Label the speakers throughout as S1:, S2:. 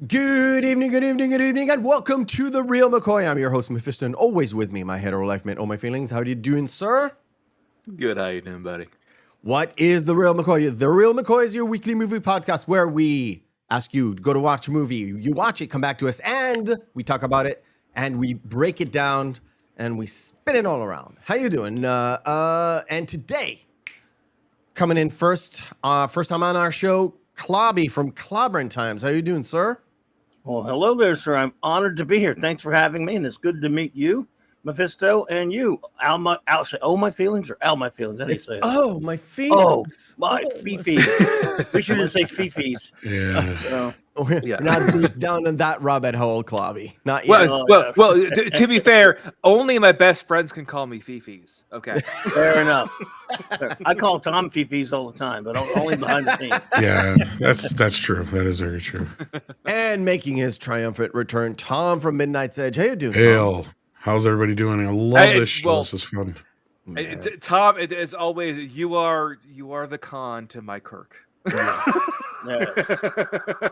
S1: Good evening, good evening, good evening, and welcome to the Reel McCoy. I'm your host, Mephisto, and always with me, my hetero life mate, all my feelings. How are you doing, sir?
S2: Good, how you doing, buddy?
S1: What is the Reel McCoy? The Reel McCoy is your weekly movie podcast where we ask you to go to watch a movie. You watch it, come back to us, and we talk about it, and we break it down, and we spin it all around. How you doing? And today, coming in first time on our show, Clobby from Clobbering Times. How you doing, sir?
S3: Well, hello there, sir. I'm honored to be here. Thanks for having me, and it's good to meet you, Mephisto, and you. My feelings or Al, my feelings? How do you say it?
S1: Oh, my feelings.
S3: My Fifi. We should just say Fifi's.
S4: Yeah.
S1: We're not deep down in that rabbit hole, Clobby. Not yet.
S2: Well, to be fair, only my best friends can call me Fifi's. Okay.
S3: Fair enough. I call Tom Fifi's all the time, but only behind the scenes.
S4: Yeah, that's true. That is very true.
S1: And making his triumphant return, Tom from Midnight's Edge. How you doing, Tom?
S4: Hail. How's everybody doing? I love this show. This is fun.
S2: Tom, as always, you are the con to my Kirk.
S1: Yes.
S3: Yes.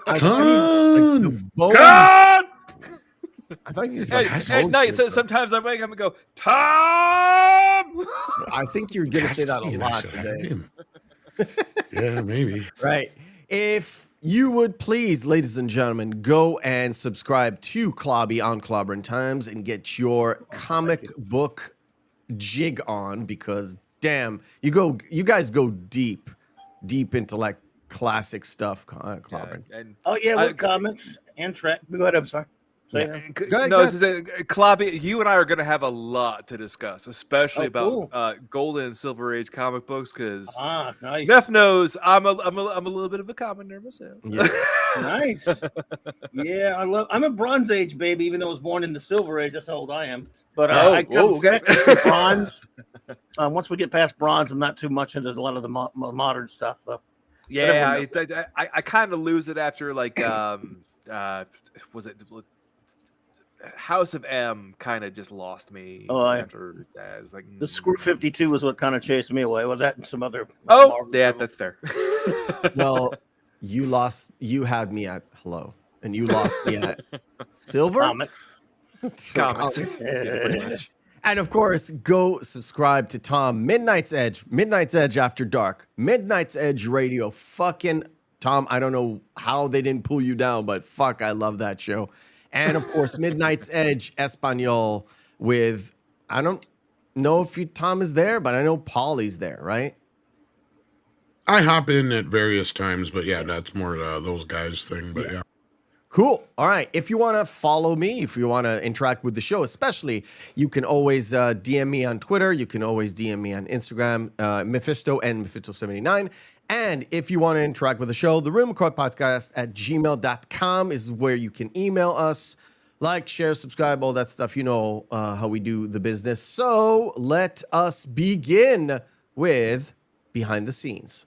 S1: I thought he's like the bone.
S2: Con!
S1: I thought he's
S2: At
S1: like
S2: night, sometimes I wake up and go, Tom!
S1: I think you're going to say that a
S4: Destiny,
S1: lot
S4: I should have
S1: today.
S4: him. Yeah, maybe.
S1: Right. If you would please, ladies and gentlemen, go and subscribe to Clobby on Clobbering Times and get your comic book jig on, because damn, you guys go deep into like classic stuff, Clobbering.
S3: With comics and track. Go ahead, I'm sorry.
S2: Clobby, you and I are going to have a lot to discuss, especially about Golden and Silver Age comic books, because
S3: nice.
S2: Neff knows I'm a little bit of a common nerd myself.
S1: Yeah.
S3: Nice. Yeah, I'm a Bronze Age baby, even though I was born in the Silver Age. That's how old I am. But I bronze. Once we get past bronze, I'm not too much into a lot of the modern stuff, though.
S2: Yeah, I kind of lose it after like was it House of M kind of just lost me. After that. It's like
S3: the Screw 52 was what kind of chased me away. Well, that and some other.
S2: That's fair.
S1: Well, you had me at hello, and you lost me at silver.
S3: Comics.
S2: Comics.
S3: Yeah.
S1: And of course, go subscribe to Tom Midnight's Edge After Dark, Midnight's Edge Radio. Fucking Tom, I don't know how they didn't pull you down, but fuck, I love that show. And of course, Midnight's Edge Espanol with, I don't know if Tom is there, but I know Paulie's there, right?
S4: I hop in at various times, but yeah, that's more those guys thing. But yeah.
S1: Cool. All right. If you want to follow me, if you want to interact with the show, especially, you can always DM me on Twitter. You can always DM me on Instagram, Mephisto and Mephisto79. And if you want to interact with the show, the Reel McCoy podcast at gmail.com is where you can email us. Like, share, subscribe, all that stuff. You know how we do the business. So let us begin with Behind the Scenes.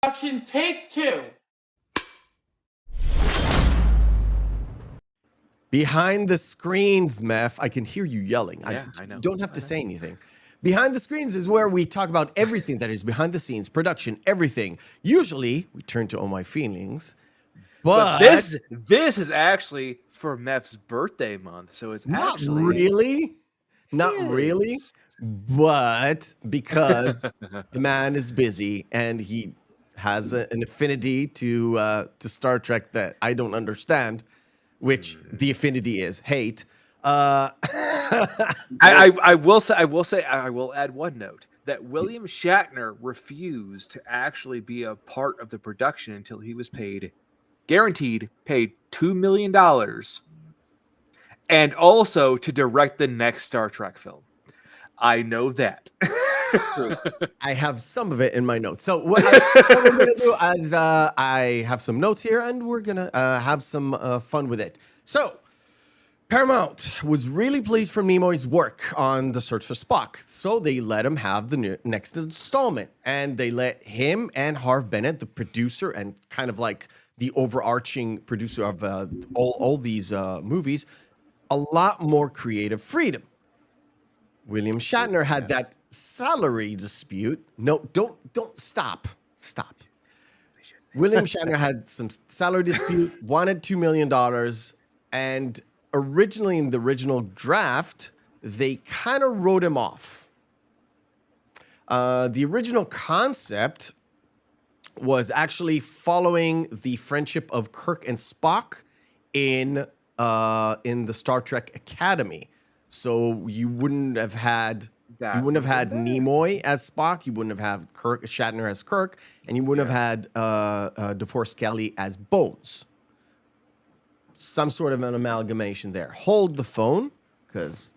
S5: Action, take two.
S1: Behind the screens, Meph. I can hear you yelling.
S2: Yeah, I know.
S1: Don't have to say anything. Behind the screens is where we talk about everything that is behind the scenes, production, everything. Usually, we turn to All My Feelings, but
S2: this is actually for Meph's birthday month, so it's
S1: not
S2: actually
S1: really, but because the man is busy and he has an affinity to Star Trek that I don't understand, which the affinity is hate.
S2: I will add one note that William Shatner refused to actually be a part of the production until he was guaranteed paid $2 million, and also to direct the next Star Trek film. I know that.
S1: I have some of it in my notes. So what we're going to do is I have some notes here, and we're going to have some fun with it. So Paramount was really pleased from Nimoy's work on The Search for Spock, so they let him have the next installment, and they let him and Harv Bennett, the producer and kind of like the overarching producer of all these movies, a lot more creative freedom. William Shatner had that salary dispute. No, don't stop. William Shatner had some salary dispute, wanted $2 million, and originally in the original draft, they kind of wrote him off. The original concept was actually following the friendship of Kirk and Spock in the Star Trek Academy. So you wouldn't have had Nimoy as Spock, you wouldn't have had Shatner as Kirk, and you wouldn't have had DeForest Kelley as Bones. Some sort of an amalgamation there. Hold the phone, because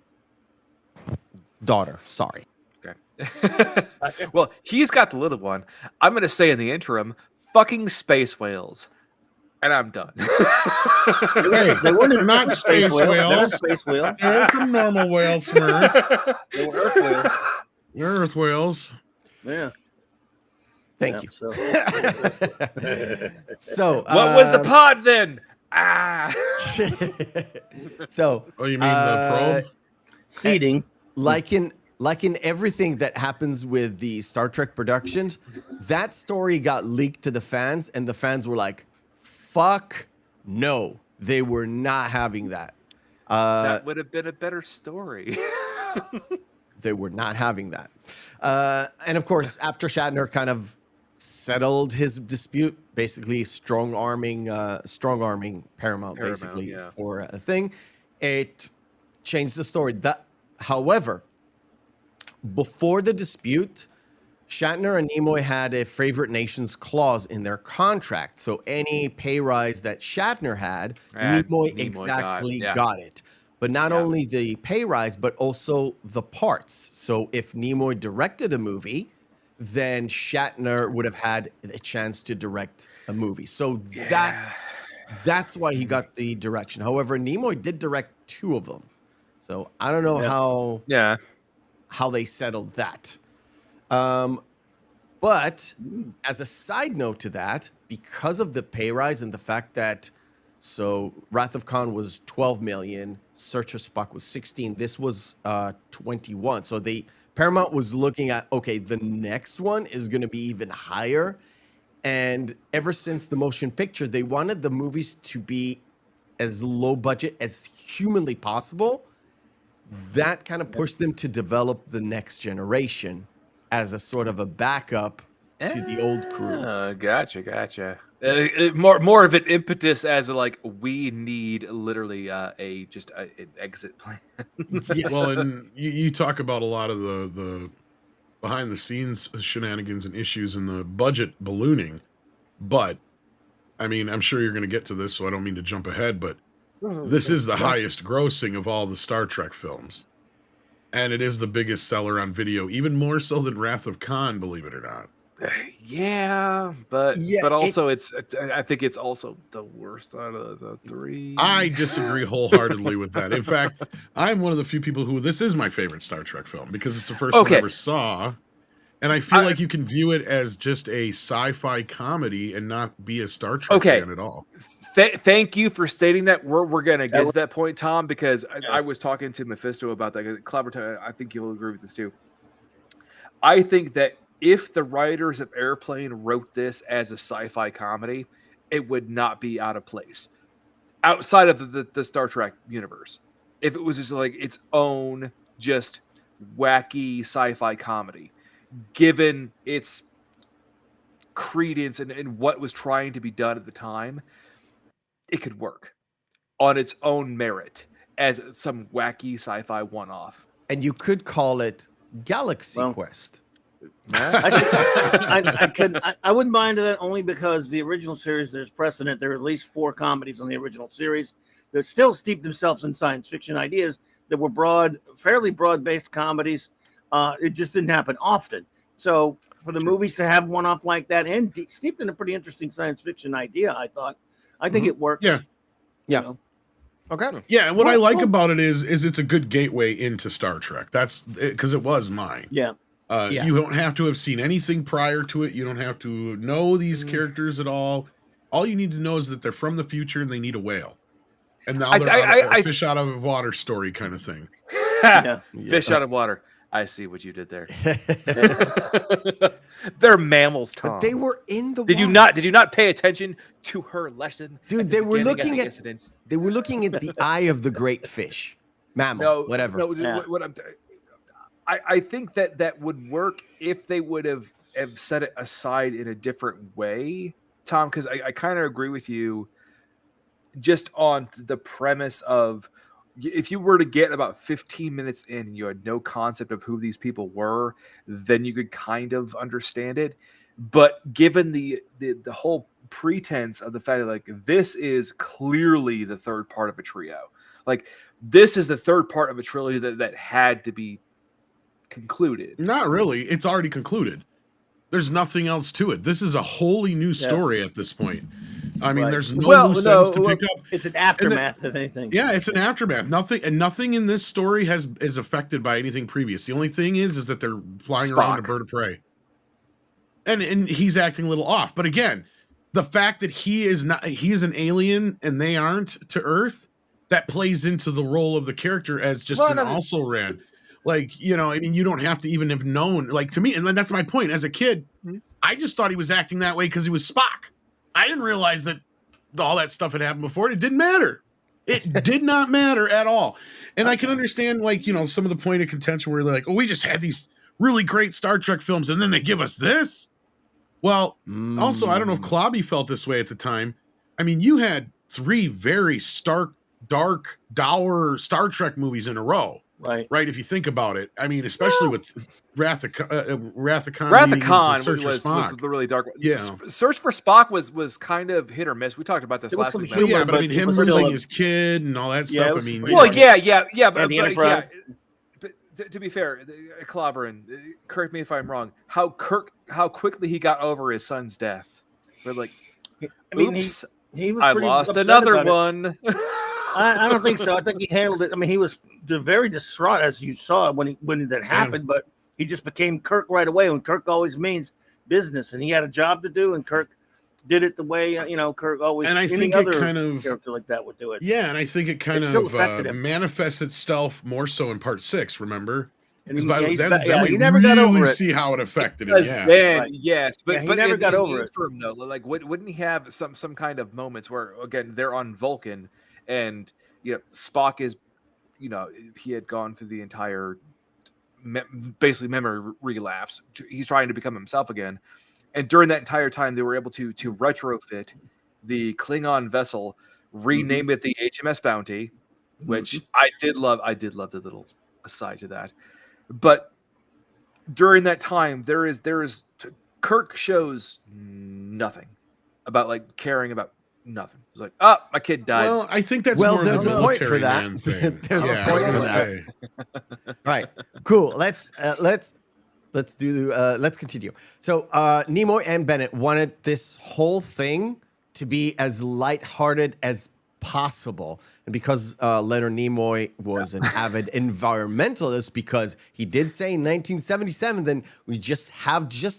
S1: daughter, sorry.
S2: Okay. Well, he's got the little one. I'm going to say in the interim, fucking space whales. And I'm done.
S4: Hey, they're not space whales.
S3: Space whales.
S4: They're some normal whales, Smurf.
S3: They were Earth whales.
S4: They're Earth whales.
S3: Yeah.
S1: Thank you.
S3: So,
S1: So
S2: what was the pod then?
S1: So
S4: Oh, you mean the probe?
S3: seeding.
S1: like in everything that happens with the Star Trek productions, that story got leaked to the fans, and the fans were like, fuck no, they were not having that.
S2: That would have been a better story.
S1: They were not having that. And of course, after Shatner kind of settled his dispute, basically strong arming Paramount basically
S2: yeah.
S1: for a thing, it changed the story. However, before the dispute, Shatner and Nimoy had a favorite nations clause in their contract. So any pay rise that Shatner had, Nimoy exactly got it. But not only the pay rise, but also the parts. So if Nimoy directed a movie, then Shatner would have had a chance to direct a movie. So that's why he got the direction. However, Nimoy did direct 2 of them. So I don't know how they settled that. But as a side note to that, because of the pay rise and the fact that Wrath of Khan was 12 million, Search of Spock was 16, this was 21. So Paramount was looking at, okay, the next one is going to be even higher. And ever since the motion picture, they wanted the movies to be as low budget as humanly possible. That kind of pushed them to develop the next generation as a sort of a backup to the old crew.
S2: Gotcha. More of an impetus as like we need literally an exit plan.
S1: Yes.
S4: Well, and you talk about a lot of the behind the scenes shenanigans and issues in the budget ballooning, but I mean, I'm sure you're going to get to this, so I don't mean to jump ahead, but this is the highest grossing of all the Star Trek films. And it is the biggest seller on video, even more so than Wrath of Khan, believe it or not.
S2: But also I think it's also the worst out of the 3.
S4: I disagree wholeheartedly with that. In fact, I'm one of the few people who this is my favorite Star Trek film because it's the first one I ever saw. And I feel like you can view it as just a sci-fi comedy and not be a Star Trek fan at all.
S2: Thank you for stating that. We're gonna get to that point, Tom, because I was talking to Mephisto about that. Clobber, I think you'll agree with this too. I think that if the writers of Airplane wrote this as a sci-fi comedy, it would not be out of place outside of the Star Trek universe. If it was just like its own just wacky sci-fi comedy, given its credence and what was trying to be done at the time, it could work on its own merit as some wacky sci-fi one-off.
S1: And you could call it Galaxy Quest.
S3: I wouldn't mind that only because the original series, there's precedent. There are at least 4 comedies on the original series that still steep themselves in science fiction ideas that were fairly broad-based comedies. It just didn't happen often. So for the movies to have one-off like that and steeped in a pretty interesting science fiction idea, I think it works.
S1: Yeah.
S3: You know?
S1: Okay.
S4: Yeah, and what I like about it is it's a good gateway into Star Trek. That's because it was mine.
S3: Yeah.
S4: You don't have to have seen anything prior to it. You don't have to know these characters at all. All you need to know is that they're from the future and they need a whale. And now they're a fish out of water story kind of thing.
S2: Fish out of water. I see what you did there. They're mammals, Tom.
S1: But they were in the
S2: Did you
S1: water.
S2: not pay attention to her lesson?
S1: Dude,
S2: at the
S1: they were
S2: beginning of
S1: looking
S2: the
S1: at
S2: incident?
S1: they were looking at the eye of the great fish. Mammal, whatever.
S2: No, dude, I think that would work if they would have set it aside in a different way, Tom, because I kind of agree with you just on the premise of if you were to get about 15 minutes in and you had no concept of who these people were, then you could kind of understand it. But given the whole pretense of the fact that like this is clearly the third part of a trio, like this is the third part of a trilogy that had to be concluded.
S4: Not really. It's already concluded. There's nothing else to it. This is a wholly new story at this point. I mean, there's no loose ends to pick up.
S3: It's an aftermath of anything.
S4: Yeah, it's an aftermath. Nothing in this story is affected by anything previous. The only thing is that they're flying around a bird of prey. And he's acting a little off. But again, the fact that he is an alien and they aren't to Earth, that plays into the role of the character as just also ran. Like, you know, I mean, you don't have to even have known, like, to me, and that's my point. As a kid, I just thought he was acting that way because he was Spock. I didn't realize that all that stuff had happened before. It didn't matter. It did not matter at all. And I can understand, like, you know, some of the point of contention where they're like, oh, we just had these really great Star Trek films and then they give us this. Well, also, I don't know if Clobby felt this way at the time. I mean, you had 3 very stark, dark, dour Star Trek movies in a row. Right. If you think about it, I mean, especially with Wrath of Khan
S2: was the really dark one.
S4: Yeah.
S2: Search for Spock was kind of hit or miss. We talked about this last week.
S4: Yeah, but I mean, him losing his kid and all that stuff. I mean,
S2: but to be fair, Clobberin, correct me if I'm wrong. How quickly he got over his son's death. We're like, oops,
S3: he was
S2: I lost another one.
S3: I don't think so. I think he handled it. I mean, he was very distraught, as you saw when that happened. But he just became Kirk right away. And Kirk always means business, and he had a job to do. And Kirk did it the way Kirk always.
S4: And I think it kind of
S3: character like that would do it.
S4: Yeah, and I think it kind of manifests itself more so in part 6. Remember?
S3: And
S4: we
S3: never got over it.
S4: See how it affected him. Yeah.
S2: Then, yes, but
S3: he never got over it.
S2: Though, like, wouldn't he have some kind of moments where again they're on Vulcan? And Spock is, he had gone through the entire, basically memory relapse. He's trying to become himself again, and during that entire time, they were able to retrofit the Klingon vessel, rename it the HMS Bounty, which I did love. I did love the little aside to that. But during that time, there is Kirk shows nothing about like caring about nothing. It's like, oh, my kid died.
S4: Well, I think that's more
S1: there's
S4: of a
S1: point for that.
S4: man thing.
S1: There's a point for that. Right. Cool. Let's continue. So Nimoy and Bennett wanted this whole thing to be as lighthearted as possible. And because Leonard Nimoy was an avid environmentalist, because he did say in 1977, then we just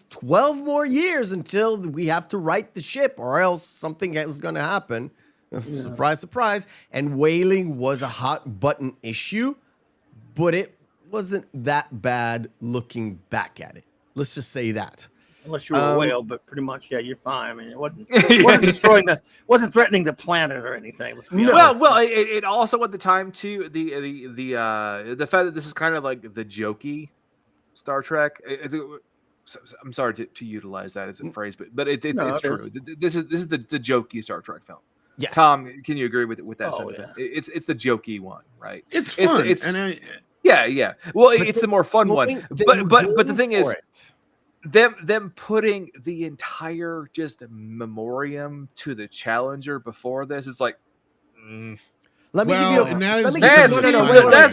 S1: 12 more years until we have to right the ship, or else something is going to happen. Surprise, surprise. And whaling was a hot button issue, but it wasn't that bad looking back at it. Let's just say that.
S3: Unless you were a whale, but pretty much, yeah, you're fine. I mean, it wasn't threatening the planet or anything.
S2: Well, it also at the time too the fact that this is kind of like the jokey Star Trek. I'm sorry to utilize that as a phrase, but it's true. This is the jokey Star Trek film. Yeah. Tom, can you agree with that sentiment? Yeah. It's the jokey one, right?
S4: It's fun.
S2: Yeah. Well, it's the more fun one. But the thing is. Them putting the entire just memoriam to the Challenger before this is like.
S1: Let me give you.
S2: That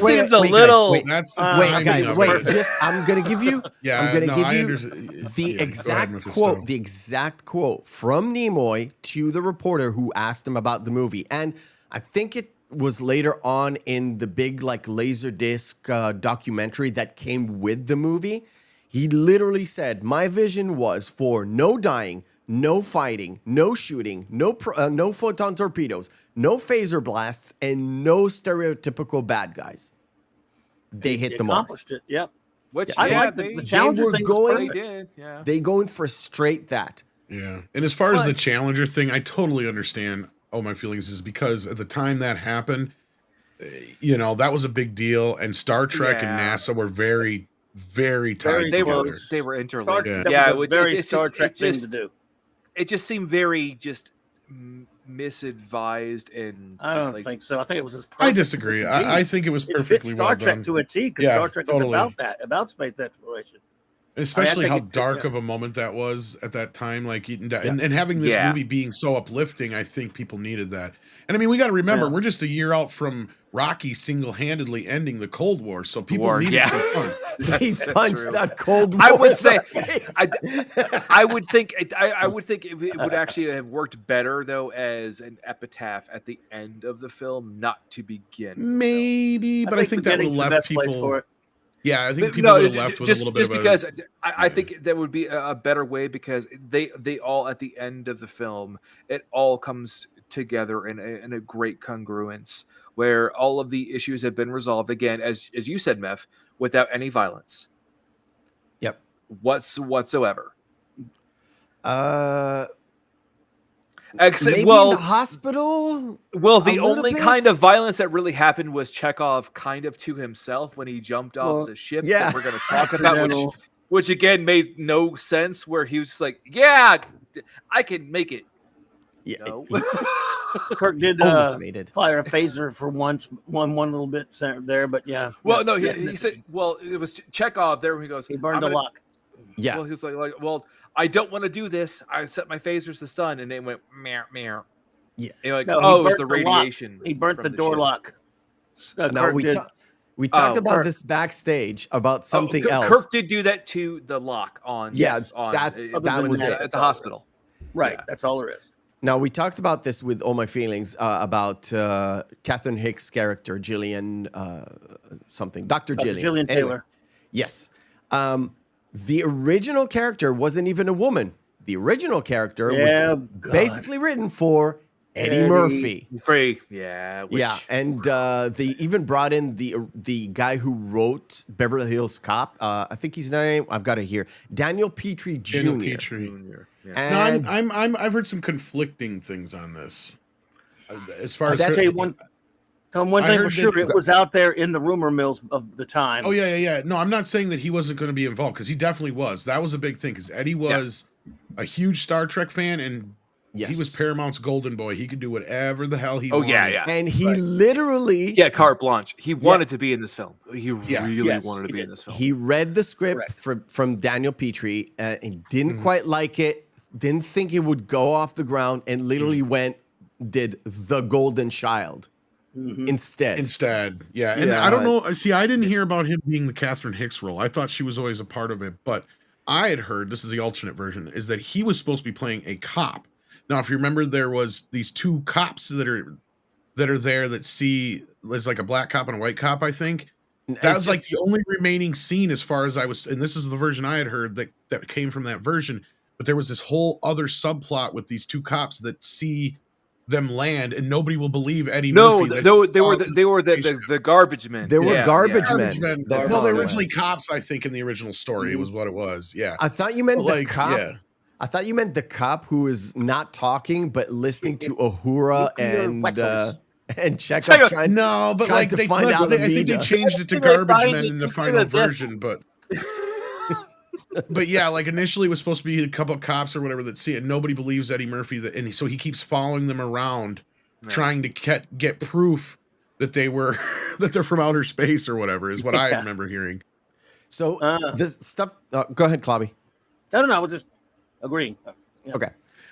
S2: seems a little.
S4: That's the time.
S1: Guys, wait. I'm gonna give you. The exact quote. The exact quote from Nimoy to the reporter who asked him about the movie, and I think it was later on in the big like Laserdisc documentary that came with the movie. He literally said, "My vision was for no dying, no fighting, no shooting, no photon torpedoes, no phaser blasts, and no stereotypical bad guys." They hit the mark.
S3: Accomplished it. Yep.
S2: Which
S3: I
S2: yeah,
S3: like
S2: they,
S3: the Challenger
S1: were
S3: thing.
S1: going-
S2: they did. Yeah.
S1: They going for straight that.
S4: Yeah. And as far as the
S3: But-
S4: Challenger thing, I totally understand. Oh, my feelings is because at the time that happened, that was a big deal. And Star Trek and
S2: Yeah.
S4: NASA were very, very tied
S2: They
S4: together.
S2: were
S3: Star,
S2: interlinked.
S3: that
S2: Yeah,
S3: was
S2: which
S3: a very
S2: it's
S3: Star
S2: just,
S3: Trek thing to do.
S2: It just seemed very just misadvised and
S3: I
S2: just
S3: don't
S2: like
S3: think so. I think it was as
S4: I
S3: perfect
S4: disagree.
S3: as it could be.
S4: I think it was
S3: It fits
S4: perfectly
S3: Star
S4: well
S3: Trek
S4: done.
S3: to a T because
S4: Yeah,
S3: Star Trek
S4: totally.
S3: is about that, about space exploration.
S4: Especially
S3: I
S4: how
S3: think
S4: dark of a moment that was at that time. Like, and having this
S2: Yeah.
S4: movie being so uplifting, I think people needed that. And I mean, we got to remember,
S3: Yeah.
S4: we're just a year out from Rocky single-handedly ending the Cold War, so people
S2: War,
S4: needed
S2: yeah.
S4: some fun.
S1: He
S2: That's
S1: punched
S2: true.
S1: that Cold War.
S2: I would
S1: in
S2: say-
S1: the face.
S2: I would think it would actually have worked better though as an epitaph at the end of the film, not to begin.
S4: Maybe, but I think that would have
S3: beginning's the
S4: left
S3: best place
S4: people.
S3: for it.
S4: Yeah, I think
S2: But
S4: people would have left with a little bit
S2: just
S4: of
S2: because
S4: a.
S2: I think that would be a better way because they all at the end of the film it all comes together in a great congruence where all of the issues have been resolved again as you said, Meph, without any violence.
S1: Yep.
S2: Whatsoever.
S1: Maybe in the hospital.
S2: Well, the
S1: A little
S2: only
S1: bit?
S2: kind of violence that really happened was Chekhov kind of to himself when he jumped off the ship
S1: yeah.
S2: that we're going to talk about,
S3: Accidental.
S2: which again made no sense. Where he was just like, "Yeah, I can make it."
S1: Yeah,
S2: No.
S3: Kirk did
S1: almost made it.
S3: fire a phaser for one little bit there, but yeah.
S2: Well,
S3: yes,
S2: no,
S3: yes,
S2: he said, well, it was Chekhov there when he goes,
S3: he burned
S2: "I'm
S3: the
S2: gonna-"
S3: lock.
S1: Yeah.
S2: Well, he was like, well, I don't want to do this. I set my phasers to stun, and they went meow meow.
S1: Yeah.
S2: And you're like,
S3: No, he
S2: oh, it was
S3: burnt
S2: the
S3: the lock.
S2: radiation.
S3: He burnt
S2: from
S3: the door
S2: ship.
S3: lock.
S1: No,
S3: Kirk did.
S1: we talked
S2: Oh,
S1: about
S3: Kirk.
S1: this backstage about something
S2: Kirk
S1: else.
S2: Kirk did do that to the lock on.
S1: Yeah,
S2: yes, on,
S1: that's-
S2: uh,
S1: that was
S2: at,
S1: it.
S2: at
S3: That's
S2: the
S3: all it
S2: hospital.
S3: Right,
S2: Yeah.
S3: that's all there is.
S1: Now we talked about this with All My Feelings about Catherine Hicks' character, Jillian something, Dr. Jillian.
S3: Jillian
S1: Anyway,
S3: Taylor.
S1: yes. The original character wasn't even a woman. The original character
S3: Yeah,
S1: was
S3: God.
S1: basically written for Eddie
S3: Eddie.
S1: Murphy.
S2: Free, yeah, which,
S1: Yeah, and they even brought in the guy who wrote Beverly Hills Cop. I think his name, I've got it here, Daniel Petrie Jr.
S4: Daniel Petrie.
S2: Junior. Yeah.
S1: And
S4: No, I've heard some conflicting things on this. As far as
S3: That's one
S4: I
S3: thing for
S4: heard
S3: sure.
S4: that-
S3: It was out there in the rumor mills of the time.
S4: Oh yeah. No, I'm not saying that he wasn't going to be involved because he definitely was. That was a big thing because Eddie was a huge Star Trek fan and
S1: yes.
S4: he was Paramount's golden boy. He could do whatever the hell he
S2: Oh
S4: wanted.
S2: yeah, yeah.
S1: And he literally
S2: Yeah, carte blanche. He wanted to be in this film. He
S4: Yeah.
S2: really
S3: Yes,
S2: wanted to
S3: he
S2: be
S3: did.
S2: in this film.
S1: he read the script
S3: Correct.
S1: from Daniel Petrie and didn't quite like it, didn't think it would go off the ground, and literally did The Golden Child instead.
S4: Instead, yeah. And
S1: Yeah,
S4: I don't know. See, I didn't hear about him being the Catherine Hicks role. I thought she was always a part of it, but I had heard, this is the alternate version, is that he was supposed to be playing a cop. Now, if you remember, there was these two cops that are there that see, there's like a black cop and a white cop, I think. That was like the only remaining scene as far as I was, and this is the version I had heard that came from that version. But there was this whole other subplot with these two cops that see them land, and nobody will believe Eddie
S2: No,
S4: Murphy. that
S2: they
S4: he
S2: were
S4: saw
S2: they were the garbage men.
S1: They were
S2: Yeah,
S1: garbage
S2: yeah.
S1: men.
S4: Garbage men.
S1: That's
S4: Well,
S1: all
S4: they're
S1: it
S4: originally
S1: was.
S4: cops, I think, in the original story. It was what it was. Yeah.
S1: I thought you meant
S4: But,
S1: the cop.
S4: yeah.
S1: I thought you meant the cop who is not talking but listening to Uhura and Chekhov trying.
S4: No, but
S1: tried
S4: like
S1: to
S4: they,
S1: find out
S4: I think they
S1: Amina.
S4: changed it to
S3: They
S4: garbage
S3: find
S4: men
S3: it,
S4: in the
S3: you
S4: final
S3: could've guessed
S4: version, but but yeah, like initially it was supposed to be a couple of cops or whatever that see it. Nobody believes Eddie Murphy, so he keeps following them around, trying to get proof that they were that they're from outer space or whatever is what I remember hearing.
S1: So this stuff. Go ahead, Clobby.
S3: I don't know. I was just agreeing. Yeah.
S1: Okay.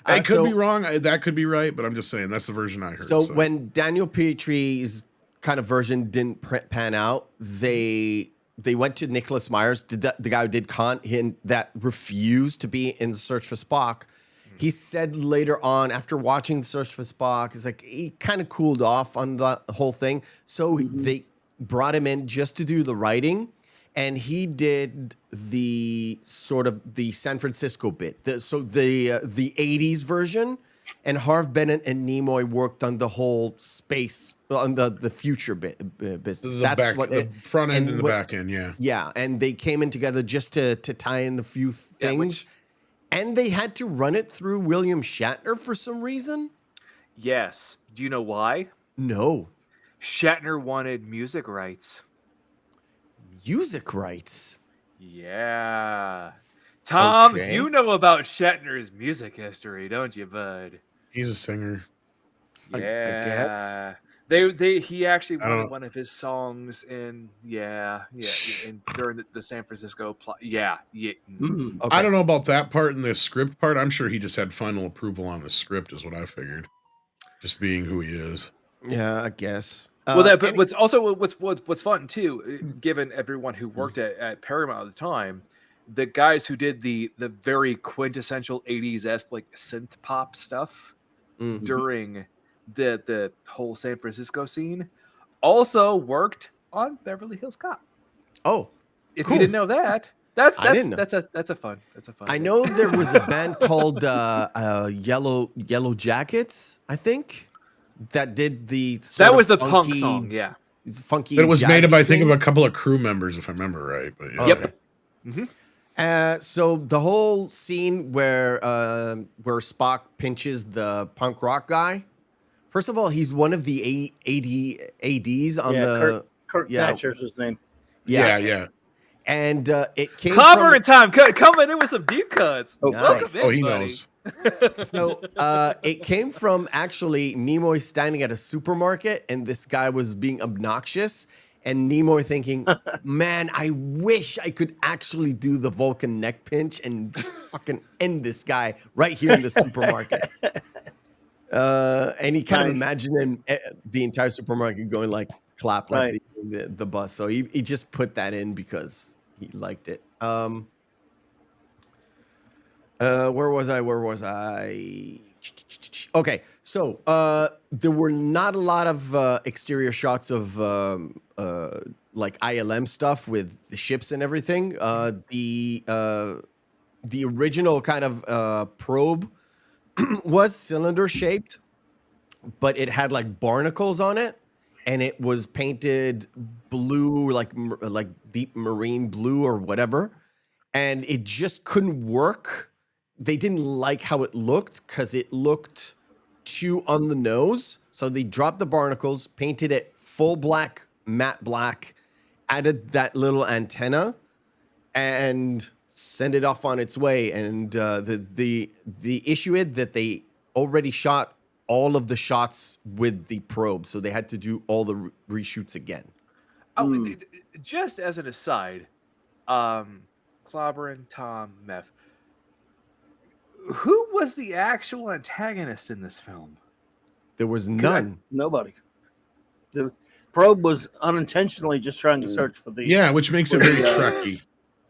S4: I could
S1: so-
S4: be wrong. That could be right, but I'm just saying that's the version I heard.
S1: So when Daniel Petrie's kind of version didn't pan out, they went to Nicholas Myers, the guy who did Khan, that refused to be in the Search for Spock. He said later on, after watching the Search for Spock, it's like he kind of cooled off on the whole thing. So they brought him in just to do the writing, and he did the sort of the San Francisco bit. So the 80s version. and Harv Bennett and Nimoy worked on the whole space, on the future business.
S4: This is
S1: That's
S4: the front end and the
S1: what-
S4: back end, yeah.
S1: Yeah, and they came in together just to tie in a few things, and they had to run it through William Shatner for some reason.
S2: Yes. Do you know why?
S1: No.
S2: Shatner wanted music rights.
S1: Music rights.
S2: Yeah. Tom,
S1: Okay.
S2: you know about Shatner's music history, don't you, bud?
S4: He's a singer.
S1: I
S2: Yeah. He actually wanted one of his songs in during the San Francisco plot. Yeah.
S3: Mm.
S1: Okay.
S4: I don't know about that part and the script part. I'm sure he just had final approval on the script, is what I figured. Just being who he is.
S1: Yeah, I guess.
S2: But what's fun too, given everyone who worked at Paramount at the time, the guys who did the very quintessential 80s-esque like synth pop stuff during the whole San Francisco scene also worked on Beverly Hills Cop.
S1: Oh,
S2: if
S1: cool.
S2: you didn't know that, that's a fun.
S1: I know there was a band called Yellow Jackets, I think, that did the
S2: that was the
S1: funky,
S2: punk song, yeah.
S1: Funky.
S4: But it was made up,
S1: jazzy
S4: I think, of
S1: thing.
S4: a couple of crew members, if I remember right. But yeah.
S2: Yep.
S1: So the whole scene where Spock pinches the punk rock guy. First of all, he's one of the ADs on the
S3: Kirk Thatcher's his name.
S4: Yeah.
S1: And it came
S2: Clobber
S1: from
S2: in time coming in with some deep cuts.
S3: Oh,
S1: nice.
S2: Welcome in,
S4: He
S2: buddy.
S4: knows.
S1: So it came from actually Nimoy standing at a supermarket, and this guy was being obnoxious, and Nimoy thinking, "Man, I wish I could actually do the Vulcan neck pinch and just fucking end this guy right here in the supermarket." And he kind of imagined the entire supermarket going like clap like the bus. So he just put that in because he liked it. Where was I? Okay, so there were not a lot of exterior shots of like ILM stuff with the ships and everything. The original kind of probe was cylinder shaped, but it had like barnacles on it, and it was painted blue, like deep marine blue or whatever, and it just couldn't work. They didn't like how it looked because it looked too on the nose. So they dropped the barnacles, painted it full black, matte black, added that little antenna, and sent it off on its way. And the issue is that they already shot all of the shots with the probe, so they had to do all the reshoots again.
S2: Oh, just as an aside, Clobberin, Tom, Meth. Who was the actual antagonist in this film?
S1: There was none.
S3: Nobody. The probe was unintentionally just trying to search for the.
S4: Yeah, which makes it very Trekky.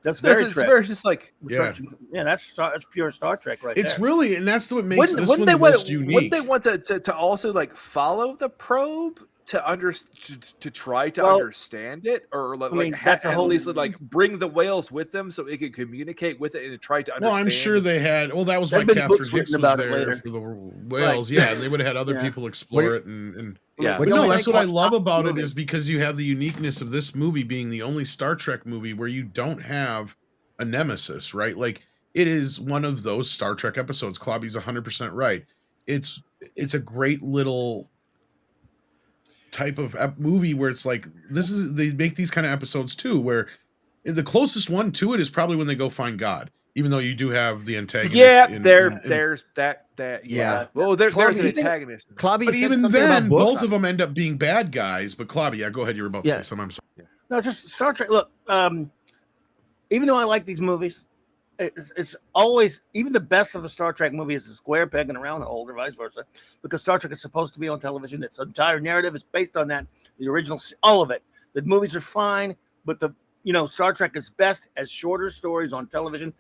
S3: That's very
S2: It's
S3: Trek.
S2: very just like
S4: Yeah.
S3: Yeah, that's pure Star Trek right
S4: It's
S3: there.
S4: really, and that's what makes this one
S2: they
S4: the most unique.
S2: Wouldn't they want to also like follow the probe to try to understand it, or
S3: that's a
S2: at
S3: whole-
S2: least like bring the whales with them so it could communicate with it and try to understand?
S4: Well, I'm sure they had. Well, that was
S3: There'd
S4: why
S3: been
S4: Catherine
S3: books
S4: Hicks
S3: written
S4: was
S3: about it
S4: there
S3: later.
S4: for the whales. Yeah, and they would have had other
S3: Yeah.
S4: people explore it. And
S2: Yeah.
S4: but
S3: You
S4: no,
S3: know,
S4: that's
S3: they
S4: what I
S3: call
S4: love
S3: Star
S4: about it
S3: movie.
S4: is because you have the uniqueness of this movie being the only Star Trek movie where you don't have a nemesis, right? Like it is one of those Star Trek episodes. Clobby's 100% right. It's a great little type of movie where it's like they make these kind of episodes too, where the closest one to it is probably when they go find God, even though you do have the antagonist.
S2: Yeah,
S4: there's
S2: there's that.
S1: Yeah.
S2: Well, there's
S1: Clobby,
S2: an
S1: you think-
S2: antagonist.
S1: Clobby
S4: but
S1: said
S4: even
S1: something
S4: then,
S1: about books.
S4: both of them end up being bad guys. But Clobby, yeah, go ahead. You were about to say something. I'm sorry.
S3: No, it's just Star Trek. Look, even though I like these movies, it's always, even the best of a Star Trek movie is a square peg in a round hole, or vice versa, because Star Trek is supposed to be on television. Its entire narrative is based on that. The original, all of it. The movies are fine, but Star Trek is best as shorter stories on television,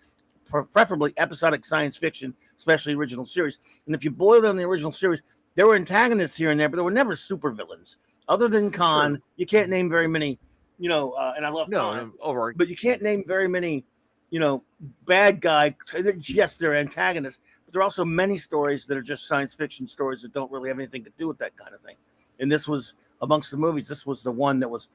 S3: preferably episodic science fiction, especially original series. And if you boil down the original series, there were antagonists here and there, but there were never supervillains. Other than Khan, you can't name very many. And I love Khan, but you can't name very many. Bad guy. Yes, they're antagonists, but there are also many stories that are just science fiction stories that don't really have anything to do with that kind of thing. And this was amongst the movies. This was the one that was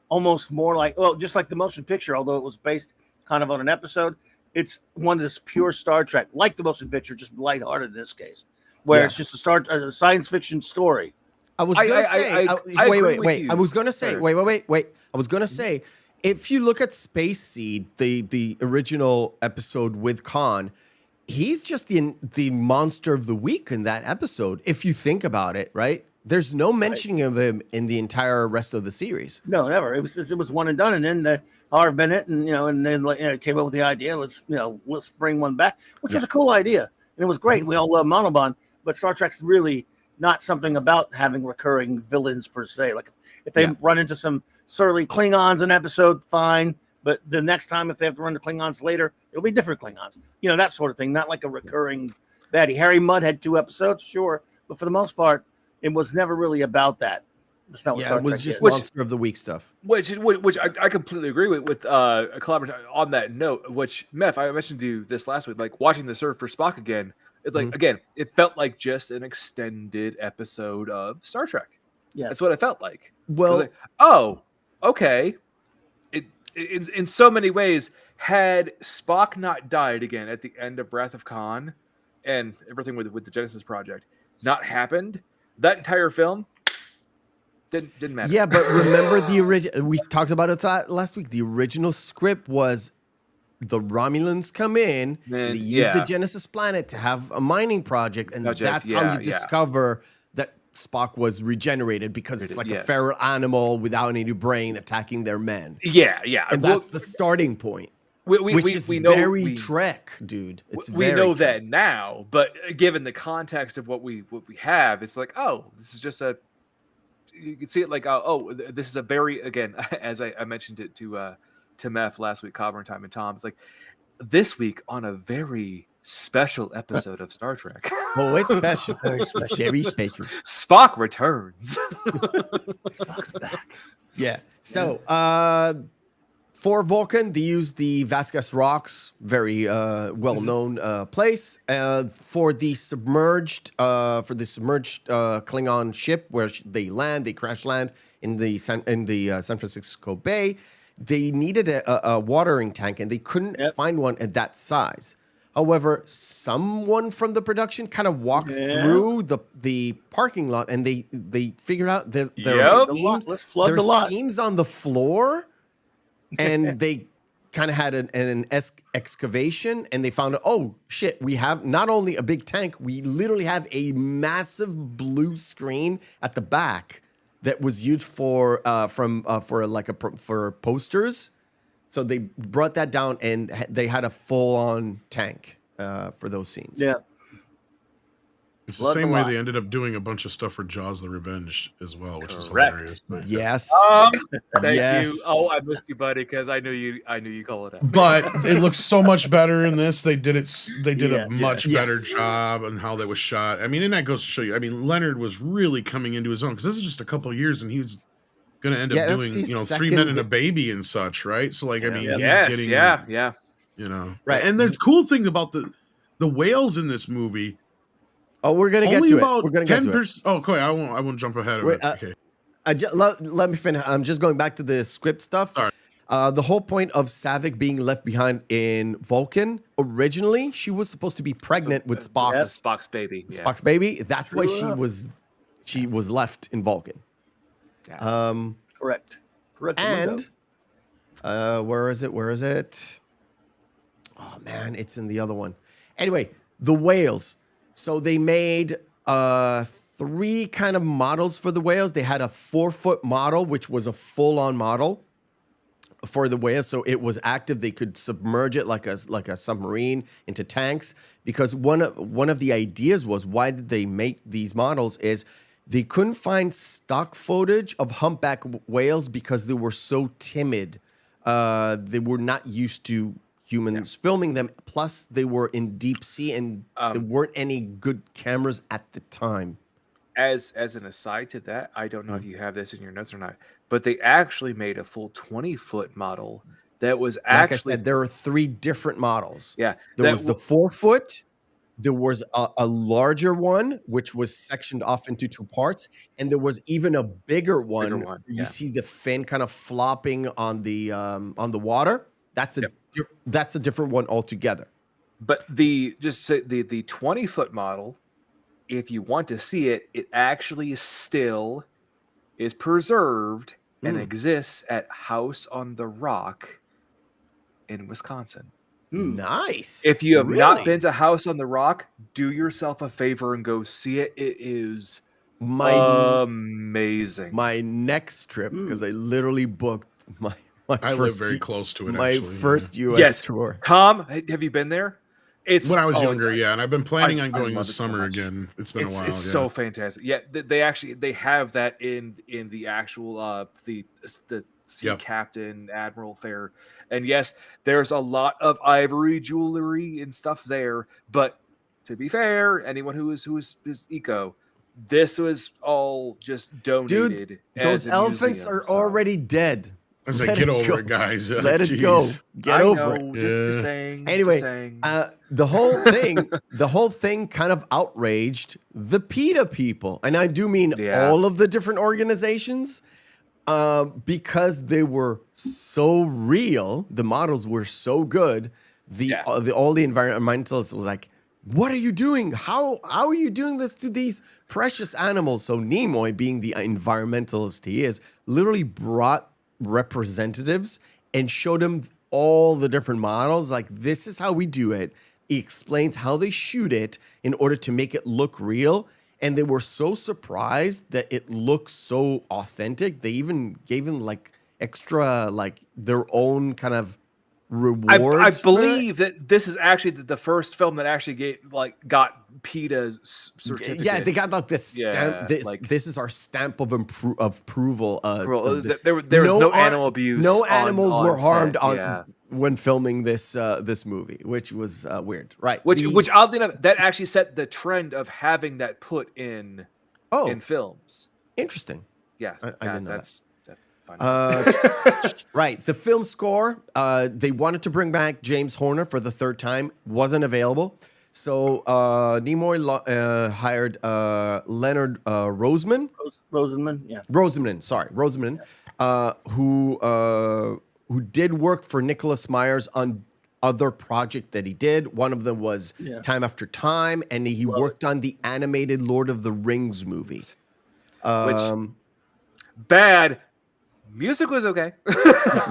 S3: almost more like, well, just like the motion picture, although it was based kind of on an episode. It's one that's pure Star Trek, like the motion picture, just lighthearted in this case, where it's just a science fiction story.
S1: I was going to say, wait. I was going to say, wait. I was going to say, if you look at Space Seed, the original episode with Khan, he's just the monster of the week in that episode. If you think about it, right? There's no mentioning of him in the entire rest of the series.
S3: No, never. It was one and done, and then Harv Bennett and then came up with the idea. Let's bring one back, which is a cool idea, and it was great. We all love Monauban, but Star Trek's really not something about having recurring villains per se. Like if they run into some surly Klingons in episode, fine. But the next time, if they have to run the Klingons later, it'll be different Klingons. That sort of thing. Not like a recurring baddie. Harry Mudd had 2 episodes, sure, but for the most part, it was never really about that. That's not what Star
S1: it was
S3: Trek
S1: just
S3: is.
S1: monster of the week stuff.
S2: Which I completely agree with a collaboration on that note. Which Meph, I mentioned to you this last week, like watching the Surf for Spock again. It's like again, it felt like just an extended episode of Star Trek. Yeah, that's what it felt like.
S1: Well,
S2: like, oh, okay. It in so many ways, had Spock not died again at the end of Wrath of Khan, and everything with the Genesis Project not happened, that entire film didn't matter.
S1: Yeah, but remember the original? We talked about it last week. The original script was the Romulans come in, they use the Genesis planet to have a mining project, and that's how you discover that Spock was regenerated, because it's like a feral animal without any brain attacking their men.
S2: Yeah.
S1: And that's the starting point. Which is very Trek, dude.
S2: We know that now, but given the context of what we have, it's like, oh, this is just you can see it like, this is a very, again, as I mentioned it to Meph last week, Cobber Time and Tom. It's like this week on a very special episode of Star Trek.
S1: Oh, it's special. Very special. Very special.
S2: Spock returns.
S3: Spock's back.
S1: Yeah. So, for Vulcan, they used the Vasquez Rocks, very well-known place. For the submerged Klingon ship where they crash land in the San Francisco Bay, they needed a watering tank, and they couldn't find one at that size. However, someone from the production kind of walked through the parking lot, and they figured out that there are seams on the floor. And they kind of had an excavation, and they found out, oh shit, we have not only a big tank, we literally have a massive blue screen at the back that was used for posters. So they brought that down, and they had a full-on tank for those scenes.
S3: Yeah.
S4: It's the same way they ended up doing a bunch of stuff for Jaws: The Revenge as well, which is hilarious. But
S1: yes.
S2: Thank you. Oh, I missed you, buddy, because I knew you call it out.
S4: But it looks so much better in this. They did a much better job on how that was shot. I mean, and that goes to show you. I mean, Leonard was really coming into his own, because this is just a couple of years, and he was going to end up doing 3 Men and a Baby and such, right? So like, I mean, he's getting right. And there's cool thing about the whales in this movie.
S1: Oh, we're gonna get to it. We're gonna get to it.
S4: Oh, cool. I won't jump ahead of it. Okay.
S1: Let me finish. I'm just going back to the script stuff.
S4: Sorry.
S1: The whole point of Saavik being left behind in Vulcan, originally she was supposed to be pregnant with
S2: Spock's baby.
S1: Spock's baby. That's why she was left in Vulcan.
S3: Yeah. Correct.
S1: And where is it? Oh man, it's in the other one. Anyway, the whales. So they made 3 kind of models for the whales. They had a 4-foot model, which was a full-on model for the whales. So it was active. They could submerge it like a submarine into tanks. Because one of the ideas was, why did they make these models, is they couldn't find stock footage of humpback whales because they were so timid. They were not used to humans filming them. Plus, they were in deep sea, and there weren't any good cameras at the time.
S2: As an aside to that, I don't know if you have this in your notes or not, but they actually made a full 20-foot model that was actually.
S1: Like I said, there are 3 different models.
S2: Yeah,
S1: there was the 4-foot, There was a larger one, which was sectioned off into 2 parts, and there was even a bigger one.
S2: one,
S1: You
S2: yeah.
S1: see the fin kind of flopping on the water. That's a different one altogether.
S2: But the 20-foot model, if you want to see it, it actually still is preserved and exists at House on the Rock in Wisconsin.
S1: Nice.
S2: If you have not been to House on the Rock, do yourself a favor and go see it. It is amazing.
S1: My next trip, because I literally booked my
S4: I live very close to it.
S1: My
S4: actually,
S1: first U.S. tour.
S2: Tom, have you been there? It's
S4: when I was younger, and I've been planning on going
S2: love
S4: this
S2: it so
S4: summer
S2: much.
S4: again. It's been a while.
S2: It's so fantastic. Yeah, they have that in the actual the sea captain admiral fair, and yes, there's a lot of ivory jewelry and stuff there. But to be fair, anyone who is eco, this was all just donated.
S1: Dude, those elephants are already dead.
S4: I was like, get over it, guys.
S1: Let it go. Get over it.
S2: Just saying.
S1: Anyway,
S2: just saying.
S1: the whole thing kind of outraged the PETA people, and I do mean all of the different organizations, because they were so real. The models were so good. All the environmentalists was like, "What are you doing? How are you doing this to these precious animals?" So Nimoy, being the environmentalist he is, literally brought representatives and showed him all the different models. Like, this is how we do it. He explains how they shoot it in order to make it look real. And they were so surprised that it looks so authentic. They even gave him like extra, like their own kind of rewards.
S2: I believe that this is actually the first film that actually got PETA's certificate.
S1: Yeah, they got like this stamp. This is our stamp of approval.
S2: There was no animal abuse.
S1: No animals were harmed
S2: set,
S1: when filming this movie, which was weird, right?
S2: Which oddly enough, that actually set the trend of having that put in films.
S1: Interesting.
S2: Yeah,
S1: I didn't know
S2: that's.
S1: Right. The film score, they wanted to bring back James Horner for the third time. Wasn't available. So Nimoy hired Leonard Roseman. Roseman, who did work for Nicholas Myers on other project that he did. One of them was Time After Time, and he worked on the animated Lord of the Rings movie.
S2: Which bad. Music was okay.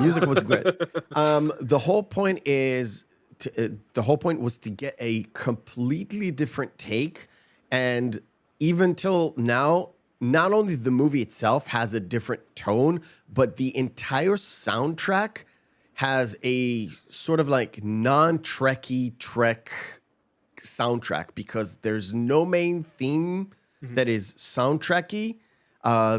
S1: Music was good. The whole point was to get a completely different take, and even till now, not only the movie itself has a different tone, but the entire soundtrack has a sort of like non-Trekky Trek soundtrack, because there's no main theme that is soundtracky.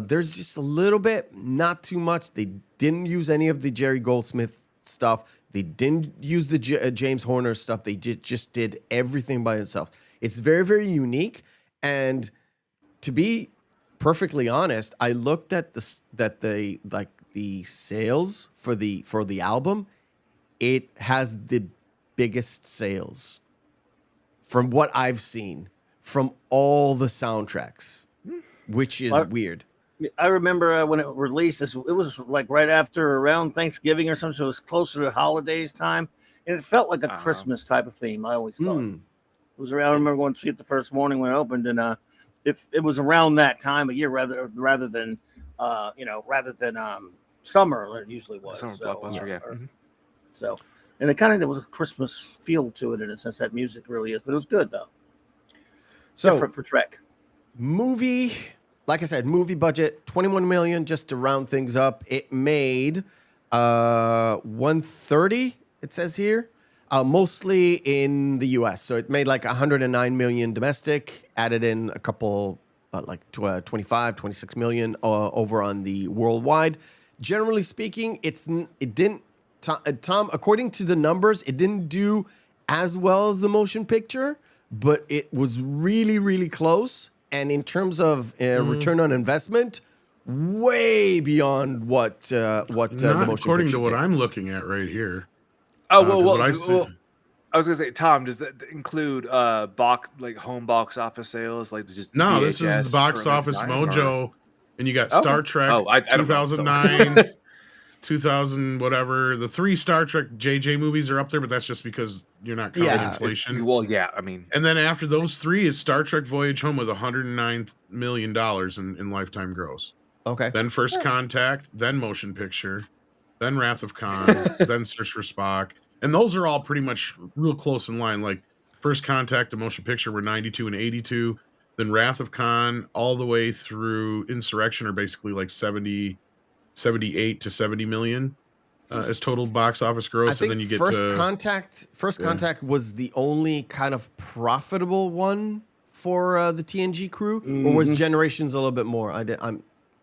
S1: There's just a little bit, not too much. They didn't use any of the Jerry Goldsmith stuff. They didn't use the James Horner stuff. They just did everything by themselves. It's very, very unique. And to be perfectly honest, I looked at the sales for the album. It has the biggest sales from what I've seen from all the soundtracks, which is weird.
S3: I remember when it released, it was like right after around Thanksgiving or something, so it was closer to holidays time, and it felt like a Christmas type of theme. I always thought it was around. I remember going to see it the first morning when it opened, and it was around that time of year rather than summer. It usually was
S2: summer blockbuster,
S3: So, and it kind of there was a Christmas feel to it in a sense. That music really is, but it was good though.
S1: So
S3: different for Trek.
S1: Movie, like I said, movie budget, $21 million, just to round things up. It made $130, it says here, mostly in the US. So it made like $109 million domestic, added in a couple, 26 million over on the worldwide. Generally speaking, it didn't, Tom, according to the numbers, it didn't do as well as the motion picture, but it was really, really close. And in terms of return on investment, way beyond what the motion
S4: according
S1: picture
S4: to what
S1: did.
S4: I'm looking at right here.
S2: Oh well. I was gonna say, Tom, does that include home box office sales, like just
S4: No,
S2: VHS
S4: this is the Box
S2: or
S4: Office
S2: Amazon,
S4: Mojo, and you got
S2: Oh.
S4: Star Trek
S2: Oh, I don't know.
S4: 2009, 2000, whatever. The 3 Star Trek JJ movies are up there, but that's just because you're not counting inflation.
S2: Well, yeah, I mean,
S4: And then after those 3 is Star Trek Voyage Home with $109 million in lifetime gross.
S1: Okay.
S4: Then First Contact, then Motion Picture, then Wrath of Khan, then Search for Spock. And those are all pretty much real close in line. Like First Contact and Motion Picture were 92 and 82. Then Wrath of Khan all the way through Insurrection are basically like 78 to 70 million as total box office gross. And then you get
S1: First Contact was the only kind of profitable one for the TNG crew, or was Generations a little bit more?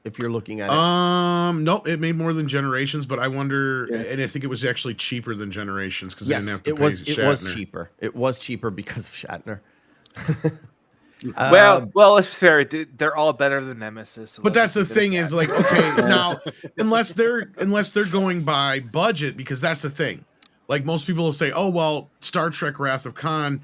S1: If you're looking at it.
S4: No, it made more than Generations, but I wonder, and I think it was actually cheaper than Generations because they didn't have to pay Shatner.
S1: It was cheaper. It was cheaper because of Shatner.
S2: well, let's be fair. They're all better than Nemesis. So
S4: but that's the thing is like, okay, now unless they're going by budget, because that's the thing. Like most people will say, oh well, Star Trek Wrath of Khan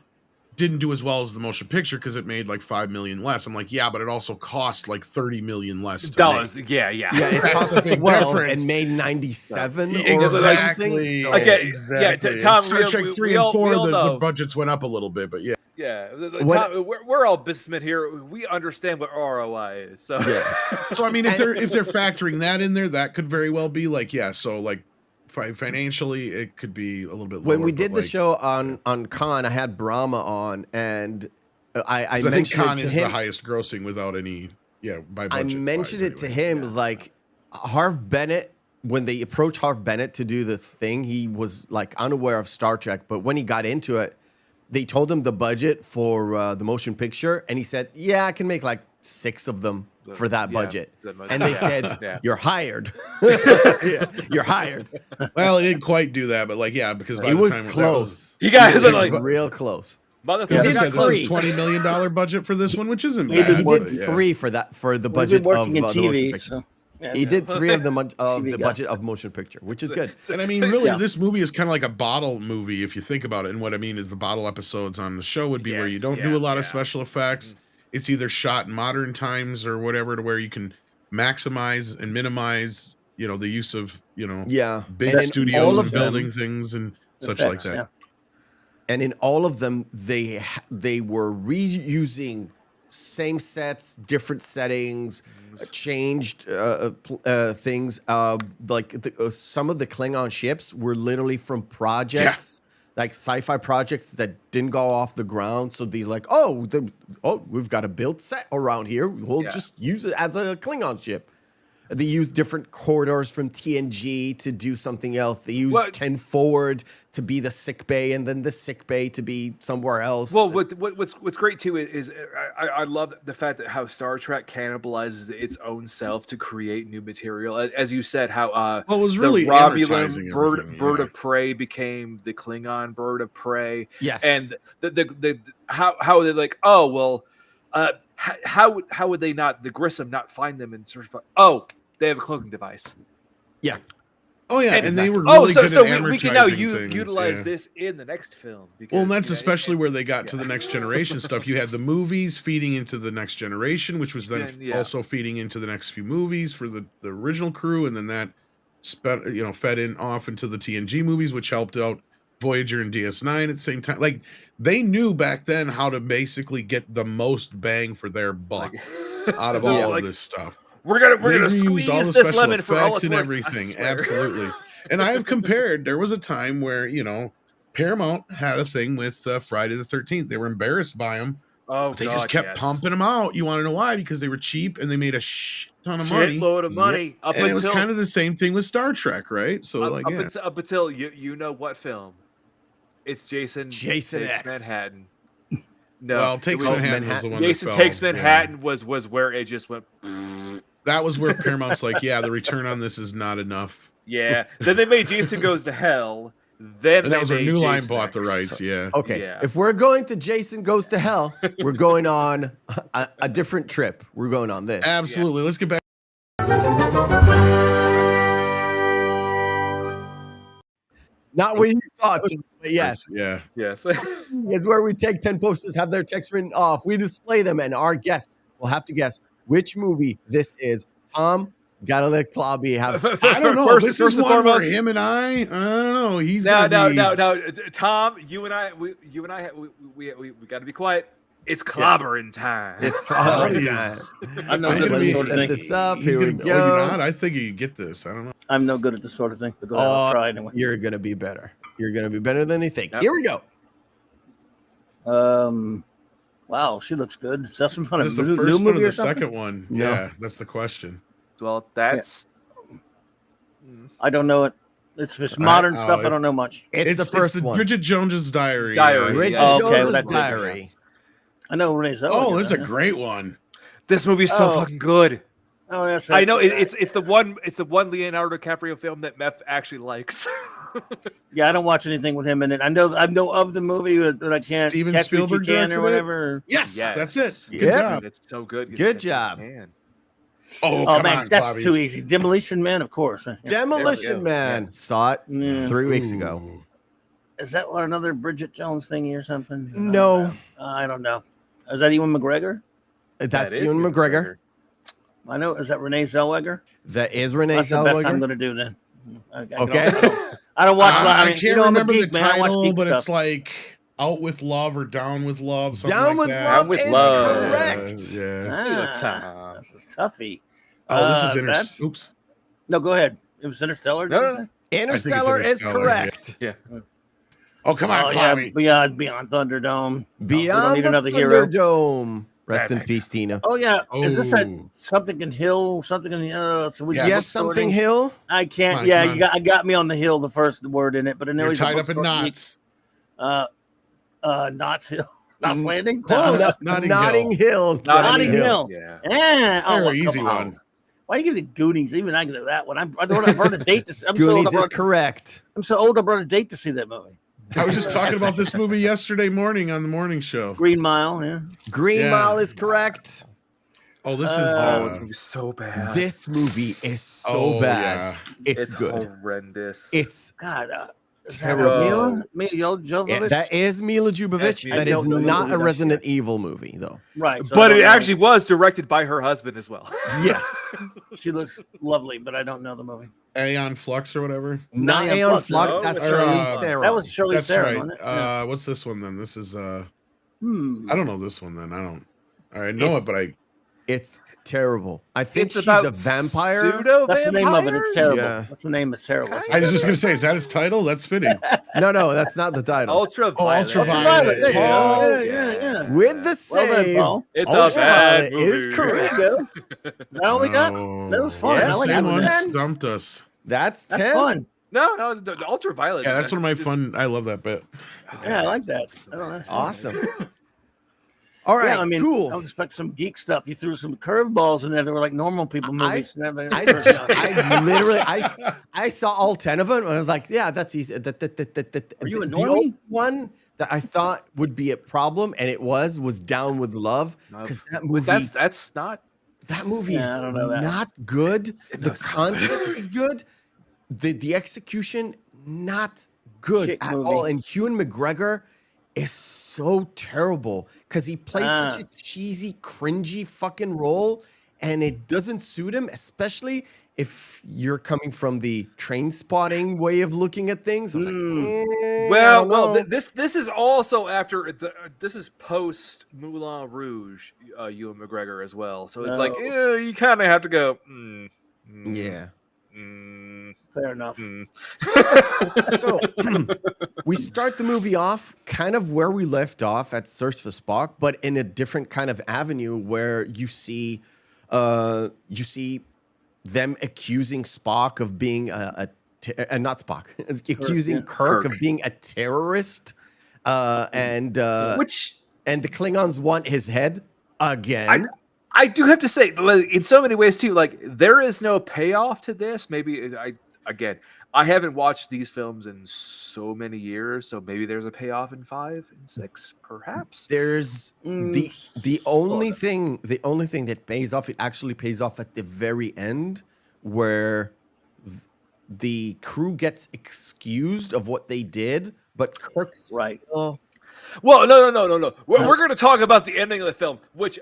S4: didn't do as well as the motion picture because it made like $5 million less. I'm like, yeah, but it also cost like $30 million less
S2: dollars. Yeah.
S1: It cost 12 and made 97
S4: exactly.
S1: or something.
S4: Exactly.
S2: Tom,
S4: Star Trek 3 and 4, the budgets went up a little bit, but yeah.
S2: Yeah, Tom, we're all businessmen here. We understand what ROI is. So
S4: So I mean, if they're factoring that in there, that could very well be like, yeah. So like financially, it could be a little bit lower.
S1: When we did the show on Khan, I had Brahma on, and I
S4: think Khan is the highest grossing without any by budget.
S1: I mentioned it to him. It was like Harv Bennett. When they approached Harv Bennett to do the thing, he was like unaware of Star Trek. But when he got into it, they told him the budget for the motion picture, and he said, "Yeah, I can make like 6 of them for that budget." And they said, "You're hired. You're hired."
S4: Well, he didn't quite do that, but like, because by
S1: he
S4: the
S1: was
S4: time
S1: close.
S2: You guys are like
S1: real close.
S4: Because he said this was $20 million budget for this one, which isn't bad.
S1: He did 3 for the budget of the motion picture.
S3: So. Yeah,
S1: he did 3 of the budget of motion picture, which is good.
S4: And I mean, really, this movie is kind of like a bottle movie if you think about it. And what I mean is the bottle episodes on the show would be where you don't do a lot of special effects. It's either shot in modern times or whatever, to where you can maximize and minimize, the use of, big studios and building things and such like that.
S3: Yeah.
S1: And in all of them, they were reusing same sets, different settings, changed things. Like some of the Klingon ships were literally from projects, like sci-fi projects that didn't go off the ground. So they're like, we've got a built set around here. We'll just use it as a Klingon ship. They use different corridors from TNG to do something else. They use 10 forward to be the sick bay, and then the sick bay to be somewhere else.
S2: Well, what's great too is I love the fact that how Star Trek cannibalizes its own self to create new material. As you said, how
S4: it was really
S2: the Romulan bird of prey became the Klingon bird of prey.
S1: Yes,
S2: and the how they're like, how would they not, the Grissom, not find them and search for? They have a cloaking device.
S1: Yeah.
S4: Oh yeah, and they were really good at amortizing
S2: we can now
S4: things,
S2: utilize this in the next film. Because,
S4: well, and that's especially where they got to the Next Generation stuff. You had the movies feeding into the Next Generation, which was then also feeding into the next few movies for the original crew, and then that fed in off into the TNG movies, which helped out Voyager and DS9 at the same time. Like they knew back then how to basically get the most bang for their buck out of all of this stuff.
S2: We're gonna squeeze all the this lemon for all it's
S4: and
S2: worth,
S4: everything. Absolutely. And I have compared. There was a time where Paramount had a thing with Friday the 13th. They were embarrassed by them. They just kept pumping them out. You want to know why? Because they were cheap and they made a ton of money.
S2: Shitload of money.
S4: And it was kind of the same thing with Star Trek, right? So
S2: up until you know what film? It's Jason
S1: X.
S2: Manhattan. No,
S4: well, Takes Manhattan was the one.
S2: Jason Takes Manhattan was where it just went.
S4: That was where Paramount's like, the return on this is not enough.
S2: Yeah. Then they made Jason Goes to Hell. Then
S4: and that was where New Line
S2: Jason
S4: bought the rights. Yeah.
S1: Okay.
S2: Yeah.
S1: If we're going to Jason Goes to Hell, we're going on a different trip. We're going on this.
S4: Absolutely. Let's get back.
S1: Not what you thought, but yes.
S4: Yeah.
S2: Yes.
S1: Is where we take 10 posters, have their text written off. We display them, and our guests will have to guess which movie this is. Tom, gotta let Clobby have.
S4: I don't know. This is
S2: and
S4: one where
S2: foremost-
S4: him and I don't know. He's
S2: No,
S4: gonna be...
S2: Tom, you and I, we got to be quiet. It's clobbering time.
S1: It's
S4: Oh,
S1: Clobby
S4: it
S1: time.
S4: is.
S3: I'm no
S4: I'm
S3: good
S4: gonna
S3: at
S4: be-
S3: this sort of
S1: Set
S3: thing.
S1: this up.
S4: He's
S1: Here we
S4: gonna,
S1: go.
S4: you're not? I think you get this. I don't know.
S3: I'm no good at this sort of thing. But go ahead, I'll try anyway.
S1: You're gonna be better. You're gonna be better than you think.
S2: Yep.
S1: Here we go.
S3: Wow, she looks good. Is that some kind
S4: Is
S3: of
S4: this the
S3: new
S4: first one or
S3: movie
S4: the
S3: or something?
S4: second one?
S1: No.
S4: Yeah, that's the question.
S2: Well, that's
S3: I don't know it. It's this modern
S4: Oh,
S3: stuff. I don't know much.
S1: It's the first one.
S4: Bridget Jones's Diary.
S2: Diary.
S1: Bridget
S2: Oh,
S3: okay,
S1: Jones's
S3: that's it.
S1: Diary.
S3: I know Renee Zellweger.
S4: Oh, this is a
S3: yeah.
S4: great one.
S2: this movie's so
S3: Oh.
S2: fucking good.
S3: Oh, yes.
S2: I know it's the one Leonardo DiCaprio film that Meth actually likes.
S3: Yeah, I don't watch anything with him in it. I know of the movie, but I can't.
S4: Steven
S3: Catch Me If You
S4: Spielberg
S3: Can
S4: directed
S3: or
S4: it?
S3: whatever.
S4: Yes, that's it. Good
S1: Yeah.
S4: job.
S2: It's so good.
S1: Good job.
S2: Man.
S4: Oh,
S3: Oh
S4: come
S3: man,
S4: on,
S3: that's
S4: Bobby.
S3: too easy. Demolition Man, of course. Yeah.
S1: Demolition
S2: go.
S1: Man. Saw it
S3: Yeah.
S1: 3 weeks ago.
S4: Ooh.
S3: Is that what, another Bridget Jones thingy or something?
S1: No,
S3: I don't know. Is that Ewan McGregor?
S1: that's
S2: That is
S1: Ewan McGregor.
S3: I know. Is that Renee Zellweger?
S1: That is Renee
S3: That's the best I'm
S1: Zellweger.
S3: going to do then.
S1: Okay.
S3: I don't watch.
S4: I
S3: mean,
S4: can't
S3: you know, I'm a
S4: remember
S3: geek,
S4: the
S3: man. I watch
S4: title,
S3: geek
S4: but
S3: stuff.
S4: it's like Out with Love or Down with Love. Something
S1: Down
S4: like
S1: with
S4: that.
S1: Love
S2: Down with
S1: is
S2: Love.
S1: correct.
S4: Yeah.
S3: Ah, this is toughy.
S4: Oh, this is
S3: that's-
S4: Oops.
S3: No, go ahead. It was Interstellar.
S2: No,
S3: did
S2: no,
S3: you
S2: no.
S3: say?
S1: Interstellar is
S4: Interstellar,
S1: correct.
S2: Yeah.
S4: Oh, come on,
S3: Oh, yeah,
S4: Clobby.
S3: Beyond Thunderdome.
S1: Beyond
S3: need
S1: the
S3: another hero.
S1: Thunderdome. Rest in
S2: Epic.
S1: peace, Tina.
S3: Oh yeah, is this a
S4: Oh.
S3: something in Hill? Something in the so we
S4: Yes.
S1: Yes, something Hill.
S3: I can't.
S4: Come on,
S3: yeah,
S4: come
S3: you got me on the hill. The first word in it, but I know
S4: You're
S3: he's a
S4: tied up in
S3: bookstore geek.
S4: knots.
S3: Knots Hill, Knots Landing.
S1: Close.
S4: Notting
S1: Notting Hill.
S3: Notting Hill.
S2: Yeah.
S3: Yeah. Oh,
S4: Very
S3: well,
S4: easy
S3: come on.
S4: one.
S3: Why you give the Goonies? Even I can do that one. I've brought a date to see. I'm
S1: Goonies
S3: so
S1: is
S3: old.
S1: correct.
S3: I'm so old. I brought a date to see that movie.
S4: I was just talking about this movie yesterday morning on the morning show.
S3: Green Mile. Yeah.
S1: Green
S4: Yeah.
S1: Mile is correct.
S4: Oh, this is.
S2: Oh, this movie's so bad.
S1: This movie is so bad.
S4: Yeah.
S1: It's good.
S2: Horrendous.
S1: It's
S3: God.
S1: Terrible.
S3: Mila Jovovich?
S1: that is Mila Jovovich.
S2: Mila
S1: That is
S3: Jovovich.
S1: not a Resident Evil movie, though.
S3: Right. so I
S2: but
S3: don't
S2: it
S3: know.
S2: actually was directed by her husband as well.
S1: Yes,
S3: She looks lovely, but I don't know the movie.
S4: Aeon Flux or whatever.
S1: not
S3: Aeon
S1: Aeon
S3: Flux.
S1: Flux.
S2: No,
S1: That's
S2: it's-
S1: Charlize Theron.
S3: That was Shirley
S4: That's
S3: Theron,
S4: right.
S3: wasn't it? Yeah.
S4: What's this one then? This is. I
S3: Hmm.
S4: don't know this one then. I don't. I know
S1: It's-
S4: it, but I.
S1: It's terrible. I think
S2: It's
S1: she's
S2: about
S1: a vampire.
S3: That's the name of it. It's terrible.
S1: Yeah.
S3: That's the name. It's terrible.
S2: Okay.
S4: I was just gonna say, is that his title? That's fitting.
S1: No, that's not the title.
S2: Ultraviolet.
S4: Ultraviolet.
S3: There you go.
S1: Paul.
S3: Yeah.
S1: With the
S3: Well done,
S1: save,
S3: Paul.
S2: It's a bad
S1: Ultraviolet is
S2: movie.
S1: correct.
S3: There you go. Is that all we got?
S4: Oh.
S3: That was fun.
S1: Yeah,
S3: I like
S1: same
S3: that
S1: one.
S3: one.
S4: Stumped us.
S1: That's
S3: That's
S1: 10.
S3: fun.
S2: No, the Ultraviolet.
S4: Yeah, that's one of my
S2: just-
S4: fun. I love that bit.
S3: Yeah, I like that. I don't know, that's fun.
S1: Awesome. All right,
S3: Yeah, I mean,
S1: cool.
S3: I was expecting some geek stuff. You threw some curveballs in there. They were like normal people movies.
S1: I literally, I saw all 10 of them, and I was like, yeah, that's easy.
S3: Are you a
S1: The
S3: normie?
S1: only one that I thought would be a problem, and it was Down with Love, because that movie,
S2: That's not.
S1: that movie
S3: Yeah,
S1: is
S3: I don't know that.
S1: not good. The
S2: does not.
S1: concept is good. The execution, not good
S3: Shit
S1: at
S3: movie.
S1: all. And Ewan McGregor is so terrible because he plays such
S3: Ah.
S1: a cheesy, cringy fucking role, and it doesn't suit him, especially if you're coming from the train spotting way of looking at things. I'm like, I
S2: Well,
S1: don't know.
S2: this is also after this is post Moulin Rouge, Ewan McGregor as well. So it's like you kind of have to go.
S1: Yeah.
S3: Fair enough.
S1: So we start the movie off kind of where we left off at Search for Spock, but in a different kind of avenue where you see them accusing Spock of being not Spock, accusing
S3: yeah.
S1: Kirk of
S2: Kirk.
S1: being a terrorist, and the
S2: Which
S1: Klingons want his head again.
S2: I do have to say, like, in so many ways too. Like there is no payoff to this. Maybe I haven't watched these films in so many years, so maybe there's a payoff in 5 and 6, perhaps.
S1: There's the only thing that pays off. It actually pays off at the very end, where the crew gets excused of what they did, but Kirk's still...
S2: Well, no. We're going to talk about the ending of the film, which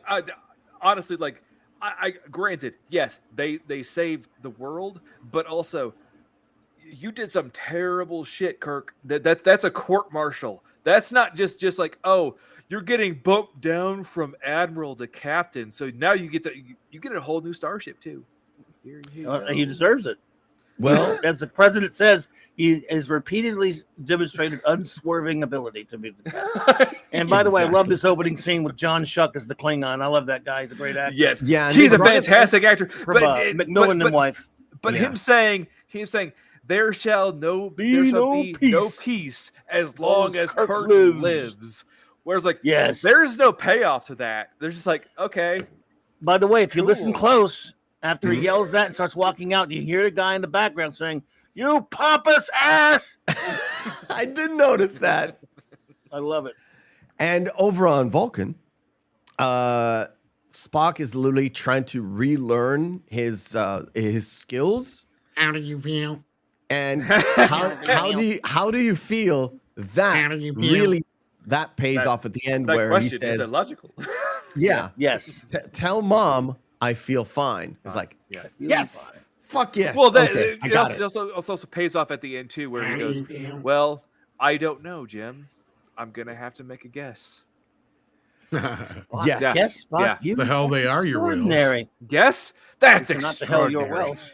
S2: honestly, like, I granted, yes, they saved the world, but also you did some terrible shit, Kirk. That's a court martial. That's not just like, oh, you're getting bumped down from admiral to captain, so now you get a whole new starship too. Here you go.
S3: He deserves it.
S1: Well,
S3: as the president says, he has repeatedly demonstrated unswerving ability to be the captain. And by the way, I love this opening scene with John Shuck as the Klingon. I love that guy. He's a great actor.
S2: Yes,
S1: yeah,
S2: he's a fantastic actor.
S3: But Macmillan and wife.
S2: But him saying, there shall be no peace as long as Kirk lives. Whereas, like, there's no payoff to that. They're just like, okay.
S3: By the way, if you listen close, after he yells that and starts walking out, you hear the guy in the background saying, "You pompous ass!"
S1: I didn't notice that.
S3: I love it.
S1: And over on Vulcan, Spock is literally trying to relearn his skills.
S6: How do you feel?
S1: And how do you feel that really that pays off at the end where
S2: question,
S1: he says,
S2: is that logical?
S1: Yeah.
S3: Yes.
S1: Tell mom I feel fine. It's like, yes.
S3: Fine.
S1: Fuck yes.
S2: Well,
S1: it
S2: also pays off at the end too, where he goes, "Well, I don't know, Jim. I'm gonna have to make a guess."
S1: Yes.
S3: Yes, Spock,
S2: Yeah.
S4: The hell they are your whales.
S3: extraordinary.
S2: Guess? That's
S3: Not the hell your
S2: extraordinary.
S3: Welsh.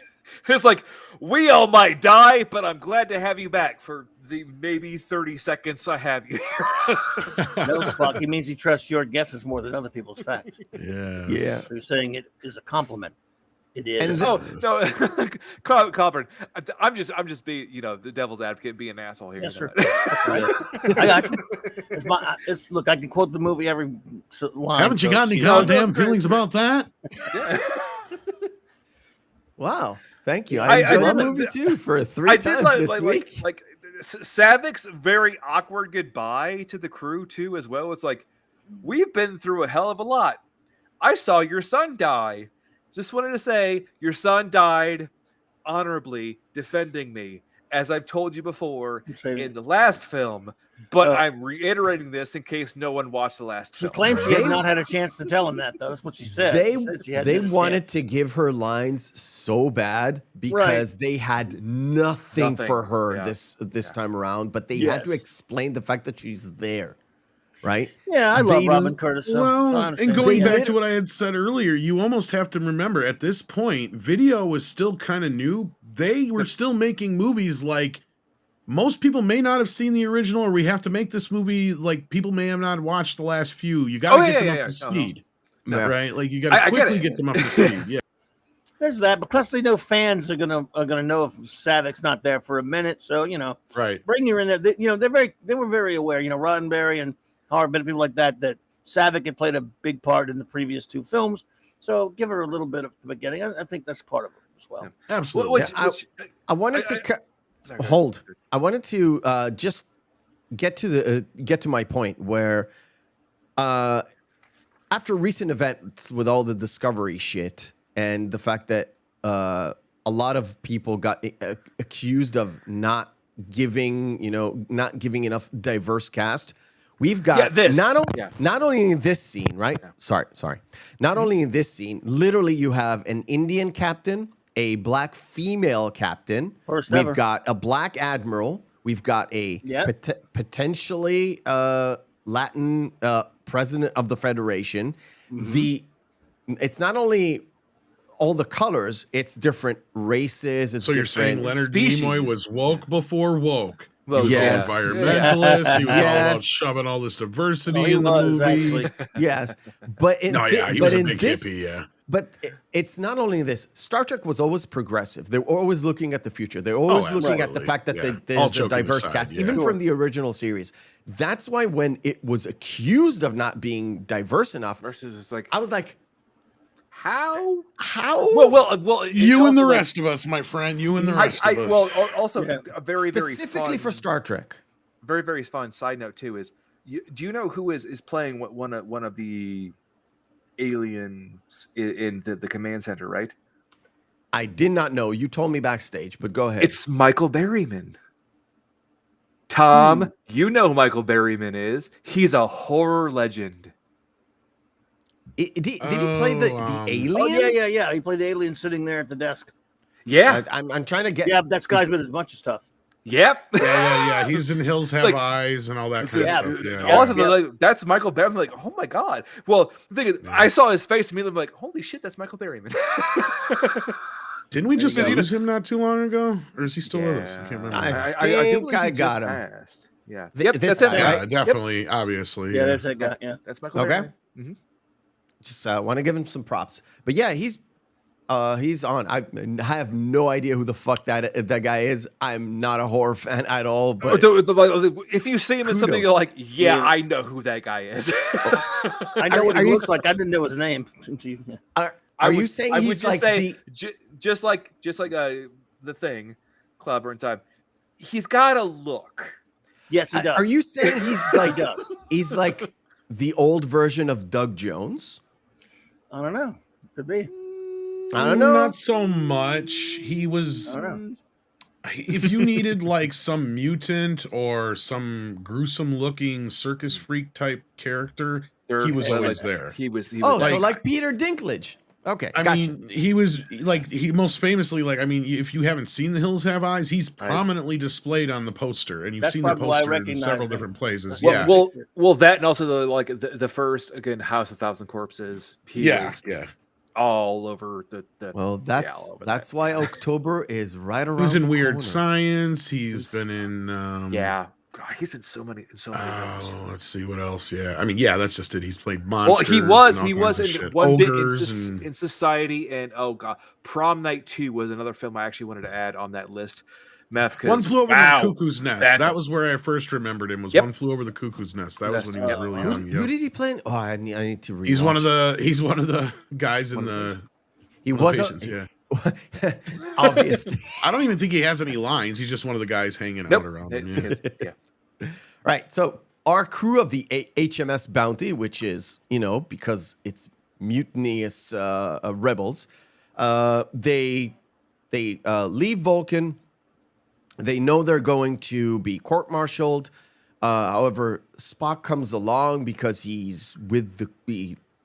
S2: It's like, we all might die, but I'm glad to have you back for the maybe 30 seconds I have you here.
S3: No, Spock. He means he trusts your guesses more than other people's facts.
S4: Yes.
S1: Yeah.
S3: They're saying it is a compliment. It is.
S1: And
S2: Oh no, Coburn. I'm just being, the devil's advocate, being an asshole here.
S3: Yes, sir. I got you. Look, I can quote the movie every line.
S4: Haven't you got any goddamn feelings about that?
S1: Wow. Thank you. I enjoyed the movie too for three times this week.
S2: Like Savik's very awkward goodbye to the crew too, as well. It's like, we've been through a hell of a lot. I saw your son die. Just wanted to say your son died honorably defending me, as I've told you before in the last film. But I'm reiterating this in case no one watched the last film.
S3: She claims she had not had a chance to tell him that, though. That's what she said.
S1: They wanted to give her lines so bad because they had nothing for her this time around, but they had to explain the fact that she's there. Right?
S3: Yeah, I love Robin Curtis. So
S4: and going back to what I had said earlier, you almost have to remember at this point, video was still kind of new. They were still making movies like most people may not have seen the original, or we have to make this movie like people may have not watched the last few. You got to get them up to speed, right? Like you got to quickly get them up to speed. Yeah.
S3: There's that, but plus they know fans are gonna know if Savik's not there for a minute, so bring her in there. They were very aware. Roddenberry and Harbin, people like that Savick had played a big part in the previous two films, so give her a little bit of the beginning. I think that's part of it as well.
S4: Yeah. Absolutely.
S1: I wanted to hold. I wanted to just get to my point where, after recent events with all the Discovery shit and the fact that a lot of people got accused of not giving enough diverse cast. We've got not only in this scene, right? Yeah. Sorry. Not only in this scene, literally you have an Indian captain, a black female captain. We've got a black admiral. We've got a potentially Latin president of the Federation. Mm-hmm. It's not only all the colors, it's different races. It's
S4: so you're saying Leonard Nimoy was woke before woke.
S2: Well,
S4: he was an environmentalist. He was all about shoving all this diversity in the movie.
S3: Actually.
S1: Yes, but
S4: he was a big hippie. Yeah,
S1: but it's not only this. Star Trek was always progressive. They were always looking at the future. They're always looking at the fact that there's a diverse cast, even from the original series. That's why when it was accused of not being diverse enough, I was like, How?
S2: Well.
S4: You and the rest of us, my friend. You and the rest of us.
S2: Well, also a very
S1: specifically for Star Trek.
S2: Very, very fun side note too is, do you know who is playing one of the aliens in the command center? Right.
S1: I did not know. You told me backstage, but go ahead.
S2: It's Michael Berryman. Tom, you know who Michael Berryman is. He's a horror legend.
S1: Did he play the alien?
S3: Oh yeah. He played the alien sitting there at the desk.
S2: Yeah.
S1: I'm trying to get.
S3: Yeah, that's guys with a bunch of stuff.
S2: Yep.
S4: Yeah. He's in Hills Have Eyes and all that kind of stuff. Yeah.
S2: Also, like, that's Michael Berryman. Like, oh my god. Well, the thing is, I saw his face immediately. I'm like, holy shit, that's Michael Berryman.
S4: Didn't we just lose him not too long ago, or is he still with us? I can't remember.
S1: I think I got him.
S2: Passed. Yeah.
S1: Yep,
S2: that's him.
S4: Yeah, definitely, obviously.
S3: Yeah, that's that guy. Yeah,
S2: that's Michael
S1: Okay.
S2: Berryman. Mm-hmm.
S1: Just want to give him some props. But yeah, he's on. I have no idea who the fuck that guy is. I'm not a horror fan at all. But
S2: if you see him in something, you're like, yeah, I know who that guy is.
S3: I know what he looks like. I didn't know his name.
S1: Are you saying he's like
S2: just like the thing, Clobber and Time? He's got a look.
S3: Yes, he does.
S1: Are you saying he's like he's like the old version of Doug Jones?
S3: I don't know. Could be.
S1: I don't know.
S4: Not so much. He was.
S3: I don't know.
S4: If you needed like some mutant or some gruesome looking circus freak type character, he was always there.
S2: He was
S1: so like Peter Dinklage. Okay,
S4: I mean, he was like most famously like. I mean, if you haven't seen The Hills Have Eyes, he's prominently displayed on the poster, and you've seen the poster in several different places.
S2: Well, that and also the first again, House of Thousand Corpses. He was all over the.
S1: Well, that's why October is right around.
S4: He's in Weird Science. He's been in.
S2: God, he's been so many films.
S4: Let's see what else. Yeah, I mean, that's just it. He's played monsters.
S2: Well, he was in One Bit in Society, and oh god, Prom Night 2 was another film I actually wanted to add on that list.
S4: One Flew Over the Cuckoo's Nest. That was where I first remembered him. Was One Flew Over the Cuckoo's Nest. That was when he was really young.
S1: Who did he play? Oh, I need to read.
S4: He's one of the guys in the.
S1: He was. Obviously,
S4: I don't even think he has any lines. He's just one of the guys hanging out around him.
S1: Right. So our crew of the HMS Bounty, which is because it's mutinous rebels, they leave Vulcan. They know they're going to be court-martialed. However, Spock comes along because he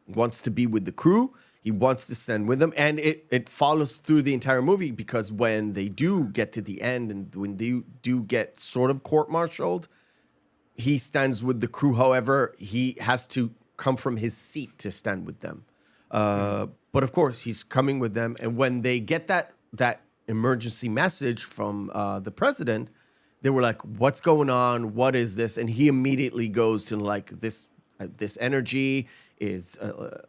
S1: wants to be with the crew. He wants to stand with them, and it follows through the entire movie because when they do get to the end and when they do get sort of court-martialed, he stands with the crew. However, he has to come from his seat to stand with them. But of course, he's coming with them, and when they get that emergency message from the president, they were like, "What's going on? What is this?" And he immediately goes to like this energy is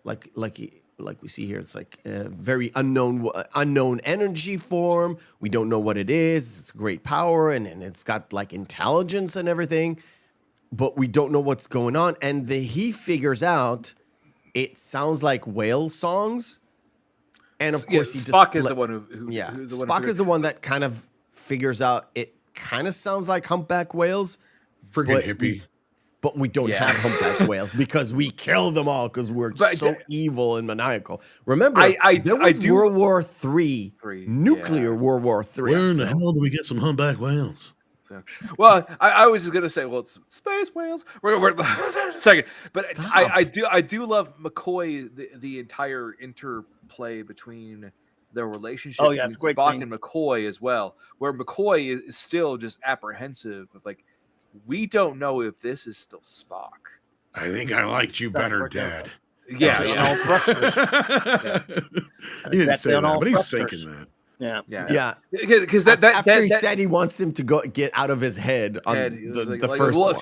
S1: like we see here, it's like a very unknown energy form. We don't know what it is. It's great power, and it's got like intelligence and everything, but we don't know what's going on. And he figures out it sounds like whale songs. And of course,
S2: Spock is the one who
S1: Spock is the one that kind of figures out it kind of sounds like humpback whales.
S4: Friggin' hippie.
S1: But we don't have humpback whales because we kill them all because we're so evil and maniacal. Remember, there was World War III, nuclear World War III.
S4: Where in the hell do we get some humpback whales?
S2: Well, I was just gonna say, well, it's space whales. We're second, but I do love McCoy, the entire interplay between their relationship.
S3: Oh yeah, it's great.
S2: Spock and McCoy as well, where McCoy is still just apprehensive of like, we don't know if this is still Spock.
S4: I think I liked you better, Dad.
S2: Yeah,
S3: He
S4: didn't say that, but he's thinking that.
S1: Yeah.
S2: Because
S1: after he said he wants him to go get out of his head on the first one.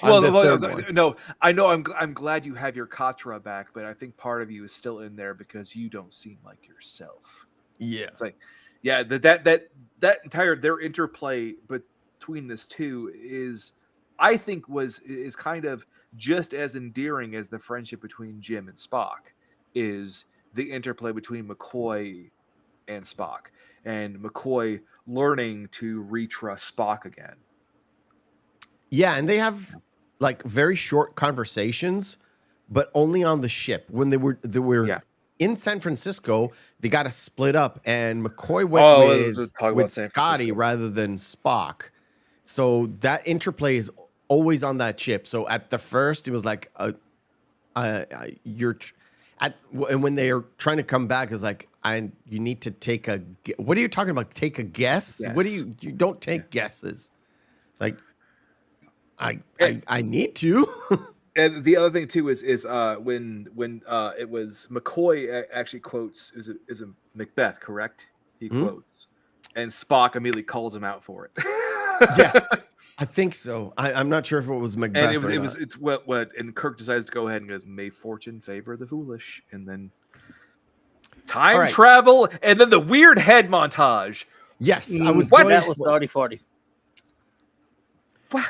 S2: No, I know. I'm glad you have your Katra back, but I think part of you is still in there because you don't seem like yourself.
S1: Yeah,
S2: it's like, that entire their interplay between this two is, I think, is kind of just as endearing as the friendship between Jim and Spock is the interplay between McCoy and Spock. And McCoy learning to retrust Spock again.
S1: Yeah, and they have like very short conversations, but only on the ship when they were in San Francisco, they got to split up, and McCoy went
S2: let's talk about
S1: with
S2: San
S1: Scotty
S2: Francisco.
S1: rather than Spock. So that interplay is always on that ship. So at the first, it was like, and when they are trying to come back, it's like, you need to take a. What are you talking about? Take a guess?
S2: Yes.
S1: What do you don't take guesses? Like, I need to.
S2: And the other thing too is when it was McCoy actually quotes is it Macbeth, correct? He quotes, and Spock immediately calls him out for it.
S1: Yes, I think so. I'm not sure if it was Macbeth.
S2: And it's what and Kirk decides to go ahead and goes, "May fortune favor the foolish," and then time travel, and then the weird head montage.
S1: Yes, I was.
S3: What? That was naughty farty.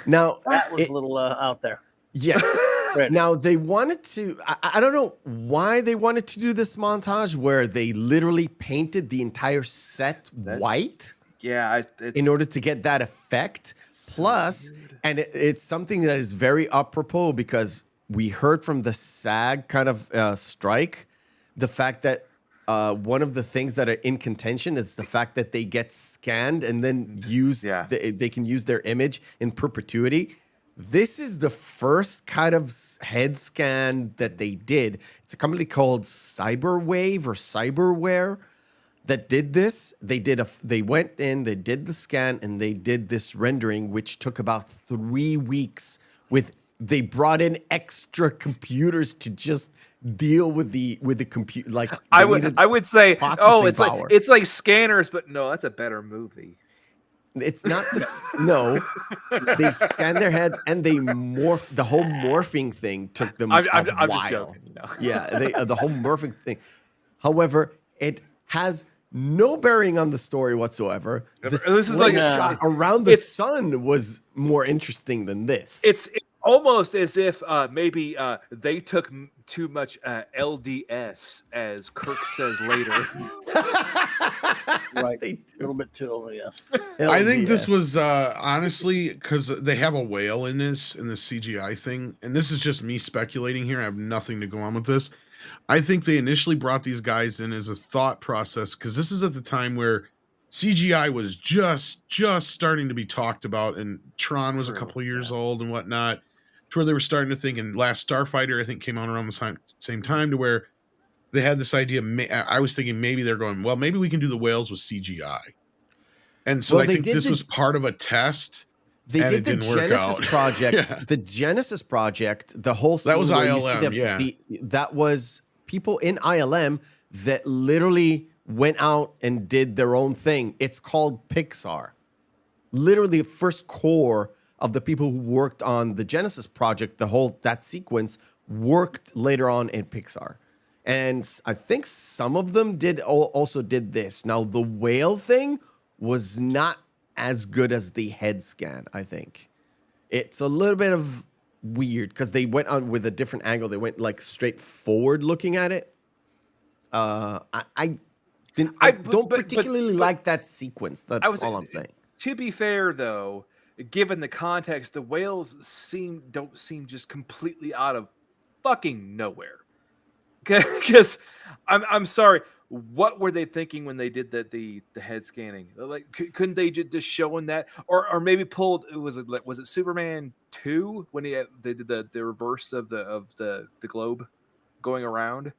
S1: Now
S3: that was a little out there.
S1: Yes. Now they wanted to. I don't know why they wanted to do this montage where they literally painted the entire set white.
S2: Yeah,
S1: in order to get that effect. Plus, and it's something that is very apropos because we heard from the SAG kind of strike the fact that one of the things that are in contention is the fact that they get scanned and then they can use their image in perpetuity. This is the first kind of head scan that they did. It's a company called Cyberwave or Cyberware that did this. They went in, they did the scan, and they did this rendering, which took about 3 weeks. They brought in extra computers to just deal with the computer. Like
S2: I would say,
S1: power.
S2: it's like Scanners, but no, that's a better movie.
S1: It's not no. They scanned their heads and they morphed. The whole morphing thing took them
S2: I'm
S1: while.
S2: just joking. You know?
S1: Yeah, the whole morphing thing. However, it has no bearing on the story whatsoever. This is like a shot around the sun was more interesting than this.
S2: It's almost as if maybe they took too much LDS, as Kirk says later.
S3: Right, a little bit too LDS.
S4: I think this was honestly because they have a whale in the CGI thing, and this is just me speculating here. I have nothing to go on with this. I think they initially brought these guys in as a thought process because this is at the time where CGI was just starting to be talked about, and Tron was a couple of years old and whatnot, to where they were starting to think. And Last Starfighter, I think, came on around the same time, to where they had this idea. I was thinking maybe they're going, well, maybe we can do the whales with CGI. And so I think this was part of a test.
S1: They did the Genesis project. The Genesis project, the whole
S4: that was ILM.
S1: That was people in ILM that literally went out and did their own thing. It's called Pixar. Literally, the first core of the people who worked on the Genesis project, that sequence worked later on in Pixar. And I think some of them also did this. Now, the whale thing was not as good as the head scan, I think. It's a little bit of weird because they went on with a different angle. They went like straight forward looking at it. I don't particularly like that sequence. That's all I'm saying.
S2: To be fair, though, given the context, the whales don't seem just completely out of fucking nowhere. Because I'm sorry, what were they thinking when they did the head scanning? Like, couldn't they just showing that, or maybe pulled? Was it Superman 2 when they did the reverse of the globe going around?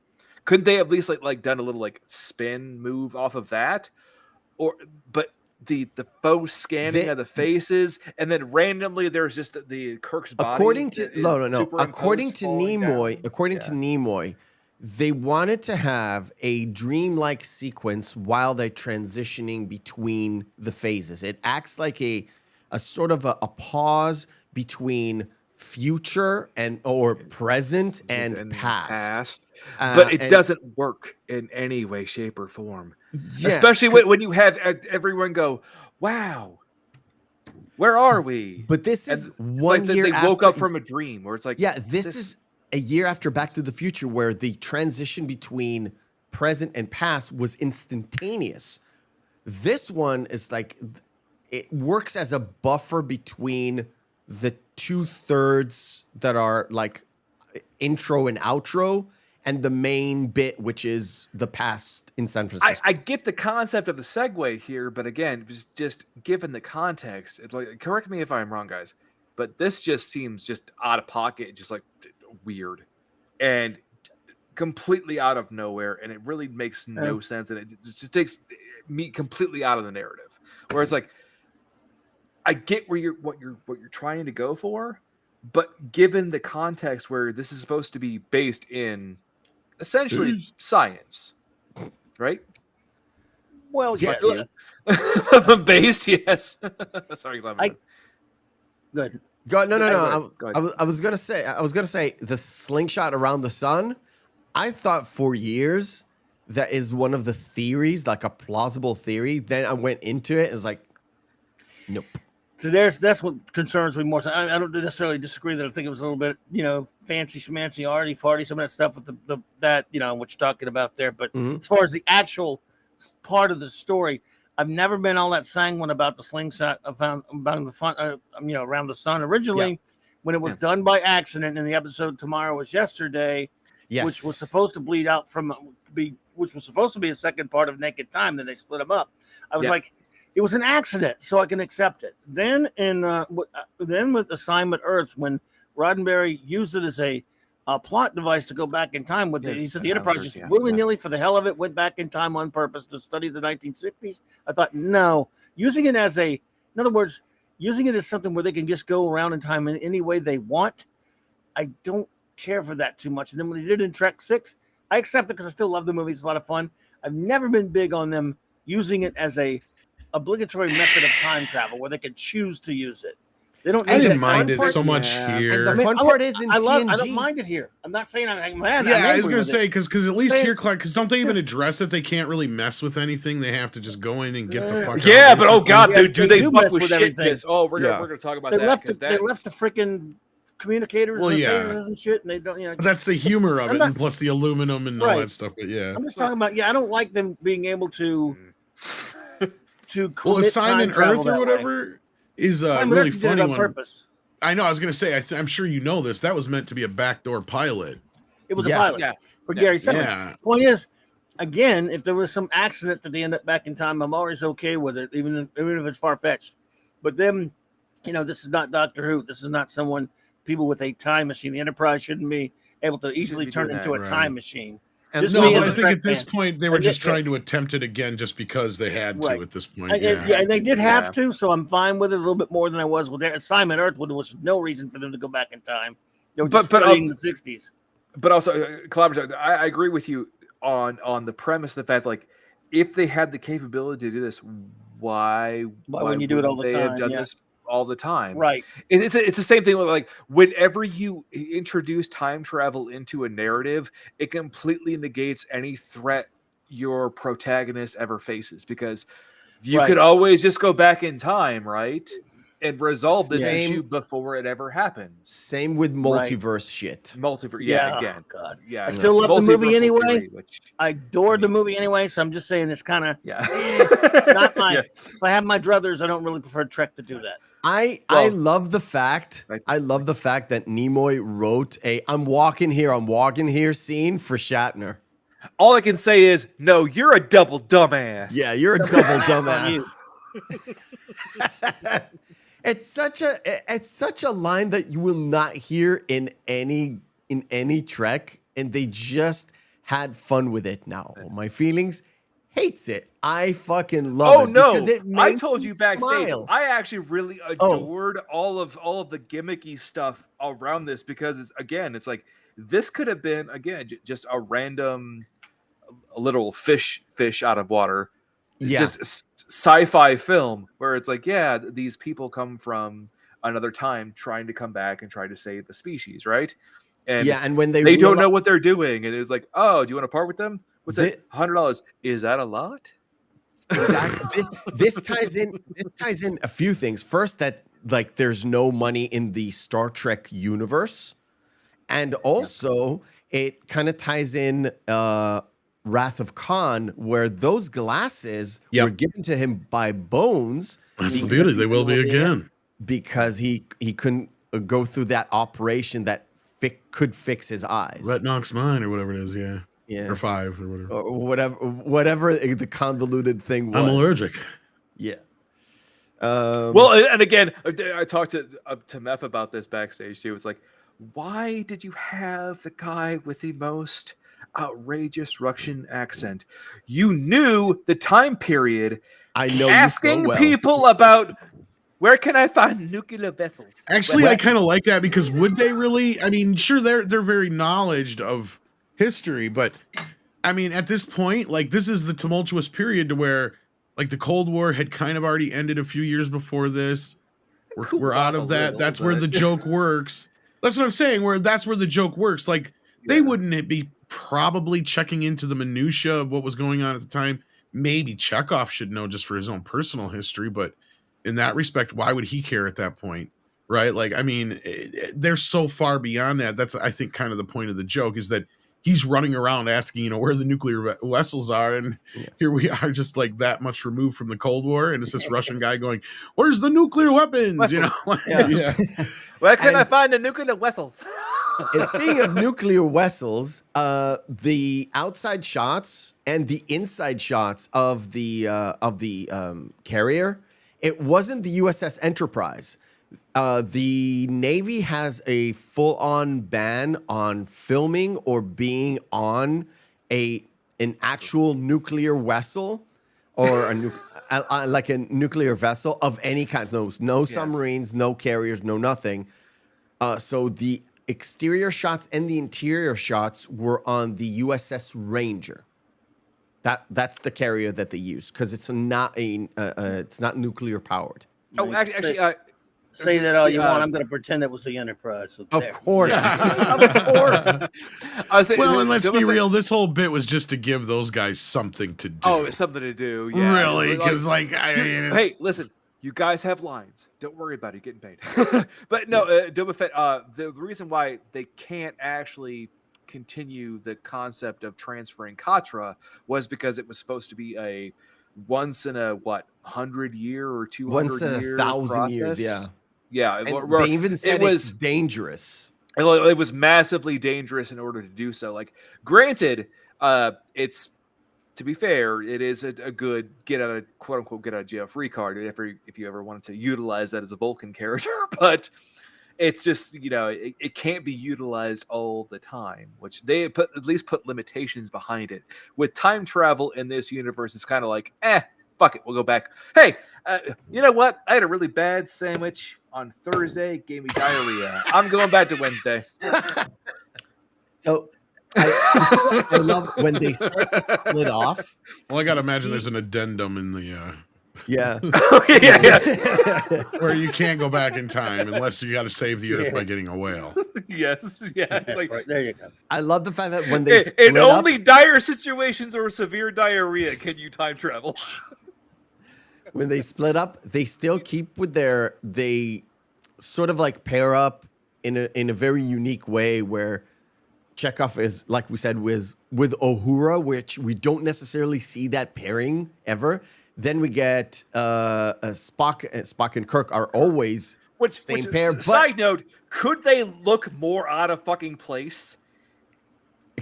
S2: Couldn't they at least like done a little like spin move off of that, but the faux scanning of the faces, and then randomly there's just the Kirk's body.
S1: According to Nimoy, they wanted to have a dreamlike sequence while they're transitioning between the phases. It acts like a sort of a pause between future or present and past.
S2: But it doesn't work in any way, shape, or form. Yes, especially when you have everyone go, wow, where are we?
S1: But this is
S2: and
S1: 1 year
S2: they
S1: after.
S2: Woke up from a dream where it's like,
S1: this is a year after Back to the Future, where the transition between present and past was instantaneous. This one is like, it works as a buffer between the 2/3 that are like intro and outro, and the main bit, which is the past in San Francisco.
S2: I get the concept of the segue here, but again, just given the context, it's like, correct me if I'm wrong, guys, but this just seems just out of pocket, just like weird and completely out of nowhere, and it really makes no sense, and it just takes me completely out of the narrative. Where it's like, I get what you're trying to go for, but given the context where this is supposed to be based in essentially science, right?
S3: Well, yeah.
S2: Based, yes. Sorry,
S3: Good.
S1: No.
S2: Go ahead.
S1: I was gonna say the slingshot around the sun. I thought for years that is one of the theories, like a plausible theory. Then I went into it and was like, nope.
S3: So that's what concerns me more. So I don't necessarily disagree that I think it was a little bit, fancy schmancy, arty farty, some of that stuff with the that what you're talking about there. But as far as the actual part of the story, I've never been all that sanguine about the slingshot about the fun, around the sun. Originally, when it was done by accident in the episode Tomorrow Was Yesterday, which was supposed to bleed out which was supposed to be a second part of Naked Time, then they split them up. I was like, it was an accident, so I can accept it. Then with Assignment Earth, when Roddenberry used it as a plot device to go back in time with he said the Enterprise just willy-nilly for the hell of it went back in time on purpose to study the 1960s. I thought, no, using it as in other words, using it as something where they can just go around in time in any way they want, I don't care for that too much. And then when they did it in Trek 6, I accept it because I still love the movie. It's a lot of fun. I've never been big on them using it as a obligatory method of time travel where they can choose to use it. They don't.
S4: I didn't mind it so much here.
S1: And the fun part is in TNG.
S3: I don't mind it here. I'm not saying I'm mad.
S4: Yeah, I was going to say because at least here, Clark, because don't they even address it? They can't really mess with anything. They have to just go in and get the fuck out.
S2: Yeah, but oh god, dude, do they fuck with shit? Oh, we're gonna talk about that.
S3: They left the freaking communicators and shit, and they don't.
S4: But that's the humor of it, and plus the aluminum and all that stuff. But
S3: I'm just talking about. I don't like them being able to
S4: Assignment Earth or whatever is a really funny one.
S3: Purpose.
S4: I know. I was going to say. I'm sure you know this. That was meant to be a backdoor pilot.
S3: It was a pilot for Gary Simon. Yeah. Point is, again, if there was some accident that they end up back in time, I'm always okay with it, even if it's far fetched. But then, this is not Doctor Who. This is not people with a time machine. The Enterprise shouldn't be able to easily turn into a time machine.
S4: And I think at this point they were just trying to attempt it again, just because they had to at this point.
S3: And they did have to, so I'm fine with it a little bit more than I was with their Assignment Earth. There was no reason for them to go back in time. They were just studying the 60s.
S2: But also, collaborative. I agree with you on the premise of the fact, like, if they had the capability to do this, why
S3: wouldn't you do it all the time?
S2: They have done this all the time,
S3: right?
S2: It's the same thing with, like, whenever you introduce time travel into a narrative, it completely negates any threat your protagonist ever faces, because you could always just go back in time, right, and resolve this issue before it ever happens.
S1: Same with multiverse shit.
S2: Multiverse, again.
S3: Oh, God. I still love the movie anyway.
S2: Theory,
S3: I adored the movie anyway, so I'm just saying it's kind of not my. If I have my druthers, I don't really prefer Trek to do that.
S1: I love the fact that Nimoy wrote a "I'm walking here" scene for Shatner.
S2: All I can say is, no, you're a double dumbass.
S1: Yeah, you're a double dumbass. It's such a line that you will not hear in any Trek, and they just had fun with it. Now my feelings hates it. I fucking love it. Because it
S2: I told you backstage. I actually really adored all of the gimmicky stuff around this, because it's like, this could have been just a random little fish out of water. Just sci-fi film where it's like, these people come from another time trying to come back and try to save the species, right? And when they don't know what they're doing, and it's like, oh, do you want to part with them? What's that? $100? Is that a lot?
S1: Exactly. This ties in a few things. First, that like there's no money in the Star Trek universe, and also it kind of ties in Wrath of Khan, where those glasses were given to him by Bones.
S4: That's the beauty. They will be again,
S1: because he couldn't go through that operation that could fix his eyes.
S4: Retinox 9 or whatever it is, yeah.
S1: Yeah.
S4: Or 5 or whatever.
S1: Or whatever the convoluted thing was.
S4: I'm allergic.
S1: Yeah.
S2: Well, and again, I talked to Meth about this backstage too. It's like, why did you have the guy with the most outrageous Russian accent? You knew the time period.
S1: I know
S2: asking
S1: you so well.
S2: people about where can I find nuclear vessels.
S4: Actually, I kind of like that because would they really? I mean, sure, they're very knowledgeable of history, but I mean, at this point, like this is the tumultuous period to where, like, the Cold War had kind of already ended a few years before this. We're out of that. That's where the joke works. That's what I'm saying. That's where the joke works. Like they wouldn't be probably checking into the minutia of what was going on at the time. Maybe Chekhov should know just for his own personal history, but in that respect, why would he care at that point? Right? Like, I mean, they're so far beyond that. That's, I think, kind of the point of the joke is that he's running around asking, you know, where the nuclear vessels are. And here we are just like that much removed from the Cold War. And it's this Russian guy going, where's the nuclear weapons? You know?
S1: Yeah.
S2: Where can I find the nuclear vessels?
S1: Speaking of nuclear vessels, the outside shots and the inside shots of the carrier, it wasn't the USS Enterprise. The Navy has a full-on ban on filming or being on an actual nuclear vessel or like a nuclear vessel of any kind. No submarines, no carriers, no nothing. So the exterior shots and the interior shots were on the USS Ranger. That's the carrier that they use because it's not it's not nuclear powered.
S2: Oh, actually,
S3: say that all you want. I'm going to pretend it was the Enterprise. So
S1: of course, of course.
S4: Well, and let's be real. This whole bit was just to give those guys something to do.
S2: Oh, it's something to do. Yeah.
S4: Really? Because, like, I mean,
S2: hey, listen. You guys have lines. Don't worry about it. You're getting paid. But no, Boba Fett, the reason why they can't actually continue the concept of transferring Katra was because it was supposed to be a once in a 100-year or 200
S1: once in 1,000 years. Yeah. They even said it's dangerous.
S2: It was massively dangerous in order to do so. Like, granted, it's, to be fair, it is a good quote unquote get out of jail free card if you ever wanted to utilize that as a Vulcan character, but it's just, you know, it can't be utilized all the time, which they at least put limitations behind it. With time travel in this universe, it's kind of like, fuck it, we'll go back. Hey, you know what? I had a really bad sandwich on Thursday, gave me diarrhea. I'm going back to Wednesday.
S1: So I love when they start to split off.
S4: Well, I got to imagine there's an addendum in the...
S1: Yeah.
S4: Where you can't go back in time unless you got to save the Earth by getting a whale.
S2: Yes. Yeah.
S3: Like, right, there you go.
S1: I love the fact that when they
S2: in only dire situations or severe diarrhea can you time travel.
S1: When they split up, they still keep with they sort of like pair up in a very unique way where Chekhov is, like we said, with Uhura, which we don't necessarily see that pairing ever. Then we get Spock and Kirk are always same pair.
S2: Side note, could they look more out of fucking place?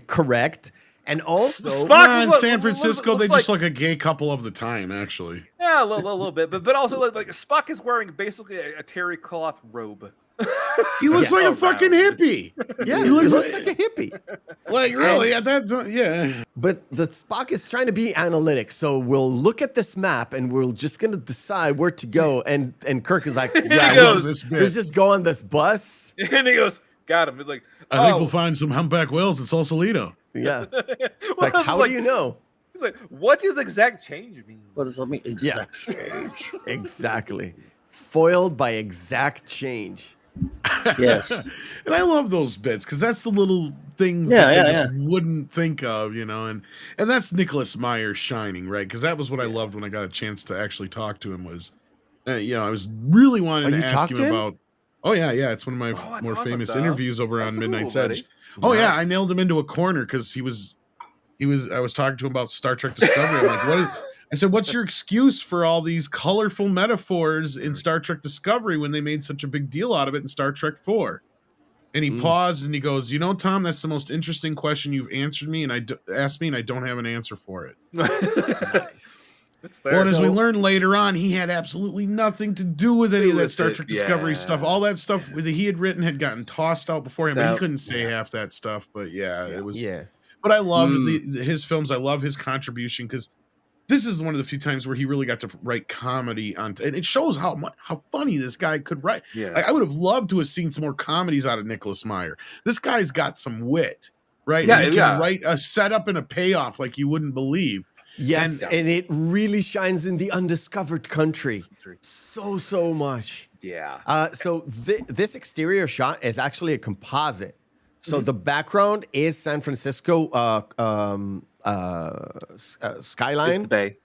S1: Correct. And also,
S2: Spock
S4: in San Francisco, they just look a gay couple of the time, actually.
S2: Yeah, a little bit. But also, like Spock is wearing basically a terry cloth robe.
S4: He looks like a fucking hippie.
S1: Yeah, he looks like a hippie.
S4: Like, really, at that time, yeah.
S1: But the Spock is trying to be analytic, so we'll look at this map and we're just gonna decide where to go. And Kirk is like, yeah, let's just go on this bus.
S2: And he goes, got him. He's like,
S4: I think we'll find some humpback whales in Sausalito.
S1: Yeah. Like, how do you know?
S2: He's like, what does exact change mean?
S3: What does that mean? Exact change.
S1: Exactly. Foiled by exact change.
S3: Yes.
S4: And I love those bits because that's the little things that they just wouldn't think of, you know, and that's Nicholas Meyer's shining, right? Because that was what I loved when I got a chance to actually talk to him was, you know, I was really wanting to ask him about. Oh yeah, it's one of my more famous interviews over on Midnight's Edge. Oh yeah, I nailed him into a corner because I was talking to him about Star Trek Discovery. I'm like, I said, what's your excuse for all these colorful metaphors in Star Trek Discovery when they made such a big deal out of it in Star Trek 4? And he paused and he goes, "You know, Tom, that's the most interesting question you've answered me, and asked me, and I don't have an answer for it."
S1: Nice.
S2: That's fair.
S4: Well, and as we learn later on, he had absolutely nothing to do with any of that Star Trek Discovery stuff. All that stuff that he had written had gotten tossed out before him, but he couldn't say half that stuff. But it was. Yeah. But I loved his films. I love his contribution because this is one of the few times where he really got to write comedy and it shows how funny this guy could write.
S2: Yeah.
S4: I would have loved to have seen some more comedies out of Nicholas Meyer. This guy's got some wit, right?
S2: Yeah,
S4: and he can write a setup and a payoff like you wouldn't believe.
S1: Yes, and it really shines in the undiscovered country so much.
S2: Yeah.
S1: So this exterior shot is actually a composite. So the background is San Francisco skyline.
S2: It's the bay.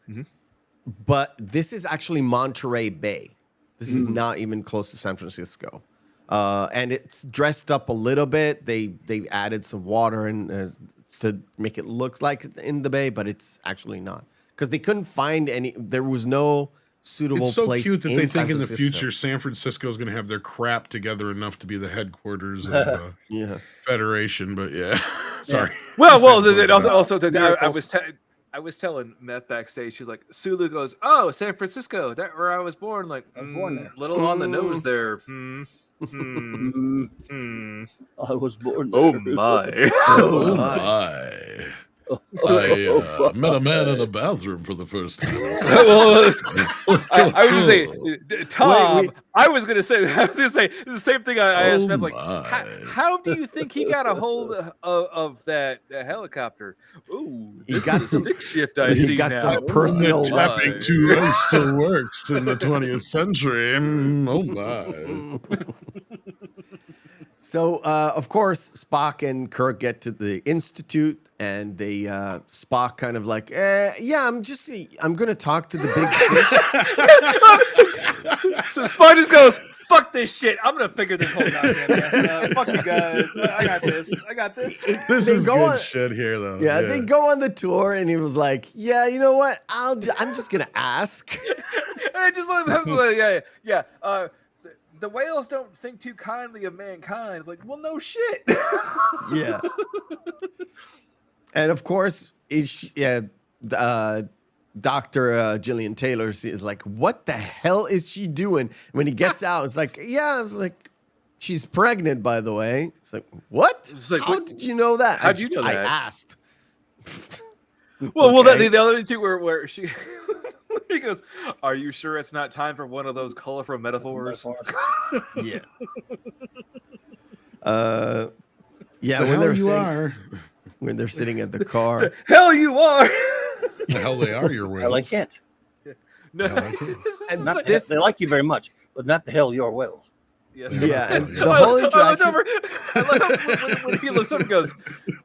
S1: But this is actually Monterey Bay. This is not even close to San Francisco. And it's dressed up a little bit. They added some water in to make it look like in the bay, but it's actually not. Because they couldn't find any, there was no suitable place.
S4: It's so cute that they
S1: San
S4: think in the
S1: Francisco.
S4: future San Francisco is going to have their crap together enough to be the headquarters of Federation. But sorry.
S2: Well, then also I was telling Meth backstage. She's like, Sulu goes, "Oh, San Francisco, that where I was born." Like, I was born there. Little on the nose there.
S3: I was born there.
S2: Oh my.
S4: Oh my. I met a man in a bathroom for the first time.
S2: I was gonna say, Tom. I was gonna say the same thing. I asked Meth, like, how do you think he got a hold of that helicopter? Ooh, this
S1: got
S2: is a stick shift.
S1: He got some personal
S4: tapping to oyster works in the 20th century. Oh my.
S1: So, of course, Spock and Kirk get to the Institute, and they Spock kind of like, I'm going to talk to the big fish.
S2: So Spock just goes, "Fuck this shit. I'm going to figure this whole goddamn mess out. Fuck you guys. I got this.
S4: This is good shit here, though.
S1: Yeah, they go on the tour, and he was like, "Yeah, you know what? I'm just going to ask."
S2: And I just let him, the whales don't think too kindly of mankind. Like, well, no shit.
S1: Yeah. And of course, Dr. Gillian Taylor is like, "What the hell is she doing?" When he gets out, it's like, it's like, "She's pregnant, by the way." It's like, "What?
S2: It's like,
S1: How did you know that?"
S2: How'd you know that?
S1: I asked.
S2: Well, the other two where she... He goes, "Are you sure it's not time for one of those colorful metaphors?"
S1: Yeah. When they're sitting at the car.
S2: The hell you are.
S4: The hell they are your whales.
S3: Hell, I can't.
S2: No,
S1: And
S3: Not
S1: this,
S3: they like you very much, but not the hell your whales.
S2: yes.
S1: yeah, and the whole interaction.
S2: I love when he looks up and goes,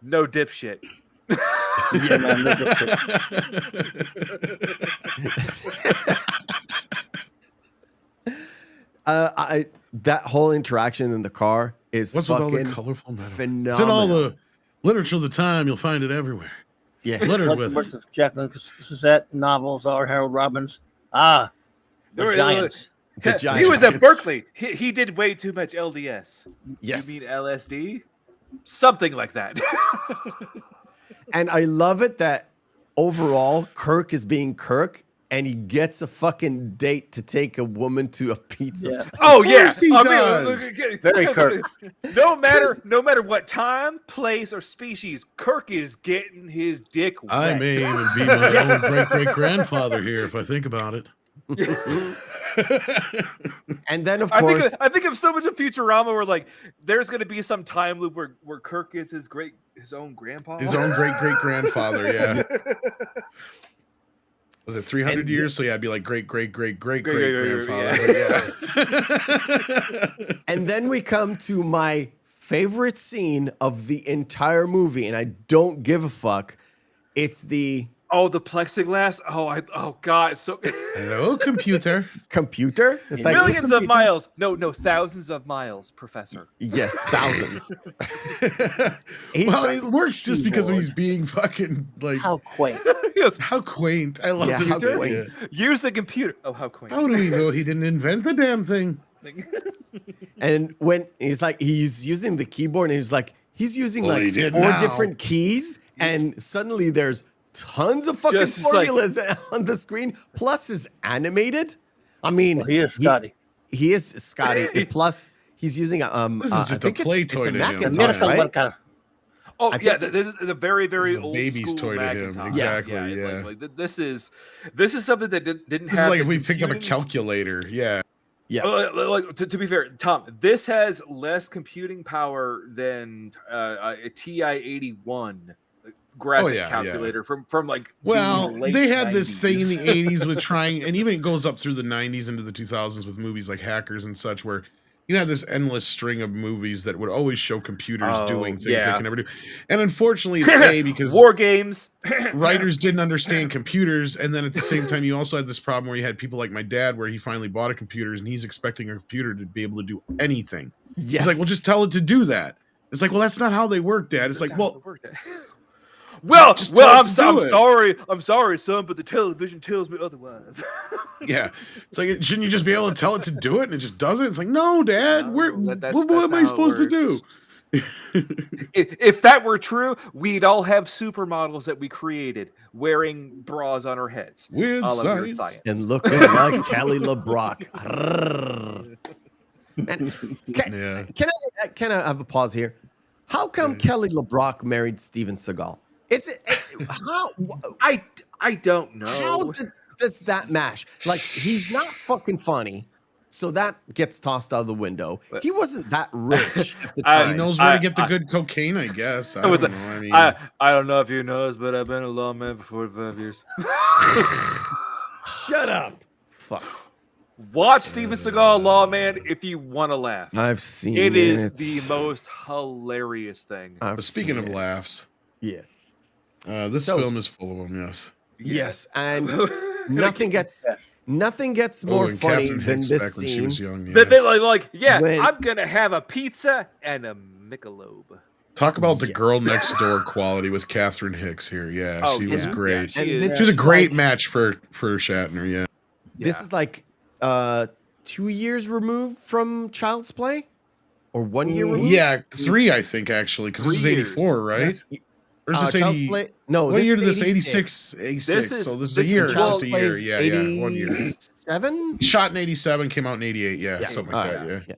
S2: "No dipshit."
S3: Yeah, man, look at it.
S1: That whole interaction in the car is
S4: What's with all the
S1: fucking
S4: colorful metaphors?
S1: phenomenal.
S4: It's in all the literature of the time. You'll find it everywhere.
S1: Yeah,
S4: Littered with it.
S3: Jacqueline Suzette novels are Harold Robbins. The Giants.
S1: The
S2: He
S1: Giants.
S2: was at Berkeley. He did way too much LDS.
S1: Yes.
S2: You mean LSD? Something like that.
S1: And I love it that overall Kirk is being Kirk, and he gets a fucking date to take a woman to a pizza.
S3: Yeah.
S1: place.
S2: Oh yeah,
S4: course he does.
S3: Very Kirk.
S2: No matter what time, place, or species, Kirk is getting his dick wet.
S4: I may even be my own great-great-grandfather here if I think about it.
S1: And then, of course,
S2: I think of so much of Futurama where like there's gonna be some time loop where Kirk is his own grandpa.
S4: His own great-great-grandfather, yeah. Was it 300 years? So yeah, it'd be like great-great-great-great-great-grandfather. Yeah.
S1: and then we come to my favorite scene of the entire movie, and I don't give a fuck. It's the
S2: the plexiglass. Oh god, so
S4: Hello, computer.
S1: computer. It's like
S2: millions of miles. No, thousands of miles, Professor.
S1: Yes, thousands.
S4: Well, it works just because he's being fucking like
S3: How quaint.
S2: He goes,
S4: how quaint. I love
S1: Yeah,
S4: this
S1: how
S4: guy.
S1: quaint.
S4: Yeah.
S2: use the computer. Oh, how quaint.
S4: How do we know he didn't invent the damn thing?
S1: And when he's using the keyboard, and he's using
S4: Well, he
S1: like
S4: did
S1: 4
S4: now.
S1: different keys, and suddenly there's tons of fucking
S2: Just like-
S1: formulas on the screen. Plus, is animated. I mean,
S3: Well, he is Scotty.
S1: He is Scotty. And plus, he's using
S4: This is just a play toy to him.
S1: Macintosh, right?
S2: Oh
S1: I
S2: yeah,
S1: think
S2: this is a very
S4: This is a
S2: old
S4: baby's
S2: school
S4: toy to him.
S2: Macintosh.
S4: Exactly, yeah.
S2: Like, this is something that didn't
S4: This
S2: have.
S4: is like
S2: the
S4: if we picked up a
S2: computing-
S4: calculator. Yeah.
S1: Yeah.
S2: Like to be fair, Tom, this has less computing power than a TI-81 graphic calculator from like.
S4: Well,
S2: the late
S4: they had this
S2: 90s.
S4: thing in the 80s with trying, and even it goes up through the 90s into the 2000s with movies like Hackers and such, where you had this endless string of movies that would always show computers doing things they can never do. And unfortunately, it's because
S2: war games.
S4: writers didn't understand computers, and then at the same time, you also had this problem where you had people like my dad, where he finally bought a computer, and he's expecting a computer to be able to do anything.
S1: Yes.
S4: He's like, well, just tell it to do that. It's like, well, that's not how they work, Dad. It's like, well,
S2: Well,
S4: just tell it to do
S2: I'm
S4: it.
S2: sorry. I'm sorry, son, but the television tells me otherwise.
S4: yeah. It's like, shouldn't you just be able to tell it to do it, and it just does it? It's like, no, Dad. What am I supposed to do?
S2: If that were true, we'd all have supermodels that we created wearing bras on our heads.
S4: Weird
S2: All of weird
S4: science.
S1: And looking like Kelly LeBrock. Man, can I have a pause here? How come Kelly LeBrock married Steven Seagal? Is it how?
S2: I don't know.
S1: How does that mash? Like, he's not fucking funny, so that gets tossed out of the window. He wasn't that rich at the time.
S4: He knows where to get the good cocaine, I guess. I don't know. I mean,
S2: I don't know if you know this, but I've been a lawman for 45 years.
S1: Shut up. Fuck.
S2: Watch Steven Seagal Lawman if you want to laugh.
S1: I've seen
S2: it. It is the most hilarious thing.
S4: but speaking of laughs,
S1: yeah,
S4: this film is full of them. Yes.
S1: Yes, and nothing gets more
S4: and
S1: funny
S4: Catherine
S1: than
S4: Hicks
S1: this
S4: back when she
S1: scene.
S4: was young.
S2: They
S4: Yes.
S2: I'm gonna have a pizza and a Michelob.
S4: Talk about the girl next door quality with Catherine Hicks here. Yeah, she was great.
S2: Yeah,
S1: And
S4: She was a great match for Shatner. Yeah.
S1: This is like 2 years removed from Child's Play, or 1 year removed.
S4: Yeah, 3, I think, actually, because this is 84, right? Or is this
S1: Child's
S4: 80?
S1: Play? No,
S4: What year did this?
S1: 86.
S4: 86.
S2: This is-
S4: So this is
S2: this
S4: a year.
S2: is
S4: Just a
S1: Child's
S4: year.
S1: Play is
S4: Yeah, 1 year.
S1: 87?
S4: Shot in 87, came out in 88. Yeah, something like that. Yeah.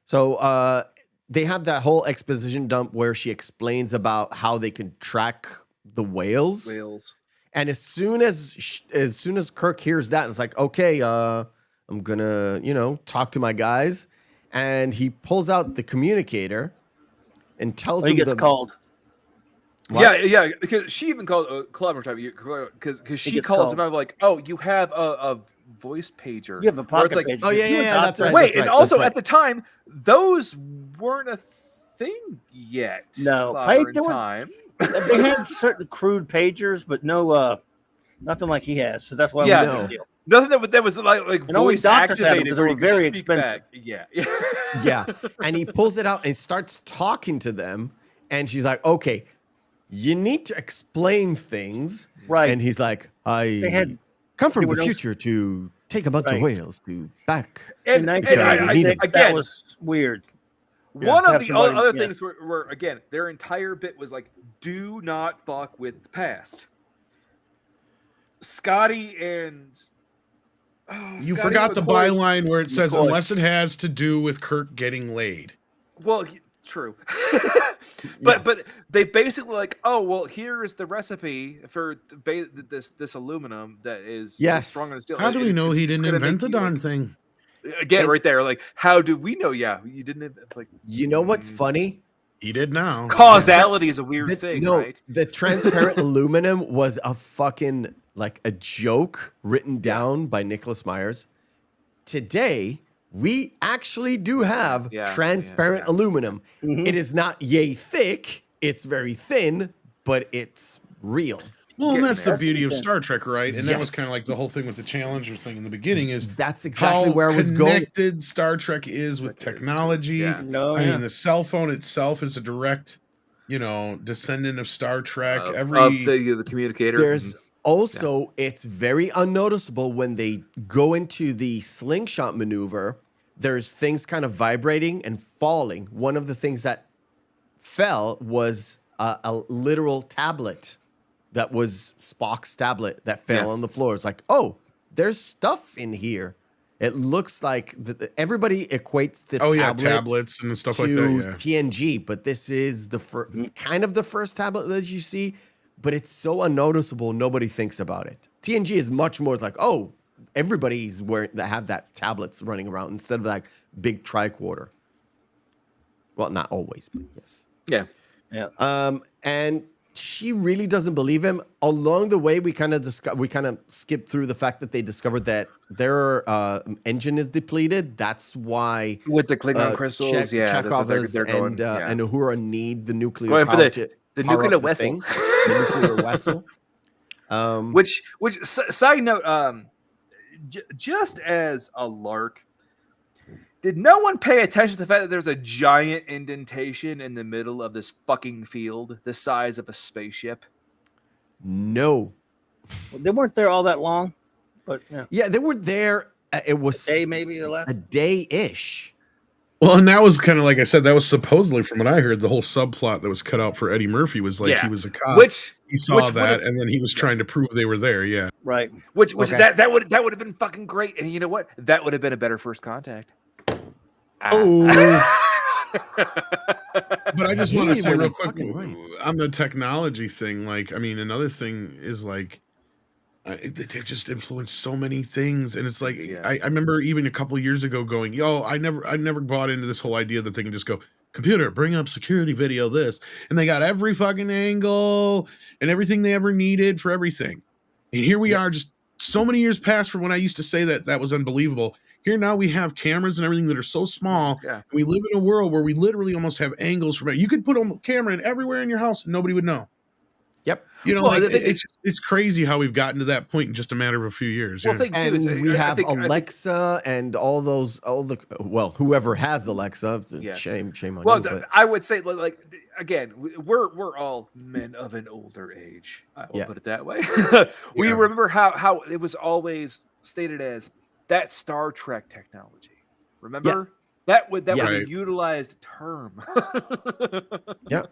S1: So they have that whole exposition dump where she explains about how they can track the whales. And as soon as Kirk hears that, it's like, okay, I'm gonna, talk to my guys. And he pulls out the communicator and tells
S3: He
S1: them
S3: gets called.
S1: What?
S2: Yeah, because she even called Clobby type because she calls him out like, oh, you have a voice pager.
S3: You have a
S2: Where
S3: pocket
S2: it's like,
S3: pager.
S1: Oh yeah, that's right.
S2: Wait,
S1: that's right,
S2: and also
S1: that's right.
S2: at the time, those weren't a thing yet.
S3: No,
S2: Clobber in
S3: they were-
S2: time.
S3: They had certain crude pagers, but no, nothing like he has. So that's why
S2: Yeah.
S3: it was a big deal.
S2: Nothing that was like
S3: And only
S2: voice
S3: doctors had them
S2: activated
S3: because they
S2: where
S3: were
S2: you could
S3: very
S2: speak
S3: expensive.
S2: back. Yeah.
S1: Yeah. And he pulls it out and starts talking to them. And she's like, okay, you need to explain things.
S3: Right.
S1: And he's like,
S3: They
S1: I
S3: had-
S1: come from
S3: they
S1: the
S3: were
S1: future to take a bunch of
S3: Right.
S1: whales to back.
S3: In
S2: And
S3: 1996, that
S2: again,
S3: was weird.
S2: one
S3: to
S2: of
S3: have
S2: the
S3: somebody-
S2: other
S3: yeah.
S2: things were again, their entire bit was like, do not fuck with the past. Scotty and
S4: You
S2: Scotty
S4: forgot the
S2: McCoy-
S4: byline where it says,
S3: McCoy.
S4: unless it has to do with Kirk getting laid.
S2: Well, true, but they basically like, oh well, here is the recipe for this aluminum that is
S1: Yes.
S2: strong on steel.
S4: How do we know he didn't
S2: gonna
S4: invent the
S2: make you,
S4: darn
S2: like-
S4: thing?
S2: Again,
S1: And-
S2: right there, like, how do we know? Yeah, you didn't. It's like
S1: You know what's funny?
S4: He did now.
S2: causality is a weird thing,
S1: no,
S2: right?
S1: the transparent aluminum was a fucking like a joke written down by Nicholas Myers. Today, we actually do have
S2: Yeah,
S1: transparent
S2: yeah.
S1: aluminum.
S3: Mhm.
S1: It is not yay thick, it's very thin, but it's real.
S4: Well, and
S2: Getting
S4: that's
S2: there.
S4: the beauty of Star Trek, right? And that was
S1: Yes.
S4: kind of like the whole thing with the Challenger thing in the beginning is
S1: That's exactly
S4: how
S1: where I was going.
S4: connected Star Trek is with technology.
S2: Yeah.
S3: No,
S4: I mean, the cell phone itself is a direct, descendant of Star Trek.
S2: Of the communicator.
S1: There's also, it's very unnoticeable when they go into the slingshot maneuver there's things kind of vibrating and falling. One of the things that fell was a literal tablet that was Spock's tablet that fell on the floor. It's like, oh, there's stuff in here. It looks like everybody equates the
S4: tablets and stuff like that. Yeah.
S1: TNG, but this is the kind of the first tablet that you see, but it's so unnoticeable. Nobody thinks about it. TNG is much more like, oh, everybody's wearing that have that tablets running around instead of like big tricorder. Well, not always, but yes.
S2: Yeah.
S1: And she really doesn't believe him. Along the way, we kind of skipped through the fact that they discovered that their engine is depleted. That's why
S2: with the Klingon crystals,
S1: Chekhov
S2: and
S1: Uhura need the nuclear
S2: power the nuclear vessel.
S1: The nuclear vessel.
S2: Which side note, just as a lark, did no one pay attention to the fact that there's a giant indentation in the middle of this fucking field, the size of a spaceship?
S1: No.
S3: Well, they weren't there all that long, but
S1: yeah, they were there. It was
S3: a day, maybe a
S1: day-ish.
S4: Well, and that was kind of like I said. That was supposedly, from what I heard, the whole subplot that was cut out for Eddie Murphy was like he was a cop. He saw that, and then he was trying to prove they were there. Yeah,
S3: right.
S2: Which that would have been fucking great. And you know what? That would have been a better First Contact.
S4: Oh. But I just want to say real quick on the technology thing. Like, I mean, another thing is like they just influence so many things, and it's like I remember even a couple of years ago going, "Yo, I never bought into this whole idea that they can just go, computer, bring up security video this," and they got every fucking angle and everything they ever needed for everything. And here we are, just so many years past from when I used to say that was unbelievable. Here now we have cameras and everything that are so small. And we live in a world where we literally almost have angles from it. You could put a camera in everywhere in your house and nobody would know.
S1: Yep.
S4: You know, it's crazy how we've gotten to that point in just a matter of a few years.
S1: Well, we have Alexa and whoever has Alexa. Shame on you.
S2: Well, I would say, like, again, we're all men of an older age. I will put it that way. We remember how it was always stated as that Star Trek technology. Remember that was a utilized term.
S1: Yeah.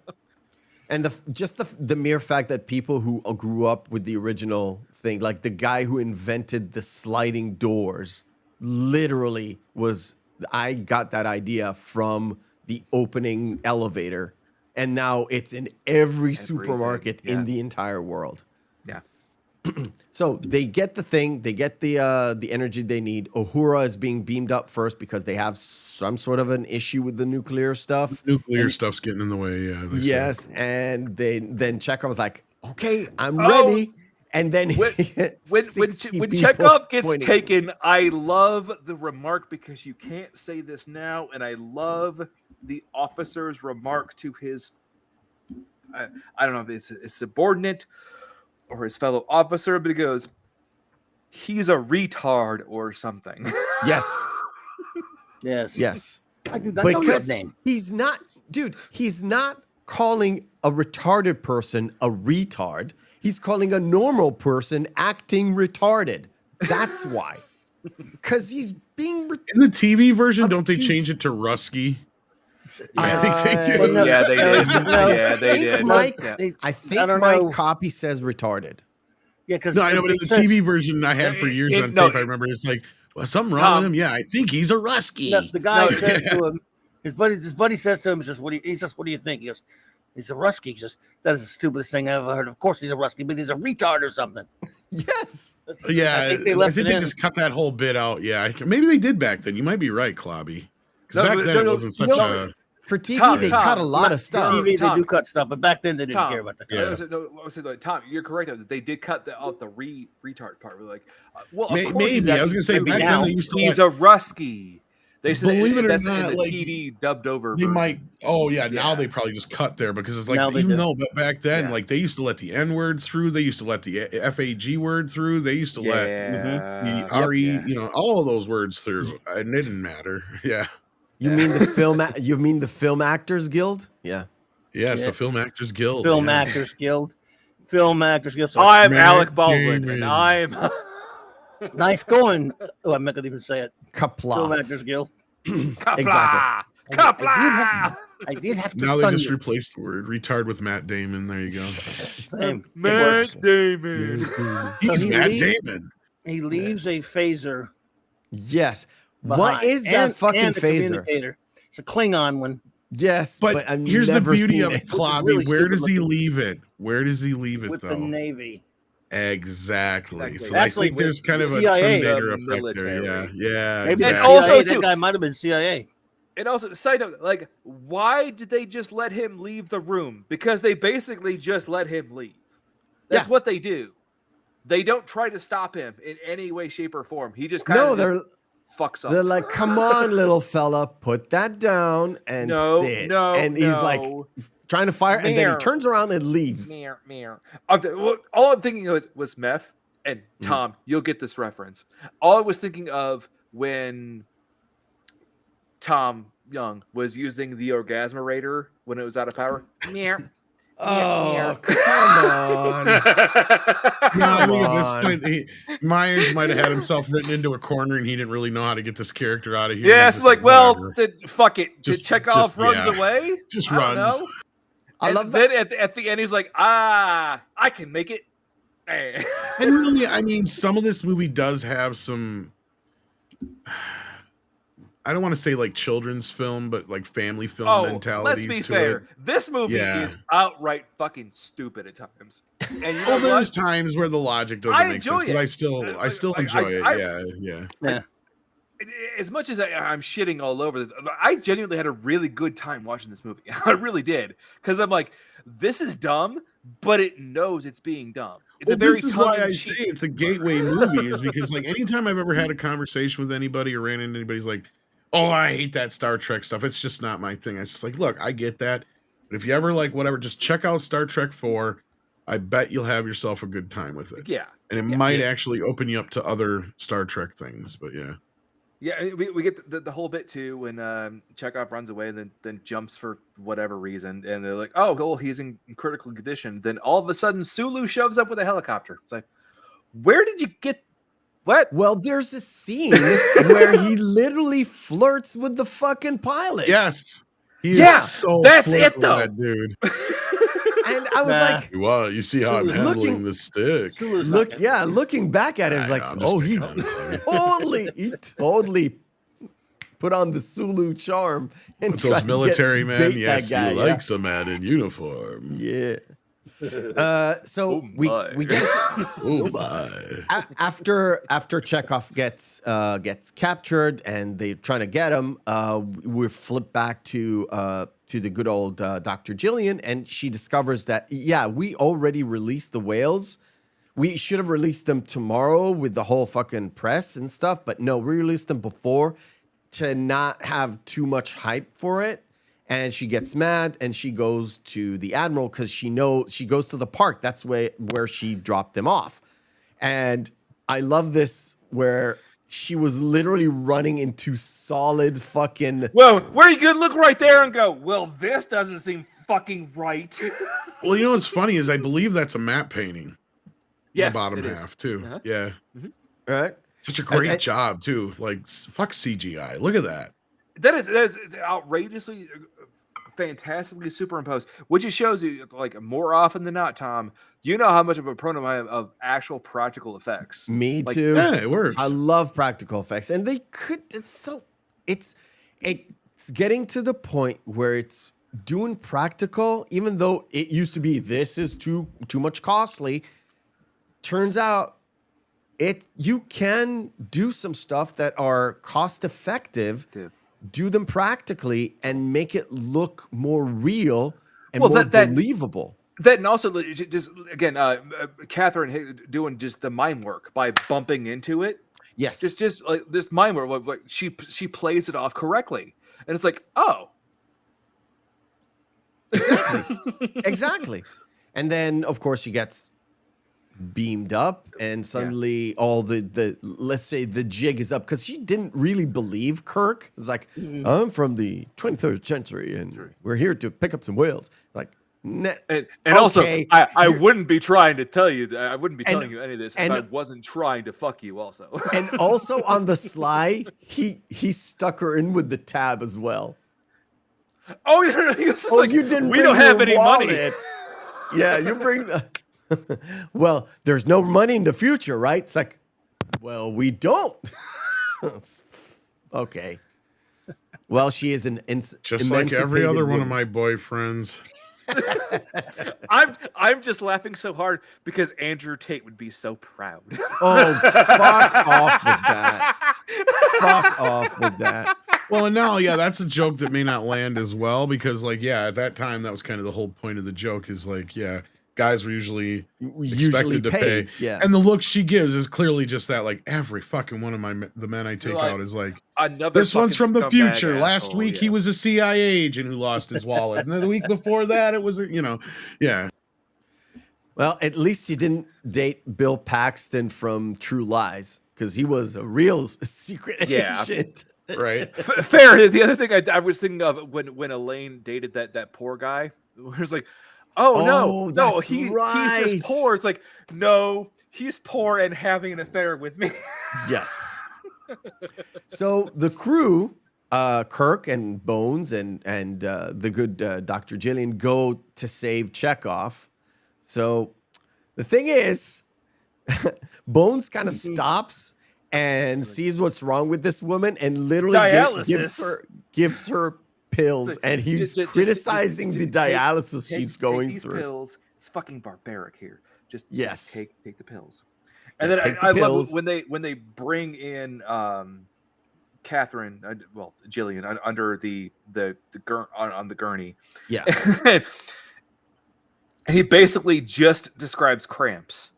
S1: And the mere fact that people who grew up with the original thing, like the guy who invented the sliding doors, literally I got that idea from the opening elevator, and now it's in every supermarket in the entire world.
S2: Yeah.
S1: So they get the thing, they get the energy they need. Uhura is being beamed up first because they have some sort of an issue with the nuclear stuff.
S4: Stuff's getting in the way.
S1: Yes, and then Chekhov was like, "Okay, I'm ready." And then
S2: when Chekhov gets taken, I love the remark, because you can't say this now, and I love the officer's remark to his, I don't know if it's a subordinate or his fellow officer, but he goes, "He's a retard or something."
S1: Yes.
S3: Yes. I know
S1: because
S3: that name.
S1: He's not calling a retarded person a retard. He's calling a normal person acting retarded. That's why. Because he's being
S4: in the TV version, don't they change it to Rusky?
S2: They did.
S1: I think my copy says retarded.
S3: Yeah, because
S4: I know, but in the TV version I had for years on tape, I remember it's like, well, something wrong with him. Yeah, I think he's a Rusky.
S3: No, the guy says to him, his buddy says to him, "What do you think?" He goes, "He's a Rusky." He says, "That is the stupidest thing I ever heard. Of course he's a Rusky, but he's a retard or something."
S1: Yes.
S4: I think they just cut that whole bit out. Yeah, maybe they did back then. You might be right, Clobby. Because back then it wasn't such a...
S1: For TV, they cut a lot of stuff.
S3: For TV, they do cut stuff, but back then they didn't care about that.
S2: I was saying, Tom, you're correct. They did cut out the retard part. We're like,
S4: maybe. I was going to say, back then they used to...
S2: He's a Rusky. They said
S4: believe it or
S2: that's
S4: not,
S2: the
S4: like,
S2: TD dubbed over.
S4: They might. Oh yeah, now they probably just cut there because it's like but back then, like they used to let the N word through. They used to let the FAG word through. They used to let the RE, all of those words through, and it didn't matter. Yeah.
S1: You mean the film? You mean the Film Actors Guild? Yeah.
S4: Yes, the Film Actors Guild.
S3: Film Actors Guild. Film Actors Guild.
S2: I'm Alec Baldwin, and I'm
S3: nice going. Oh, I'm not gonna even say it.
S1: Kapla.
S3: Film Actors Guild.
S1: Exactly.
S3: I did have to
S4: Now they
S3: stun
S4: just
S3: you.
S4: replaced the word retard with Matt Damon. There you go.
S3: Same.
S2: Matt Damon.
S4: He's
S3: he
S4: Matt
S3: leaves-
S4: Damon.
S3: He leaves a phaser
S1: Yes.
S3: behind.
S1: What is that fucking
S3: and a
S1: phaser?
S3: communicator. It's a Klingon one.
S1: Yes,
S4: But
S1: I've
S4: here's the
S1: never
S4: beauty
S1: seen
S4: of it,
S1: it.
S4: Clobby.
S3: really
S4: Where does he
S3: stupid
S4: leave it? Where does he leave it,
S3: With
S4: though?
S3: the Navy.
S4: Exactly. So
S3: Actually,
S4: I think there's kind of a
S3: CIA.
S4: Terminator
S2: The
S4: effect there.
S2: military.
S4: Yeah.
S3: Maybe
S2: And
S3: the
S4: Exactly.
S2: also,
S3: CIA,
S2: too-
S3: that guy might have been CIA.
S2: And also, side note, like, why did they just let him leave the room? Because they basically just let him leave. That's what they do. They don't try to stop him in any way, shape, or form. He just kind of fucks off.
S1: They're like, come on, little fella, put that down and sit. And he's like trying to fire, and then he turns around and leaves.
S2: All I'm thinking of was meth. And Tom, you'll get this reference. All I was thinking of when Tom Young was using the Orgasmerator when it was out of power.
S1: Oh, come on.
S4: I think at this point, Myers might have had himself written into a corner, and he didn't really know how to get this character out of here.
S2: Yeah, it's like, well, fuck it.
S4: Just
S2: Chekhov runs away.
S4: Just
S2: I don't
S4: runs.
S2: know.
S1: I
S2: And
S1: love that.
S2: then at the end, he's like, I can make it.
S4: And really, I mean, some of this movie does have some, I don't want to say like children's film, but like family film mentalities
S2: let's be
S4: to
S2: fair.
S4: it.
S2: This movie is outright fucking stupid at times. And you know
S4: there's times where the logic doesn't make sense, but I still enjoy it. Yeah.
S2: As much as I'm shitting all over it, I genuinely had a really good time watching this movie. I really did. Because I'm like, this is dumb, but it knows it's being dumb.
S4: This is why I say it's a gateway movie, is because like anytime I've ever had a conversation with anybody or ran into anybody's like, oh, I hate that Star Trek stuff. It's just not my thing. It's just like, look, I get that. But if you ever like whatever, just check out Star Trek 4. I bet you'll have yourself a good time with it.
S2: Yeah.
S4: And it might actually open you up to other Star Trek things, but yeah.
S2: Yeah, we get the whole bit too when Chekhov runs away and then jumps for whatever reason, and they're like, "Oh, well, he's in critical condition." Then all of a sudden, Sulu shows up with a helicopter. It's like, where did you get what?
S1: Well, there's a scene where he literally flirts with the fucking pilot.
S4: Yes, he is so
S2: that's it though,
S4: that dude.
S1: And I was like,
S4: "Wow, you see how I'm handling the stick?"
S1: Looking back at it, it's like, oh, he totally put on the Sulu charm and
S4: those military men.
S1: Yes,
S4: he likes a man in uniform.
S1: Yeah. So we get after Chekhov gets captured and they're trying to get him. We flip back to the good old Dr. Jillian, and she discovers that we already released the whales. We should have released them tomorrow with the whole fucking press and stuff, but no, we released them before to not have too much hype for it. And she gets mad and she goes to the Admiral because she goes to the park. That's where she dropped him off. And I love this where she was literally running into solid fucking.
S2: Well, where you could look right there and go, well, this doesn't seem fucking right.
S4: Well, you know what's funny is I believe that's a matte painting.
S2: Yes,
S4: the bottom
S2: it
S4: half
S2: is.
S4: too.
S2: Uh-huh.
S4: Yeah.
S1: Mm-hmm. Right.
S4: Such a great job too. Like fuck CGI. Look at that.
S2: That is outrageously, fantastically superimposed, which just shows you, like, more often than not, Tom, you know how much of a proponent I am of actual practical effects.
S1: Me too.
S4: Yeah, it works.
S1: I love practical effects, and they could. It's getting to the point where it's doing practical, even though it used to be this is too much costly. Turns out, you can do some stuff that are cost effective. Do them practically and make it look more real and more believable.
S2: That and also just again, Catherine Hicks doing just the mime work by bumping into it.
S1: Yes,
S2: just like this mime work, like she plays it off correctly, and it's like, oh,
S1: exactly. And then of course she gets beamed up and suddenly all the let's say the jig is up because she didn't really believe Kirk. It's like, I'm from the 23rd century and we're here to pick up some whales. Like,
S2: And also,
S1: Okay,
S2: I wouldn't be trying to tell you that. I wouldn't be telling you any of this if
S1: and-
S2: I wasn't trying to fuck you also.
S1: and also on the sly, he stuck her in with the tab as well.
S2: Oh, he was just like,
S1: you didn't
S2: we
S1: bring
S2: don't have
S1: your
S2: any money.
S1: wallet. Yeah, you bring the. Well, there's no money in the future, right? It's like, well, we don't. Okay. Well, she is an
S4: Just like every other one of my boyfriends.
S2: I'm just laughing so hard because Andrew Tate would be so proud.
S1: Oh, fuck off with that. Fuck off with that.
S4: Well, and now, yeah, that's a joke that may not land as well because, like, yeah, at that time, that was kind of the whole point of the joke is like, yeah, guys were usually expected to pay.
S1: Yeah.
S4: And the look she gives is clearly just that, like, every fucking one of the men I take out is like, this one's from the future. Last week he was a CIA agent who lost his wallet. And then the week before that, it was, yeah.
S1: Well, at least you didn't date Bill Paxton from True Lies because he was a real secret agent.
S4: Right.
S2: Fair. The other thing I was thinking of when Elaine dated that poor guy, it was like, no, he's just poor. It's like, no, he's poor and having an affair with me.
S1: Yes. So the crew, Kirk and Bones and the good Dr. Jillian go to save Chekhov. So the thing is, Bones kind of stops and sees what's wrong with this woman and literally gives her pills, and he's criticizing the dialysis she's going through.
S2: Pills. It's fucking barbaric here. Just take the pills. And then I love when they bring in Catherine, Jillian under the on the gurney.
S1: Yeah.
S2: And he basically just describes cramps.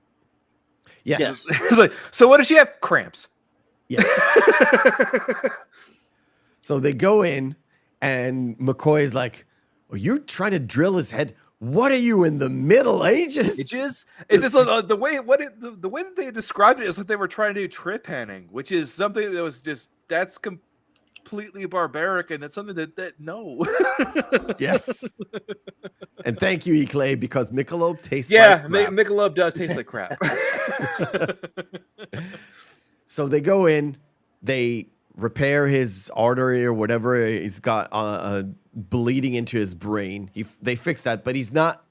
S1: Yes.
S2: He's like, so what does she have? Cramps.
S1: Yes. So they go in, and McCoy is like, "Well, you're trying to drill his head. What are you in the Middle Ages?"
S2: It's just the way that they described it is like they were trying to do trip panning, which is something that was that's completely barbaric, and it's something that no.
S1: Yes. And thank you, E. Clay, because Michelob tastes like crap.
S2: Michelob does taste like crap. So
S1: they go in, they repair his artery or whatever he's got bleeding into his brain. They fix that, but he's not,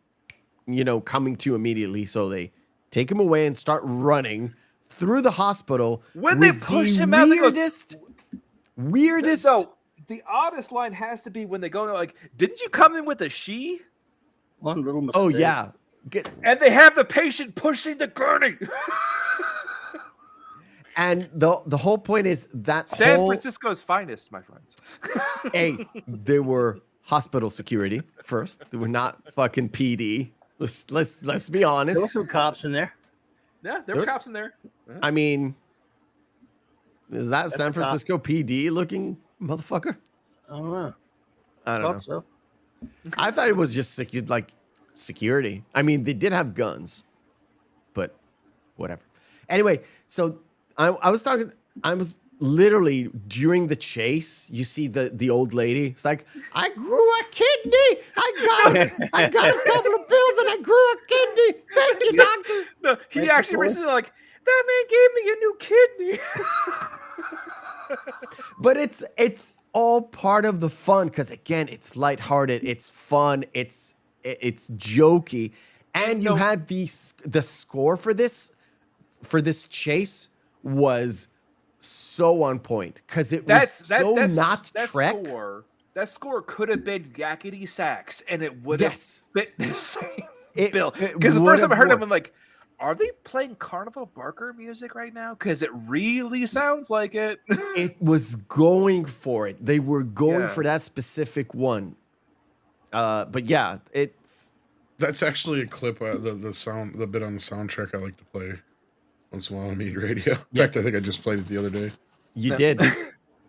S1: coming to immediately. So they take him away and start running through the hospital.
S2: When they push him out,
S1: weirdest.
S2: So the oddest line has to be when they go like, "Didn't you come in with a she?"
S3: One little mistake.
S1: Oh yeah,
S2: and they have the patient pushing the gurney.
S1: And the whole point is that
S2: San Francisco's finest, my friends.
S1: Hey, they were hospital security first. They were not fucking PD. Let's be honest.
S3: There were some cops in there.
S2: Yeah, there were cops in there.
S1: I mean, is that San Francisco PD looking motherfucker?
S3: I don't know.
S1: I don't know.
S3: So.
S1: I thought it was just security. I mean, they did have guns, but whatever. Anyway, so I was literally during the chase. You see the old lady. It's like, I grew a kidney. I got a couple of pills and I grew a kidney. Thank you, doctor.
S2: No, he actually recently like, that man gave me a new kidney.
S1: But it's all part of the fun because again, it's lighthearted, it's fun, it's jokey, and you had the score for this chase was so on point because it was not Trek.
S2: That score could have been yakety sax, and it would have fit the same bill. Because the first time I heard it, I'm like, are they playing Carnival Barker music right now? Because it really sounds like it.
S1: It was going for it. They were going for that specific one. But yeah,
S4: that's actually a clip. The bit on the soundtrack I like to play once in a while on Meat Radio. In fact, I think I just played it the other day.
S1: You did.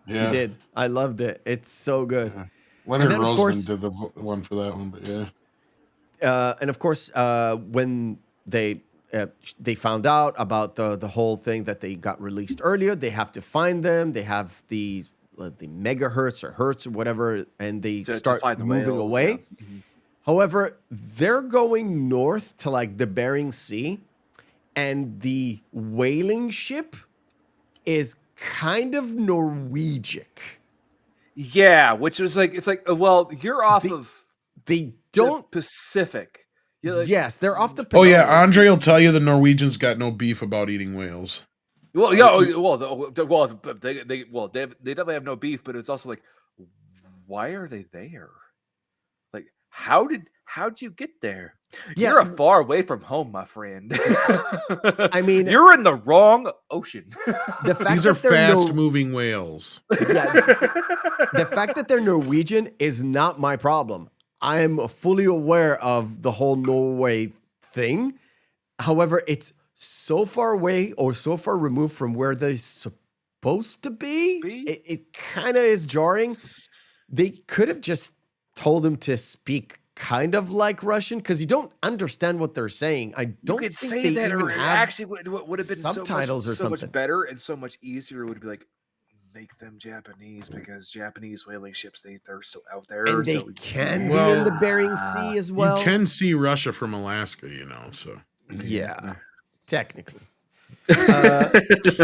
S4: Yeah.
S1: You did. I loved it. It's so good.
S4: Yeah. Leonard Roseman did the one for that one, but yeah.
S1: And of course, when they found out about the whole thing that they got released earlier, they have to find them. They have the megahertz or hertz or whatever, and they start moving away. Yeah. Mm-hmm. However, they're going north to like the Bering Sea, and the whaling ship is kind of Norwegian.
S2: Yeah, which was like it's like well, you're off of
S1: They don't.
S2: the Pacific. You're like,
S1: Yes, they're off the
S4: Oh
S1: Pacific.
S4: yeah, Andre will tell you the Norwegians got no beef about eating whales.
S2: well, yeah, they definitely have no beef, but it's also like, why are they there? Like, how'd you get there?
S1: Yeah.
S2: You're far away from home, my friend.
S1: I mean,
S2: you're in the wrong ocean.
S1: The fact
S4: These are
S1: that they're
S4: fast-moving whales.
S1: Yeah, the fact that they're Norwegian is not my problem. I am fully aware of the whole Norway thing. However, it's so far away or so far removed from where they're supposed to be. It kind of is jarring. They could have just told him to speak kind of like Russian because you don't understand what they're saying. I don't
S2: you could
S1: think
S2: say
S1: they
S2: that,
S1: even
S2: or
S1: have
S2: actually would have been
S1: subtitles
S2: so
S1: or
S2: much
S1: something.
S2: better and so much easier. Would be like make them Japanese because Japanese whaling ships they're still out there,
S1: and they
S2: so
S1: can
S4: Well,
S1: be in the Bering Sea as well.
S4: You can see Russia from Alaska, you know. So
S1: Yeah, technically.
S2: It's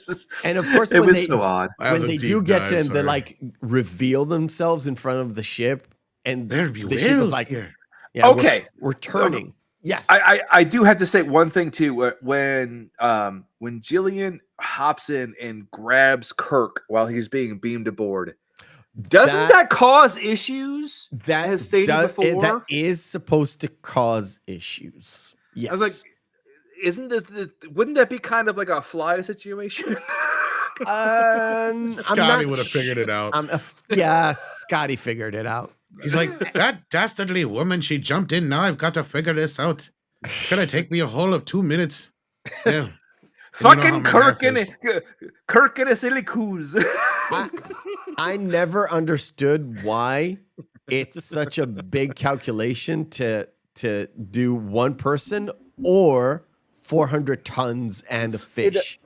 S2: just-
S1: And of course,
S2: it
S1: when
S2: was
S1: they
S2: so odd.
S4: That was
S1: when
S4: a
S1: they
S4: deep
S1: do get
S4: dive,
S1: to him, they
S4: sorry.
S1: like reveal themselves in front of the ship, and
S4: There'd be
S1: the ship is
S4: whales
S1: like,
S4: here.
S1: "Yeah,
S2: Okay.
S1: we're turning." Yes,
S2: I do have to say one thing too. When Jillian hops in and grabs Kirk while he's being beamed aboard, doesn't that cause issues?
S1: that
S2: as stated before?
S1: that is supposed to cause issues. Yes,
S2: I was like, wouldn't that be kind of like a fly situation?
S4: Scotty would have figured it out.
S1: Yeah, Scotty figured it out.
S4: He's like, that dastardly woman, she jumped in. Now I've got to figure this out. It's gonna take me a whole of 2 minutes. Yeah.
S2: Fucking Kirk and a silly coos.
S1: I never understood why it's such a big calculation to do one person or 400 tons and a fish.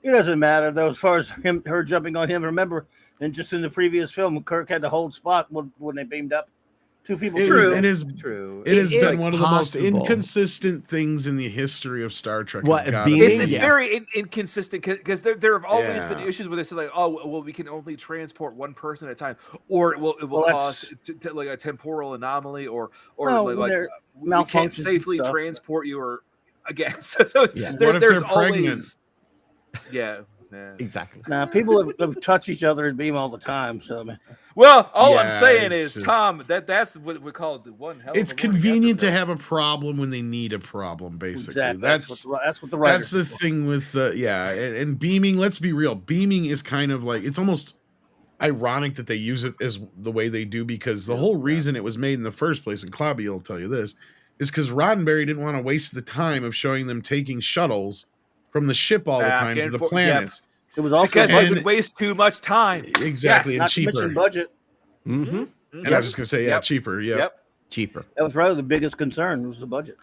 S3: It doesn't matter though, as far as her jumping on him. Remember, and just in the previous film, Kirk had to hold spot when they beamed up. Two people.
S4: It has
S2: True.
S4: been one of the most
S1: possible.
S4: inconsistent things in the history of Star Trek.
S1: What,
S4: It's gotta
S1: beaming?
S4: be.
S2: It's
S1: Yes.
S2: very inconsistent because there have always been
S4: Yeah.
S2: issues with this. Like, oh, well, we can only transport one person at a time, or it will
S3: Well,
S2: cause like a temporal anomaly, or
S3: Well,
S2: like
S3: there-
S2: we can't
S3: malfunctions and
S2: safely
S3: stuff.
S2: transport you, or again. So
S1: Yeah.
S4: What if
S2: there's
S4: they're pregnant?
S2: always yeah.
S1: Exactly.
S3: Now, people have touched each other and beam all the time. So,
S2: Well, all I'm
S4: Yeah,
S2: saying
S4: it's
S2: is,
S4: just-
S2: Tom, that's what we call the one hell.
S4: It's
S2: of a morning
S4: convenient to
S2: after
S4: have a problem when they need a problem, basically.
S3: exactly.
S4: That's
S3: what the writers.
S4: the thing with and beaming. Let's be real. Beaming is kind of like, it's almost ironic that they use it as the way they do, because the whole reason it was made in the first place, and Clobby will tell you this, is because Roddenberry didn't want to waste the time of showing them taking shuttles from the ship all the
S2: Back
S4: time to
S2: and
S4: the
S2: forth,
S4: planets.
S3: It was also
S2: because
S3: budget,
S2: it would waste too much time.
S4: Exactly,
S2: Yes.
S4: and
S3: not to
S4: cheaper.
S3: mention budget.
S1: Mm-hmm.
S4: And I was just gonna say, yeah, cheaper. Yeah.
S2: Yep.
S1: Cheaper.
S3: That was really the biggest concern, was the budget.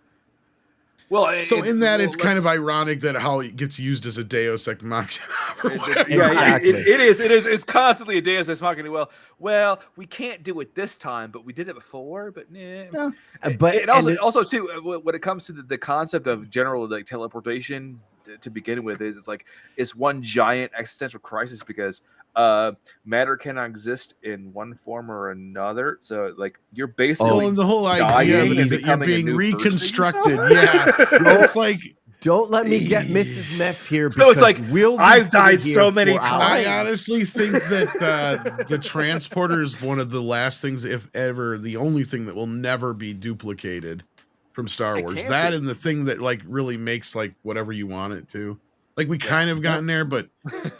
S2: Well,
S4: So in that, it's kind of
S2: let's-
S4: ironic that how it gets used as a Deus Ex Machina. or whatever.
S2: Yeah,
S1: Exactly.
S2: it is. It's constantly a Deus Ex Machina. Well, we can't do it this time, but we did it before. But nah.
S1: But
S2: it also too, when it comes to the concept of general like teleportation to begin with, is it's one giant existential crisis because matter cannot exist in one form or another. So like you're basically
S4: Well, and the whole idea
S2: dying
S4: of it is
S2: and
S4: that you're
S2: becoming a
S4: being
S2: new version of
S4: reconstructed.
S2: yourself.
S4: Yeah, it's like
S1: don't let me get Mrs. Meth here.
S2: So it's
S1: because
S2: like,
S1: we'll be
S2: I've
S1: sitting
S2: died
S1: here
S2: so many
S1: for hours.
S2: times.
S4: I honestly think that the transporter is one of the last things, if ever, the only thing that will never be duplicated from Star
S2: It
S4: Wars.
S2: can't
S4: That
S2: be.
S4: and the thing that like really makes like whatever you want it to. Like we kind of gotten there, but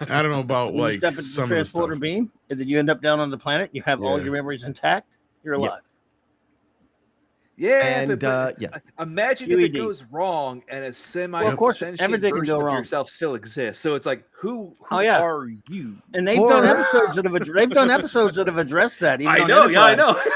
S4: I don't know about
S3: When you
S4: like
S3: step into
S4: some
S3: the
S4: of the
S3: transporter
S4: stuff.
S3: beam, and then you end up down on the planet. You have all
S4: Yeah.
S3: your memories intact. You're
S1: Yeah.
S3: alive.
S2: Yeah,
S1: And,
S2: but
S1: yeah.
S2: imagine if it
S3: QED.
S2: goes wrong and a
S3: Well, of course,
S2: semi-sentient
S3: everything can
S2: version
S3: go
S2: of
S3: wrong.
S2: yourself still exists. So it's like, who
S3: Oh, yeah.
S2: are you?
S3: And they've
S1: Or-
S3: done episodes that have addressed that. Even
S2: I
S3: on
S2: know, yeah, I
S3: Enterprise.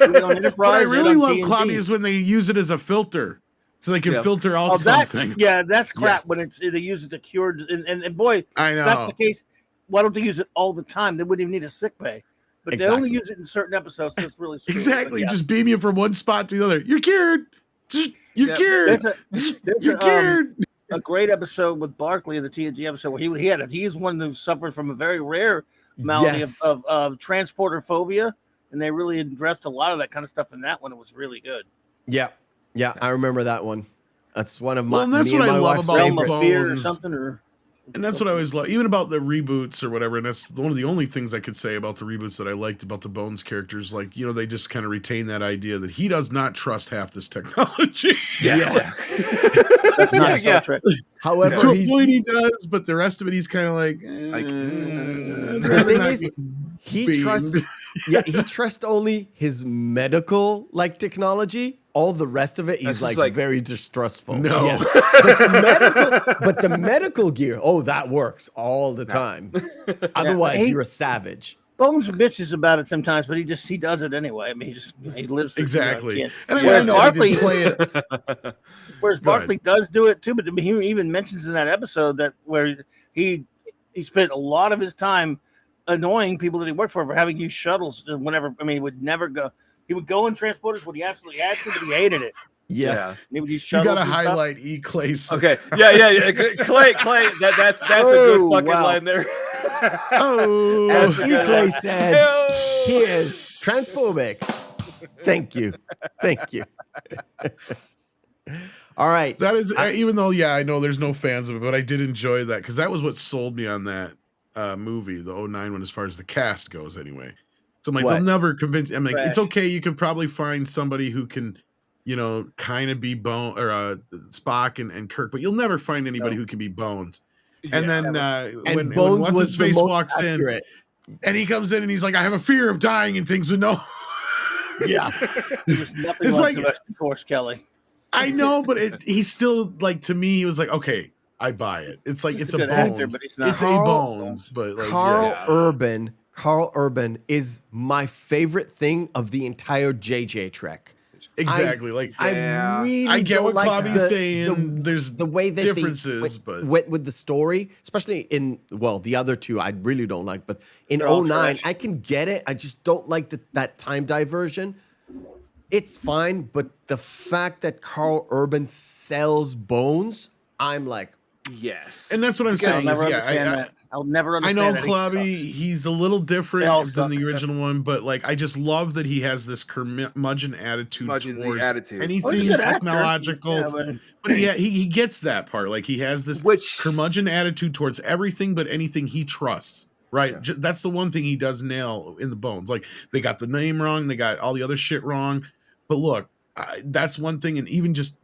S3: Even
S2: know.
S3: on
S4: What I
S3: Enterprise,
S4: really
S3: and on
S4: love,
S3: TNG.
S4: Clobby, is when they use it as a filter, so they can
S2: Yeah.
S4: filter out
S3: Oh, that's
S4: something.
S3: that's crap.
S1: Yes.
S3: When they use it to cure, and boy,
S4: I
S3: if that's
S4: know.
S3: the case. Why don't they use it all the time? They wouldn't even need a sick bay. But they only use it in certain episodes, so it's really stupid.
S4: Exactly. Just beam you from one spot to the other. You're cured. You're cured. You're cured.
S3: A great episode with Barkley, the TNG episode, where he's one who suffered from a very rare malady of transporter phobia, and they really addressed a lot of that kind of stuff in that one. It was really good.
S1: Yeah, I remember that one. That's one of my.
S4: Well, that's what I love about
S3: Fear or something, or.
S4: And that's what I always love, even about the reboots or whatever. And that's one of the only things I could say about the reboots that I liked about the Bones characters. Like, they just kind of retain that idea that he does not trust half this technology.
S1: Yes.
S3: That's not Star Trek.
S1: However,
S4: to a point he does, but the rest of it, he's kind of like,
S1: the thing is, he trusts. Yeah, he trusts only his medical technology. All the rest of it, he's like very distrustful.
S4: No,
S1: yes. but the medical gear, that works all the time. Otherwise, you're a savage.
S3: Bones bitches about it sometimes, but he does it anyway. I mean, he lives
S4: exactly.
S3: And whereas Barkley does do it too, but he even mentions in that episode that where he spent a lot of his time annoying people that he worked for having used shuttles whenever. I mean, he would never go. He would go in transporters when he absolutely had to, but he hated it.
S1: Yes.
S3: Yeah. He would use
S4: shuttles. You got to highlight Clay's.
S2: Okay. Yeah. Clay. That's a good fucking line there.
S1: As Clay said, he is transphobic. Thank you. All right.
S4: That is, even though, I know there's no fans of it, but I did enjoy that because that was what sold me on that movie, the 2009 one, as far as the cast goes, anyway. So I'm like, they'll never convince. I'm like, it's okay. You can probably find somebody who can, kind of be Bone or Spock and Kirk, but you'll never find anybody who can be Bones. And then when what's his face walks in, and he comes in and he's like, I have a fear of dying and things, but no.
S1: Yeah,
S3: it's like Force Kelly.
S4: I know, but he's still to me. He was like, okay, I buy it. It's like it's a Bones.
S3: Actor, but he's not.
S4: It's a Bones, but
S1: Carl Urban is my favorite thing of the entire JJ Trek.
S4: Exactly.
S1: I really
S4: I get what
S1: Clobby's
S4: saying. There's
S1: the way that
S4: differences,
S1: but went with the story, especially in the other two I really don't like, but in 2009 I can get it. I just don't like that time diversion. It's fine, but the fact that Carl Urban sells Bones, I'm like,
S2: yes.
S4: And that's what I'm saying.
S3: I'll never
S4: I
S3: understand.
S4: know Clobby, he's a little different than the original one, but I just love that he has this curmudgeon attitude towards anything technological. But he gets that part. He has this curmudgeon attitude towards everything, but anything he trusts. Right. Yeah. That's the one thing he does nail in the Bones. They got the name wrong. They got all the other shit wrong. But look, that's one thing. And even just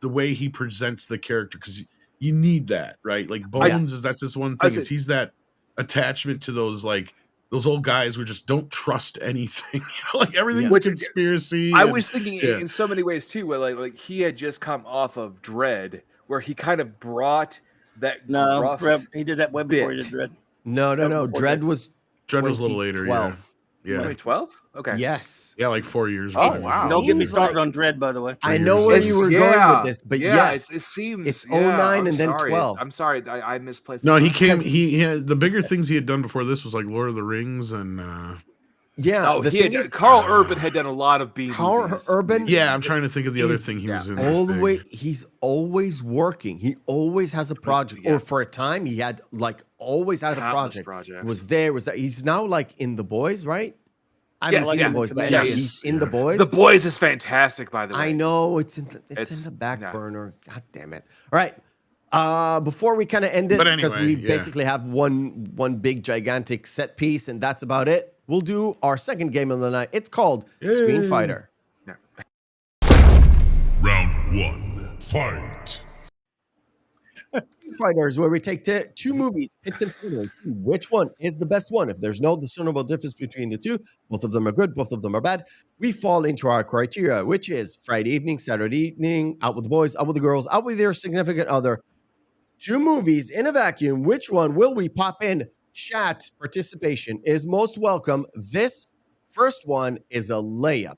S4: the way he presents the character, because you need that, right? Bones that's this one thing. He's that attachment to those old guys who just don't trust anything. Everything's a conspiracy.
S2: I was thinking in so many ways too, where he had just come off of Dread, where he kind of brought that.
S3: No, he did that way before he did Dread.
S1: No. Dread was
S4: a little later.
S1: 12.
S4: Yeah.
S2: 2012? Okay.
S1: Yes.
S4: Yeah, 4 years.
S2: Oh, wow.
S3: Don't get me started on Dread, by the way.
S1: I know where you were going with this, but yes.
S2: It seems
S1: it's 2009 and then 12.
S2: I'm sorry. I misplaced.
S4: No, he had the bigger things he had done before this was Lord of the Rings and
S1: the thing is,
S2: Carl Urban had done a lot of B
S1: Carl
S2: movies.
S1: Urban.
S4: Yeah, I'm trying to think of the other thing he was in.
S1: He's always working. He always has a project. Or for a time, he had always had a project. Was that? He's now in The Boys, right? I don't like The Boys, but he's in The Boys.
S2: The Boys is fantastic, by the way.
S1: I know it's in the back burner. God damn it! All right. Before we kind of end it, because we basically have one big gigantic set piece, and that's about it. We'll do our second game of the night. It's called Screen Fighter.
S6: Yeah. Round 1, fight.
S1: Fighters, where we take two movies, pick which one is the best one. If there's no discernible difference between the two, both of them are good, both of them are bad, we fall into our criteria, which is Friday evening, Saturday evening, out with the boys, out with the girls, out with their significant other. 2 movies in a vacuum. Which one will we pop in? Chat participation is most welcome. This first one is a layup.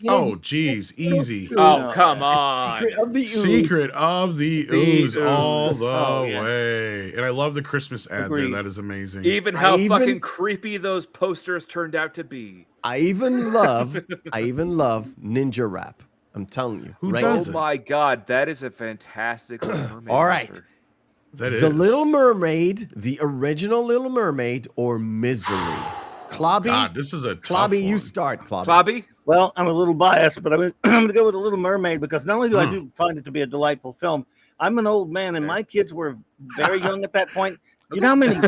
S4: Oh, geez, easy.
S2: Oh, come on.
S1: Secret of the Ooze.
S4: Secret of the Ooze all the way. And I love the Christmas ad
S3: Agreed.
S4: there. That is amazing.
S2: Even how fucking creepy those posters turned out to be.
S1: I even love Ninja Rap. I'm telling you.
S4: Who
S1: right
S4: does
S2: Oh
S4: it?
S2: my god, that is a fantastic Little Mermaid
S1: All right.
S2: poster.
S4: That is
S1: The Little Mermaid, the original Little Mermaid, or Misery? Clobby,
S4: God, this is a tough
S1: Clobby, you
S4: one.
S1: start, Clobby.
S2: Clobby?
S3: Well, I'm a little biased, but I'm going to go with The Little Mermaid because not only do I do find it to be a delightful film, I'm an old man, and my kids were very young at that point. You know how many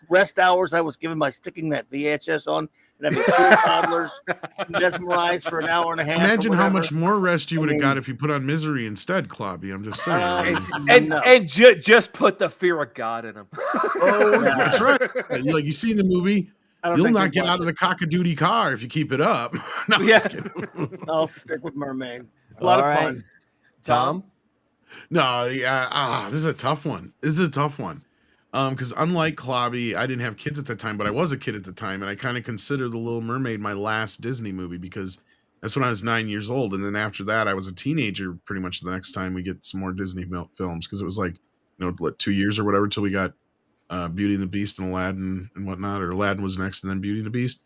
S3: rest hours I was given by sticking that VHS on and having two toddlers mesmerized for an hour and a half?
S4: Imagine how much more rest you would have got if you put on Misery instead, Clobby. I'm just saying.
S2: And just put the fear of God in them.
S4: Oh, that's right. You see in the movie, you'll not get out of
S3: it.
S4: the cock-a-doodie car if you keep it up. No, I'm
S2: Yeah.
S4: just kidding.
S3: I'll stick with Mermaid. A lot
S1: All
S3: of
S1: right.
S3: fun.
S1: Tom?
S4: No, yeah. This is a tough one. Because unlike Clobby, I didn't have kids at the time, but I was a kid at the time, and I kind of consider The Little Mermaid my last Disney movie because that's when I was 9 years old, and then after that, I was a teenager. Pretty much the next time we get some more Disney films, because it was like 2 years or whatever till we got Beauty and the Beast and Aladdin and whatnot, or Aladdin was next, and then Beauty and the Beast.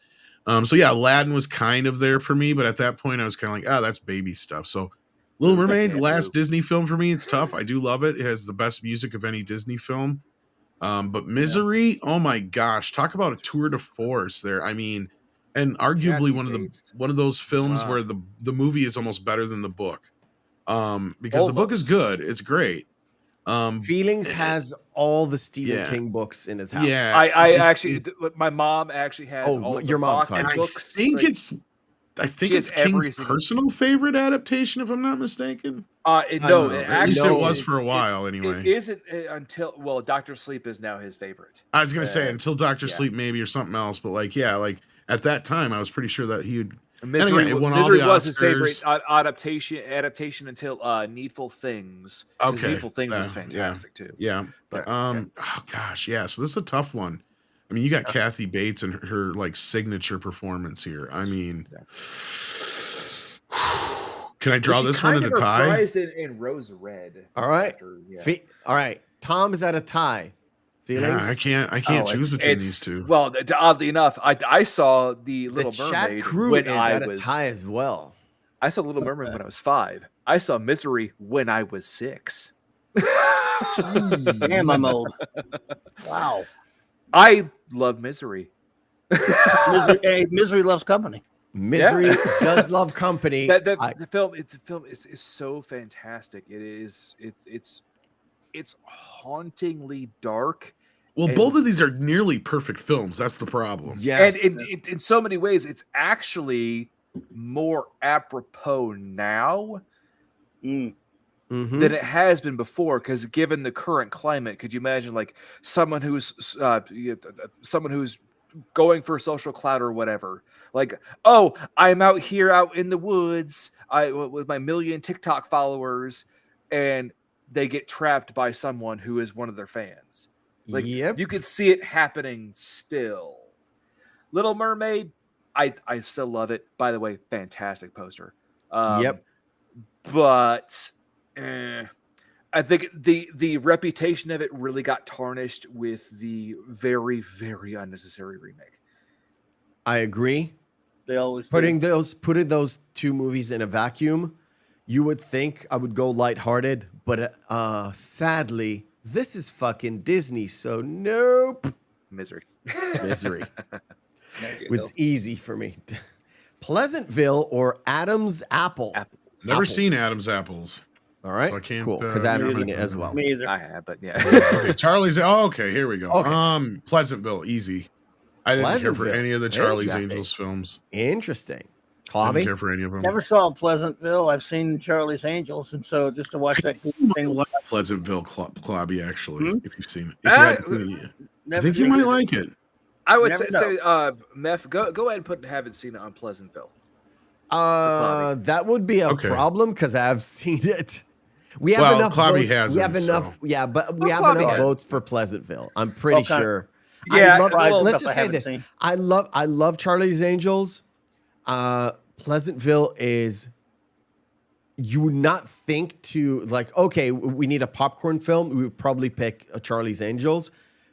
S4: So yeah, Aladdin was kind of there for me, but at that point, I was kind of like, that's baby stuff. So Little Mermaid, last Disney film for me. It's tough. I do love it. It has the best music of any Disney film. But Misery, oh my gosh, talk about a tour de force there. I mean, and arguably one of those films where the movie is almost better than the book. Because the book is good, it's great.
S1: Feelings has all the Stephen King books in his house.
S4: Yeah,
S2: I actually, my mom actually has all
S1: your mom's
S2: the
S1: fine.
S2: books.
S4: I think it's King's personal favorite adaptation, if I'm not mistaken.
S2: At
S4: least it was for a while, anyway.
S2: It isn't until Dr. Sleep is now his favorite.
S4: I was gonna say until Dr. Sleep maybe or something else, but at that time I was pretty sure that he would.
S2: Misery
S4: Misery
S2: was his favorite adaptation until Needful Things.
S4: Okay,
S2: Needful Things was fantastic too.
S4: Yeah, but oh gosh, yeah. So this is a tough one. I mean, you got Kathy Bates and her signature performance here. I mean, can I draw this one at a tie?
S2: In Rose Red.
S1: All right. All right. Tom is at a tie. Feelings?
S4: Yeah, I can't choose between these two.
S2: Well, oddly enough, I saw the Little
S1: Chat
S2: Mermaid
S1: crew
S2: when
S1: is
S2: I
S1: at
S2: was
S1: a tie as well.
S2: I saw Little Mermaid when I was 5. I saw Misery when I was 6.
S3: Damn, I'm old. Wow.
S2: I love Misery.
S3: Misery loves company.
S1: Misery does love company.
S2: The film is so fantastic. It's hauntingly dark.
S4: Well, both of these are nearly perfect films. That's the problem.
S1: Yes.
S2: And in so many ways, it's actually more apropos now than it has been before. Because given the current climate, could you imagine someone who's going for social clout or whatever? I'm out here out in the woods with my million TikTok followers, and they get trapped by someone who is one of their fans. You could see it happening still. Little Mermaid, I still love it. By the way, fantastic poster. But I think the reputation of it really got tarnished with the very, very unnecessary remake.
S1: I agree.
S3: They always
S1: putting those two movies in a vacuum. You would think I would go lighthearted, but sadly, this is fucking Disney, so nope.
S2: Misery.
S1: It was easy for me. Pleasantville or Adam's Apple?
S4: Never seen Adam's Apples.
S1: All right,
S4: so I can't,
S1: cool, because I haven't seen it as well.
S3: Me either.
S2: I have, but yeah.
S4: Okay, Charlie's. Oh, okay, here we go.
S1: Okay.
S4: Pleasantville, easy. I didn't care for any of the Charlie's Angels films.
S1: Interesting.
S4: I
S1: Clobby?
S4: didn't care for any of them.
S3: Never saw Pleasantville. I've seen Charlie's Angels, and so just to watch that
S4: I like Pleasantville, Clobby, actually, if you've seen it. If you haven't seen it yet. I think you might like it.
S2: I would say Meph, go ahead and haven't seen it on Pleasantville.
S1: That would be a problem because I've seen it. We have enough
S4: Clobby
S1: votes.
S4: has
S1: we have enough, but we have enough votes for Pleasantville. I'm pretty sure.
S2: Yeah,
S1: let's just say this. I love Charlie's Angels. Pleasantville is you would not think to like, okay, we need a popcorn film. We would probably pick Charlie's Angels,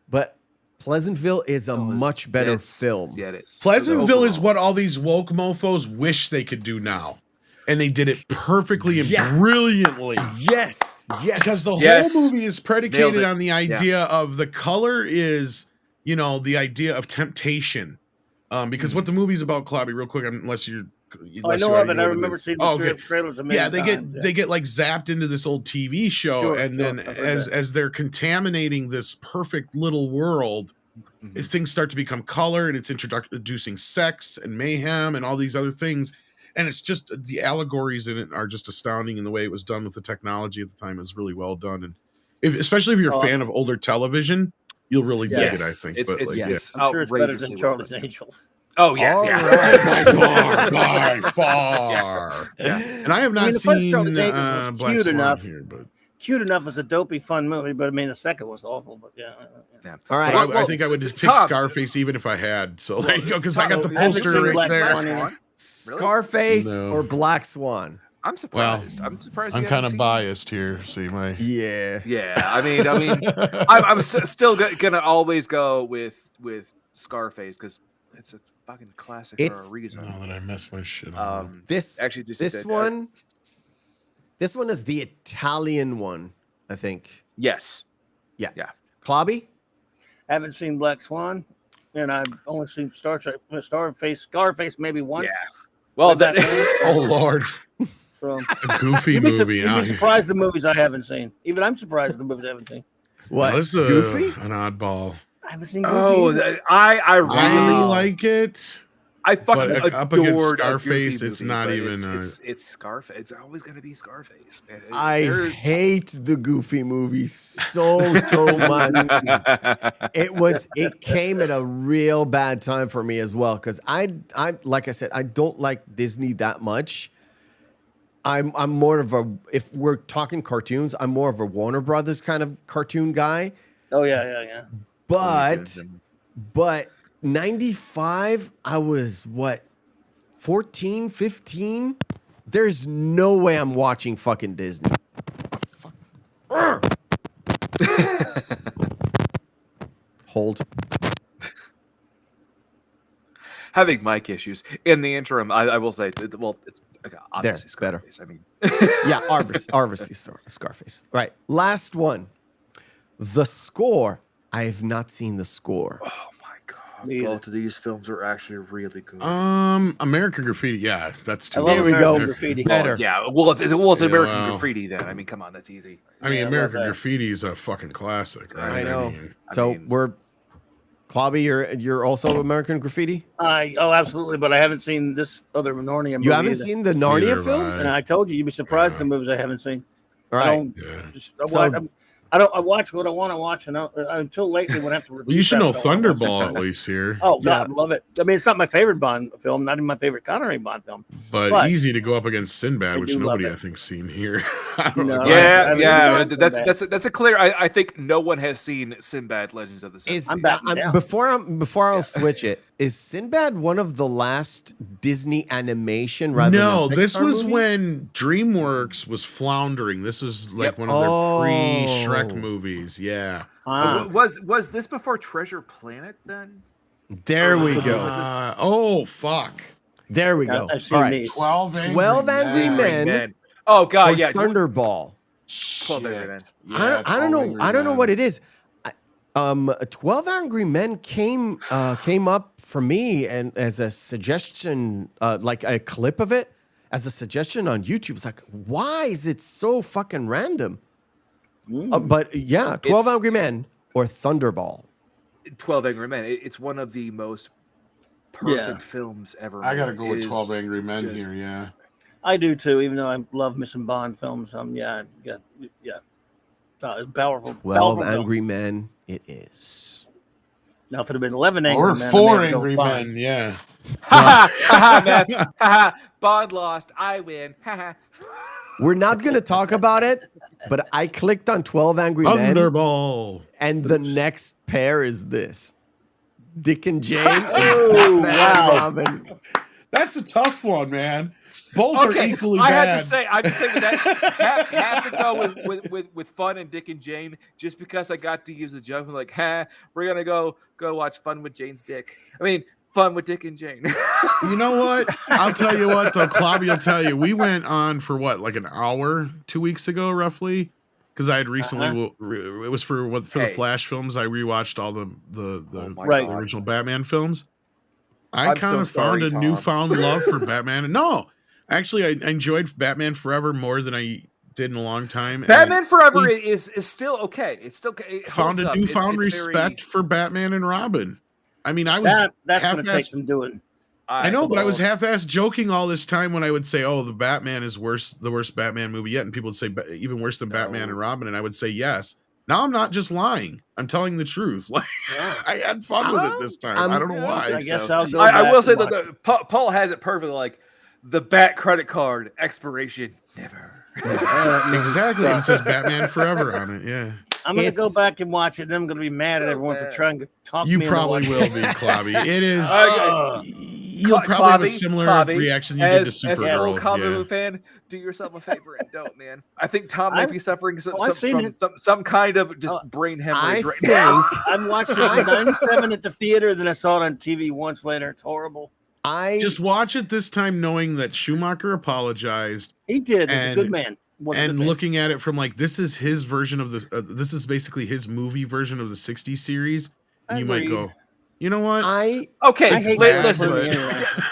S1: but Pleasantville is a much better film.
S2: Yeah, it is.
S4: Pleasantville is what all these woke mofos wish they could do now. And they did it perfectly and brilliantly.
S1: Yes.
S4: Because the whole movie is predicated on the idea of the color is, you know, the idea of temptation. Because what the movie's about, Clobby, real quick, unless you're...
S3: I know of it. I remember seeing the trailers.
S4: They get like zapped into this old TV show, then as they're contaminating this perfect little world, things start to become color, and it's introducing sex and mayhem and all these other things, and it's just the allegories in it are just astounding in the way it was done with the technology at the time. It was really well done, and especially if you're a fan of older television, you'll really dig it. I think.
S3: I'm sure it's better than Charlie's Angels.
S2: Oh yes,
S4: by far. And I have not seen Black Swan here, but
S3: cute enough as a dopey, fun movie. But I mean, the second was awful. But
S1: all right.
S4: I think I would just pick Scarface even if I had. So there you go, because I got the poster right there.
S1: Scarface or Black Swan.
S2: I'm surprised. I'm surprised.
S4: I'm kind of biased here. So you might.
S1: Yeah.
S2: I mean, I'm still gonna always go with Scarface because it's a fucking classic for a reason.
S4: Now that I messed my shit up.
S1: This one is the Italian one, I think.
S2: Yes.
S1: Yeah. Clobby?
S3: I haven't seen Black Swan, and I've only seen Scarface maybe once.
S2: Yeah. Well,
S4: oh Lord.
S3: So
S4: a goofy movie.
S3: You'd be surprised the movies I haven't seen. Even I'm surprised the movies I haven't seen.
S1: What?
S4: This is
S1: Goofy?
S4: An oddball.
S3: I haven't seen Goofy.
S2: I really
S4: like it.
S2: I fucking adored
S4: up against Scarface. It's not even.
S2: It's Scarface. It's always gonna be Scarface. Man.
S1: I hate the Goofy movies so much. It came at a real bad time for me as well because I like I said, I don't like Disney that much. I'm more of if we're talking cartoons, I'm more of a Warner Brothers kind of cartoon guy.
S3: Oh yeah.
S1: But 95, I was 14, 15? There's no way I'm watching fucking Disney. Hold.
S2: Having mic issues. In the interim, I will say, well, obviously Scarface.
S1: Better. I mean, yeah, obviously Scarface. Right. Last one. The Score. I have not seen The Score.
S2: Oh my god! Both of these films are actually really good.
S4: American Graffiti. Yeah, that's too.
S1: There we go.
S3: Graffiti.
S1: Better.
S2: Yeah. Well, it's American Graffiti then. I mean, come on, that's easy.
S4: I mean, American Graffiti is a fucking classic, right?
S1: I know. We're Clobby. You're also American Graffiti.
S3: Absolutely, but I haven't seen this other Narnia movie.
S1: You haven't seen the Narnia film?
S3: And I told you, you'd be surprised at the movies I haven't seen.
S1: All right.
S3: I watch what I want to watch, and until lately, when I have to.
S4: Well, you should know Thunderball at least here.
S3: Oh God, I love it. I mean, it's not my favorite Bond film, not even my favorite Connery Bond film,
S4: but easy to go up against Sinbad, which nobody I think seen here.
S2: That's a clear. I think no one has seen Sinbad: Legends of the Seven Seas.
S1: Before I'll switch it. Is Sinbad one of the last Disney animation?
S4: This was when DreamWorks was floundering. This was like one of their pre-Shrek movies. Yeah.
S2: Was this before Treasure Planet then?
S1: There we go.
S4: Fuck.
S1: There we go.
S3: All right.
S1: 12 Angry Men.
S2: Oh God, yeah.
S1: Thunderball.
S2: 12 Angry Men.
S1: I don't know what it is. 12 Angry Men came up for me and as a suggestion, like a clip of it as a suggestion on YouTube. It's like, why is it so fucking random? But yeah, 12 Angry Men or Thunderball.
S2: 12 Angry Men. It's one of the most perfect films ever.
S4: I gotta go with 12 Angry Men here. Yeah,
S3: I do too. Even though I love Mission Bond films, it's powerful.
S1: 12 Angry Men. It is.
S3: Now, if it had been 11 Angry Men,
S4: or 4 Angry Men, yeah.
S2: Bond lost. I win.
S1: We're not going to talk about it, but I clicked on 12 Angry Men.
S4: Thunderball.
S1: And the next pair is this. Dick and Jane.
S3: Oh, wow.
S1: Robin.
S4: That's a tough one, man. Both are equally
S2: I
S4: bad.
S2: had to say, I'm just saying that have to go with Fun and Dick and Jane, just because I got to use a joke. I'm like, we're gonna go watch Fun with Jane's Dick. I mean, Fun with Dick and Jane.
S4: You know what? I'll tell you what, though. Clobby will tell you. We went on for what, like an hour 2 weeks ago, roughly, because I had recently. It was for the Flash films. I rewatched all the original Batman films. I kind of found a newfound love for Batman. No, actually, I enjoyed Batman Forever more than I did in a long time.
S2: Batman Forever is still okay. It's still
S4: found a newfound respect for Batman and Robin. I mean, I was
S3: that's going to take some doing.
S4: I know, but I was half-assed joking all this time when I would say, "Oh, the Batman is the worst Batman movie yet," and people would say, "Even worse than Batman and Robin," and I would say, "Yes." Now I'm not just lying; I'm telling the truth. Like I had fun with it this time. I don't know why.
S3: I guess
S2: I will say that Paul has it perfectly. Like the Bat credit card expiration never.
S4: Exactly. It says Batman Forever on it. Yeah.
S3: I'm going to go back and watch it, and I'm going to be mad at everyone for trying to talk me.
S4: You probably will be, Clobby. It is. You'll probably have a similar reaction you did to Supergirl. As an old
S2: comic book fan, do yourself a favor and don't, man. I think Tom might be suffering some kind of just brain hemorrhage right now.
S3: I watched it in '97 at the theater, then I saw it on TV once later. It's horrible.
S4: Just watch it this time knowing that Schumacher apologized.
S3: He did. He's a good man.
S4: And looking at it from like, this is his version of this is basically his movie version of the 60s series. And you might go, you know what?
S2: Listen.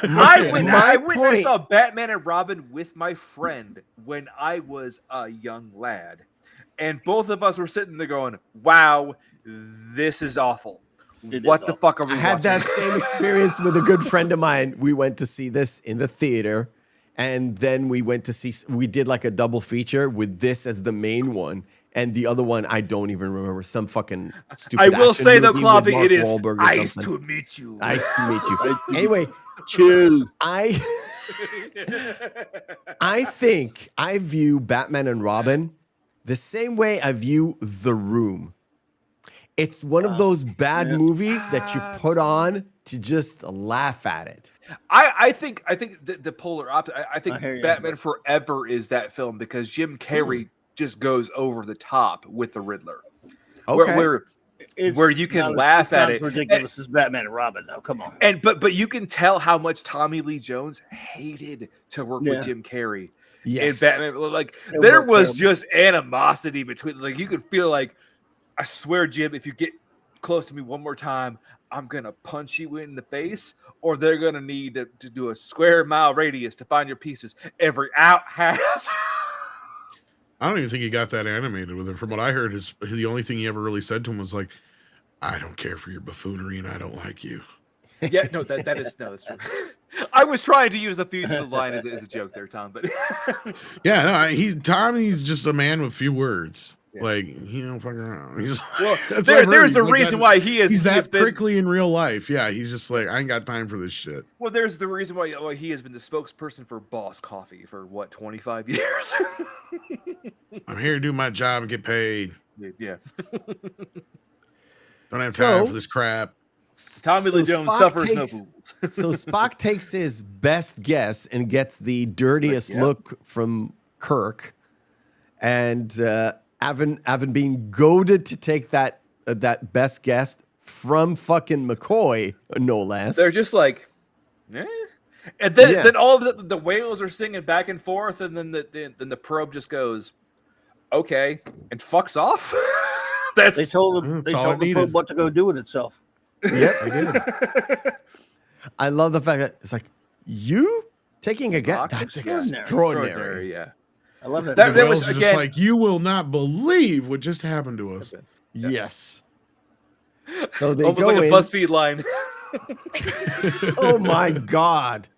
S2: I saw Batman and Robin with my friend when I was a young lad. And both of us were sitting there going, wow, this is awful. What the fuck are we watching?
S1: I had that same experience with a good friend of mine. We went to see this in the theater. And then we did like a double feature with this as the main one. And the other one, I don't even remember. Some fucking stupid
S2: I will say though,
S1: Clobby,
S2: it is nice to meet you.
S1: Nice to meet you. Anyway,
S3: chill.
S1: I think I view Batman and Robin the same way I view The Room. It's one of those bad movies that you put on to just laugh at it.
S2: I think the polar opposite. I think Batman Forever is that film because Jim Carrey just goes over the top with the Riddler.
S1: Okay.
S2: Where you can laugh at it.
S3: Ridiculous as Batman and Robin, though. Come on.
S2: But you can tell how much Tommy Lee Jones hated to work with Jim Carrey.
S1: Yes.
S2: In Batman, like there was just animosity between. Like you could feel like, I swear, Jim, if you get close to me one more time, I'm gonna punch you in the face, or they're gonna need to do a square mile radius to find your pieces. Every outhouse.
S4: I don't even think he got that animated with him. From what I heard, the only thing he ever really said to him was like, "I don't care for your buffoonery, and I don't like you."
S2: Yeah, no, that's true. I was trying to use the fugitive line as a joke there, Tom, but
S4: yeah, no, Tommy's just a man with few words. Yeah. Like he don't fuck around. He's
S2: there's a reason why he's
S4: that prickly in real life. Yeah, he's just like, I ain't got time for this shit.
S2: Well, there's the reason why he has been the spokesperson for Boss Coffee for what 25 years.
S4: I'm here to do my job and get paid.
S2: Yeah.
S4: Don't have time for this crap.
S2: Tommy Lee Jones suffers no fools.
S1: So Spock takes his best guess and gets the dirtiest look from Kirk, and having been goaded to take that best guess from fucking McCoy, no less.
S2: They're just like, and then all of a sudden the whales are singing back and forth, and then the probe just goes, okay, and fucks off.
S3: They told the probe what to go do with itself.
S1: Yep, I did. I love the fact that it's like, you taking a guess? That's extraordinary.
S2: Yeah.
S3: I love that.
S4: The whales are just like, you will not believe what just happened to us.
S1: Yes. So they
S2: almost
S1: go
S2: like a
S1: in.
S2: BuzzFeed line.
S1: Oh my God.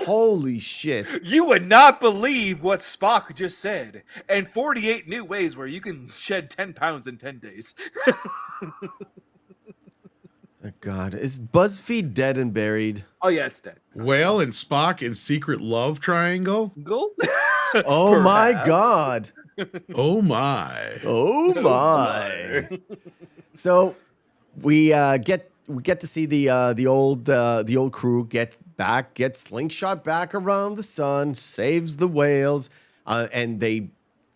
S1: Holy shit.
S2: You would not believe what Spock just said. And 48 new ways where you can shed 10 pounds in 10 days.
S1: Oh God. Is BuzzFeed dead and buried?
S2: Oh, yeah, it's dead.
S4: Whale and Spock in secret love triangle?
S1: Oh my God.
S4: Oh my.
S1: Oh my. So we get we get to see the old crew get slingshot back around the sun, saves the whales, and they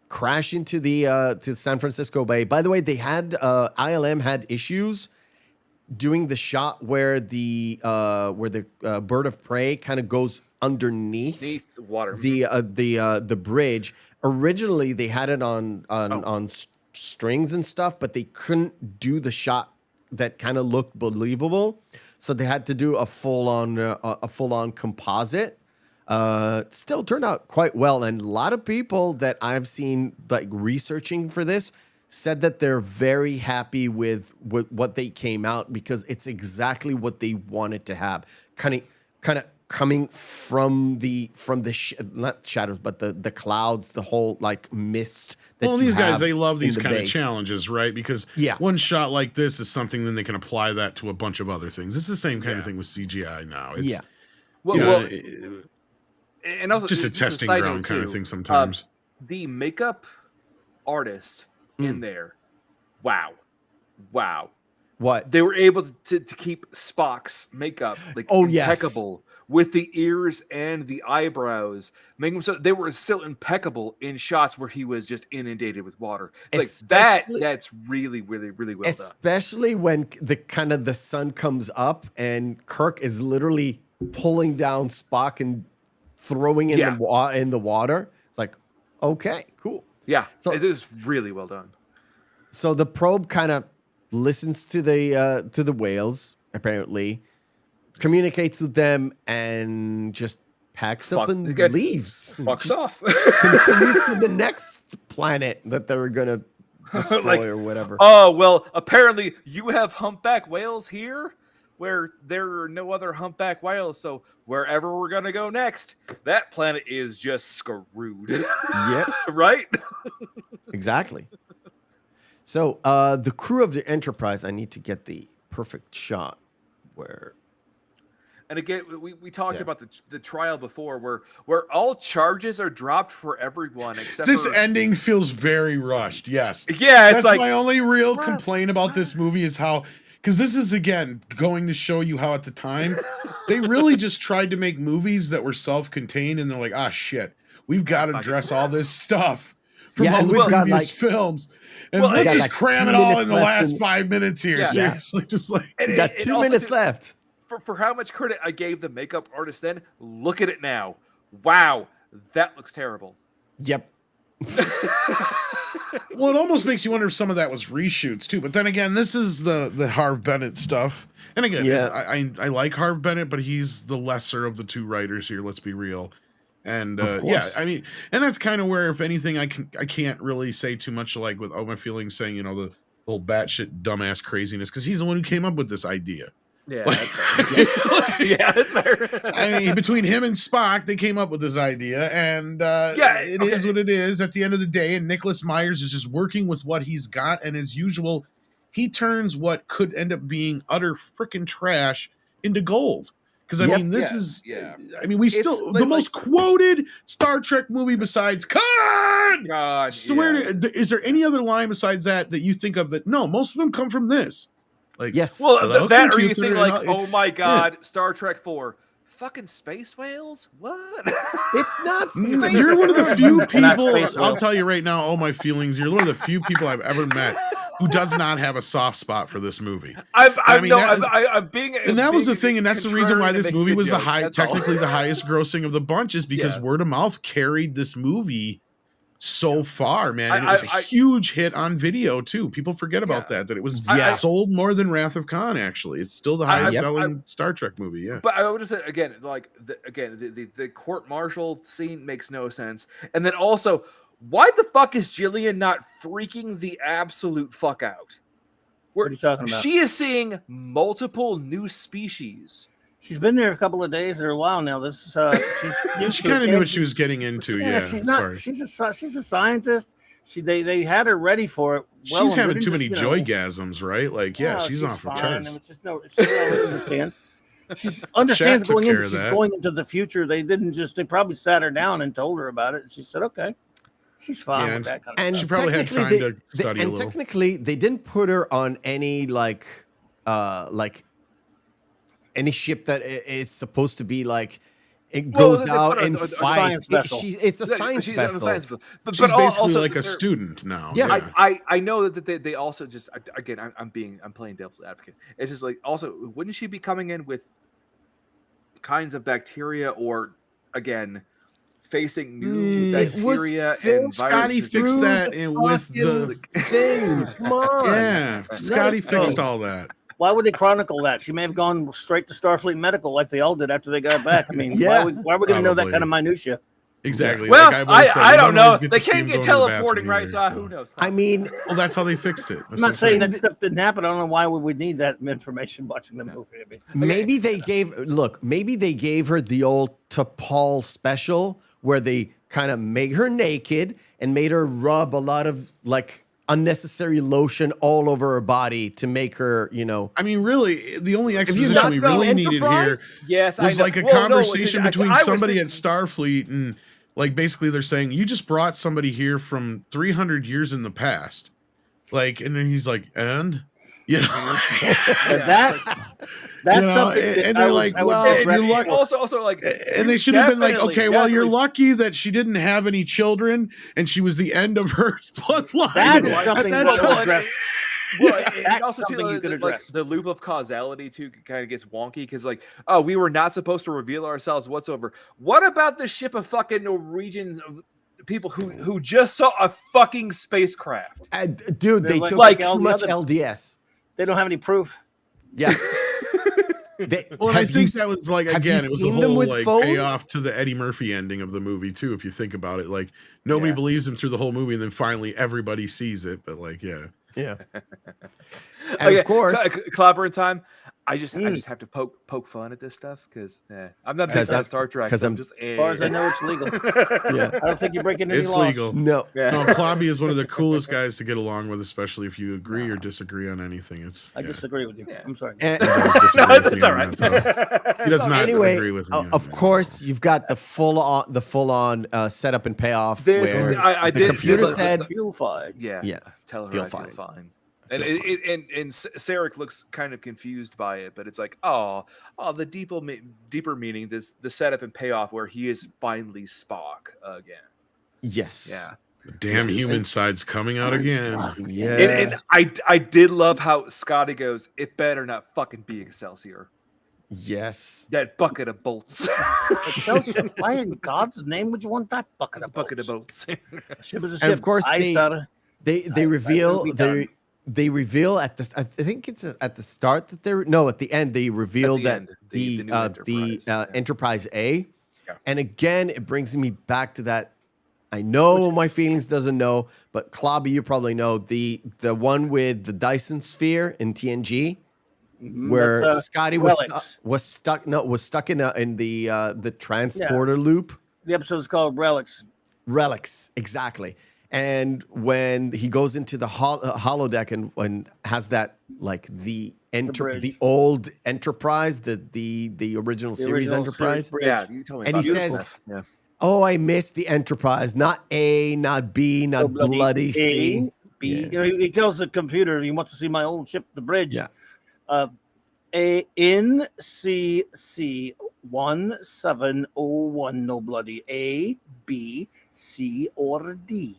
S1: crash into the to San Francisco Bay. By the way, they had ILM had issues doing the shot where the bird of prey kind of goes underneath
S2: the water,
S1: the bridge. Originally, they had it on strings and stuff, but they couldn't do the shot that kind of looked believable, so they had to do a full on composite. Still turned out quite well, and a lot of people that I've seen like researching for this said that they're very happy with what they came out, because it's exactly what they wanted to have, kind of coming from the not shadows, but the clouds, the whole like mist.
S4: Well, these guys, they love these kind of challenges, right? Because
S1: yeah,
S4: one shot like this is something, then they can apply that to a bunch of other things. It's the same kind of thing with CGI now. It's,
S2: well, and also
S4: just a testing ground kind of thing sometimes.
S2: The makeup artist in there, wow.
S1: What?
S2: They were able to keep Spock's makeup like impeccable. Yes. With the ears and the eyebrows, making them so they were still impeccable in shots where he was just inundated with water. It's like that's really well done.
S1: Especially when the sun comes up and Kirk is literally pulling down Spock and throwing in the water. It's like, okay, cool.
S2: Yeah, so it is really well done.
S1: So the probe kind of listens to the whales, apparently, communicates with them, and just packs up and leaves.
S2: Fucks off.
S1: Continues to the next planet that they were gonna destroy or whatever.
S2: Oh well, apparently you have humpback whales here, where there are no other humpback whales. So wherever we're gonna go next, that planet is just screwed.
S1: Yep.
S2: Right.
S1: Exactly. So the crew of the Enterprise, I need to get the perfect shot where.
S2: And again, we talked about the trial before, where all charges are dropped for everyone except
S4: this ending feels very rushed. Yes,
S2: yeah,
S4: that's like my only real complaint about this movie is how, because this is again going to show you how at the time they really just tried to make movies that were self-contained, and they're like, ah, shit, we've got to address all this stuff from all the previous films. And let's just cram it all in the last 5 minutes here. Seriously, just like
S1: we got 2 minutes left.
S2: For how much credit I gave the makeup artist then, look at it now. Wow, that looks terrible.
S1: Yep.
S4: Well, it almost makes you wonder if some of that was reshoots too. But then again, this is the Harve Bennett stuff. And again, I like Harve Bennett, but he's the lesser of the two writers here. Let's be real. And I mean, and that's kind of where, if anything, I can't really say too much, like with my feelings saying, the whole batshit dumbass craziness, because he's the one who came up with this idea.
S2: Yeah, that's fair. Yeah, that's fair.
S4: I mean, between him and Spock, they came up with this idea, and it is what it is at the end of the day. And Nicholas Myers is just working with what he's got, and as usual, he turns what could end up being utter freaking trash into gold. Because I mean, this is. I mean, we still the most quoted Star Trek movie besides Khan.
S2: God,
S4: is there any other line besides that you think of that? No, most of them come from this. Like,
S1: yes.
S2: Well, that or you think like, oh my God, Star Trek 4, fucking space whales? What?
S1: It's not.
S4: You're one of the few people. I'll tell you right now, all my feelings. You're one of the few people I've ever met who does not have a soft spot for this movie.
S2: I'm being,
S4: and that was the thing, and that's the reason why this movie was technically the highest grossing of the bunch, is because word of mouth carried this movie so far, man. And it was a huge hit on video too. People forget about that it was sold more than Wrath of Khan. Actually, it's still the highest selling Star Trek movie. Yeah,
S2: but I would just say again, like the court martial scene makes no sense, and then also, why the fuck is Jillian not freaking the absolute fuck out?
S3: What are you talking about?
S2: She is seeing multiple new species.
S3: She's been there a couple of days or a while now. This
S4: she kind of knew what she was getting into. Yeah,
S3: she's not. She's a scientist. They had her ready for it. Well,
S4: she's having too many joygasms, right? Like, she's off her charts.
S3: It's just understands. She understands going into the future. They probably sat her down and told her about it, and she said, "Okay." She's fine with that kind of
S4: stuff. She probably had time to study a little.
S1: And technically, they didn't put her on any like any ship that is supposed to be like it goes out and fights. It's a science vessel.
S2: But
S4: She's basically
S2: also,
S4: like a student now.
S1: Yeah.
S2: I know that they also just again I'm playing devil's advocate. It's just like also wouldn't she be coming in with kinds of bacteria or again facing new bacteria and
S4: Scotty fixed that with the
S1: thing. Come on.
S4: Yeah, Scotty fixed all that.
S3: Why would they chronicle that? She may have gone straight to Starfleet Medical like they all did after they got back. I mean, why are we going to know that kind of minutia?
S4: Exactly.
S2: Well,
S4: like
S2: I don't know. They can't get teleporting, right? So who knows?
S1: I mean,
S4: well, that's how they fixed it.
S3: I'm not saying that stuff didn't happen. I don't know why we would need that information watching the movie. I mean,
S1: maybe they gave her the old T'Pol special where they kind of made her naked and made her rub a lot of like unnecessary lotion all over her body to make her, I mean,
S4: really, the only exposition we really needed here was like a conversation between somebody at Starfleet and like basically they're saying, you just brought somebody here from 300 years in the past. Like, and then he's like, and?
S3: That's something.
S4: And they're like, well, you're lucky.
S2: Also, like,
S4: and they should have been like, okay, well, you're lucky that she didn't have any children and she was the end of her bloodline.
S3: That is something to address.
S2: Well, and also too, you could address. Like, the loop of causality too kind of gets wonky because like, oh, we were not supposed to reveal ourselves whatsoever. What about the ship of fucking Norwegians? People who just saw a fucking spacecraft.
S1: Dude, they took
S3: like
S1: too much LDS.
S3: They don't have any proof.
S1: Yeah.
S4: I think that was like, again, it was a whole like payoff to the Eddie Murphy ending of the movie too. If you think about it, like nobody believes him through the whole movie, and then finally everybody sees it. But like, yeah.
S1: And of course,
S2: clobbering time. I just have to poke fun at this stuff because I'm not a big fan of Star Trek.
S1: Because
S2: I'm just
S3: as far as I know, it's legal.
S1: Yeah,
S3: I don't think you're breaking any laws.
S4: It's legal.
S1: No.
S4: Clobby is one of the coolest guys to get along with, especially if you agree or disagree on anything.
S3: I disagree with you. I'm sorry.
S4: He does
S2: it's all right.
S4: He does not agree with me.
S1: Of course, you've got the full on setup and payoff.
S2: I
S1: the
S2: did.
S1: Computer said,
S3: "Feel fine."
S2: Yeah. Tell her I feel fine. And Sarek looks kind of confused by it, but it's like, the deeper meaning, the setup and payoff where he is finally Spock again.
S1: Yes.
S2: Yeah.
S4: The damn human side's coming out again.
S1: Yeah.
S2: And I did love how Scotty goes, it better not fucking be Excelsior.
S1: Yes.
S2: That bucket of bolts.
S3: Excelsior, why in God's name would you want that bucket of bolts?
S1: And of course, they reveal at the. I think it's at the start that at the end they reveal that the Enterprise A, and again it brings me back to that. I know my feelings doesn't know, but Clobby, you probably know the one with the Dyson sphere in TNG, where Scotty was stuck in the transporter loop.
S3: The episode is called Relics.
S1: Relics, exactly. And when he goes into the holodeck and has that like the old Enterprise, the original series Enterprise,
S2: you told me.
S1: And he says, "Oh, I missed the Enterprise, not A, not B, not bloody C,
S3: B." Yeah. He tells the computer he wants to see my old ship, the bridge.
S1: Yeah.
S3: NCC 1701, no bloody A, B, C, or D.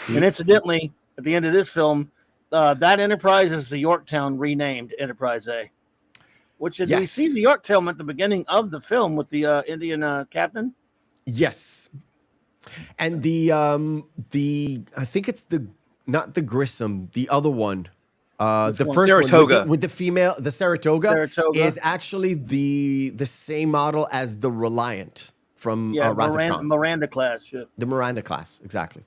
S3: And incidentally, at the end of this film, that Enterprise is the Yorktown renamed Enterprise A. Which we see the Yorktown at the beginning of the film with the Indian captain.
S1: Yes, and the I think it's not the Grissom, the other one. The first
S2: Saratoga.
S1: One with the female, the Saratoga is actually the same model as the Reliant from Wrath of Khan.
S3: Miranda class. Yeah.
S1: The Miranda class, exactly.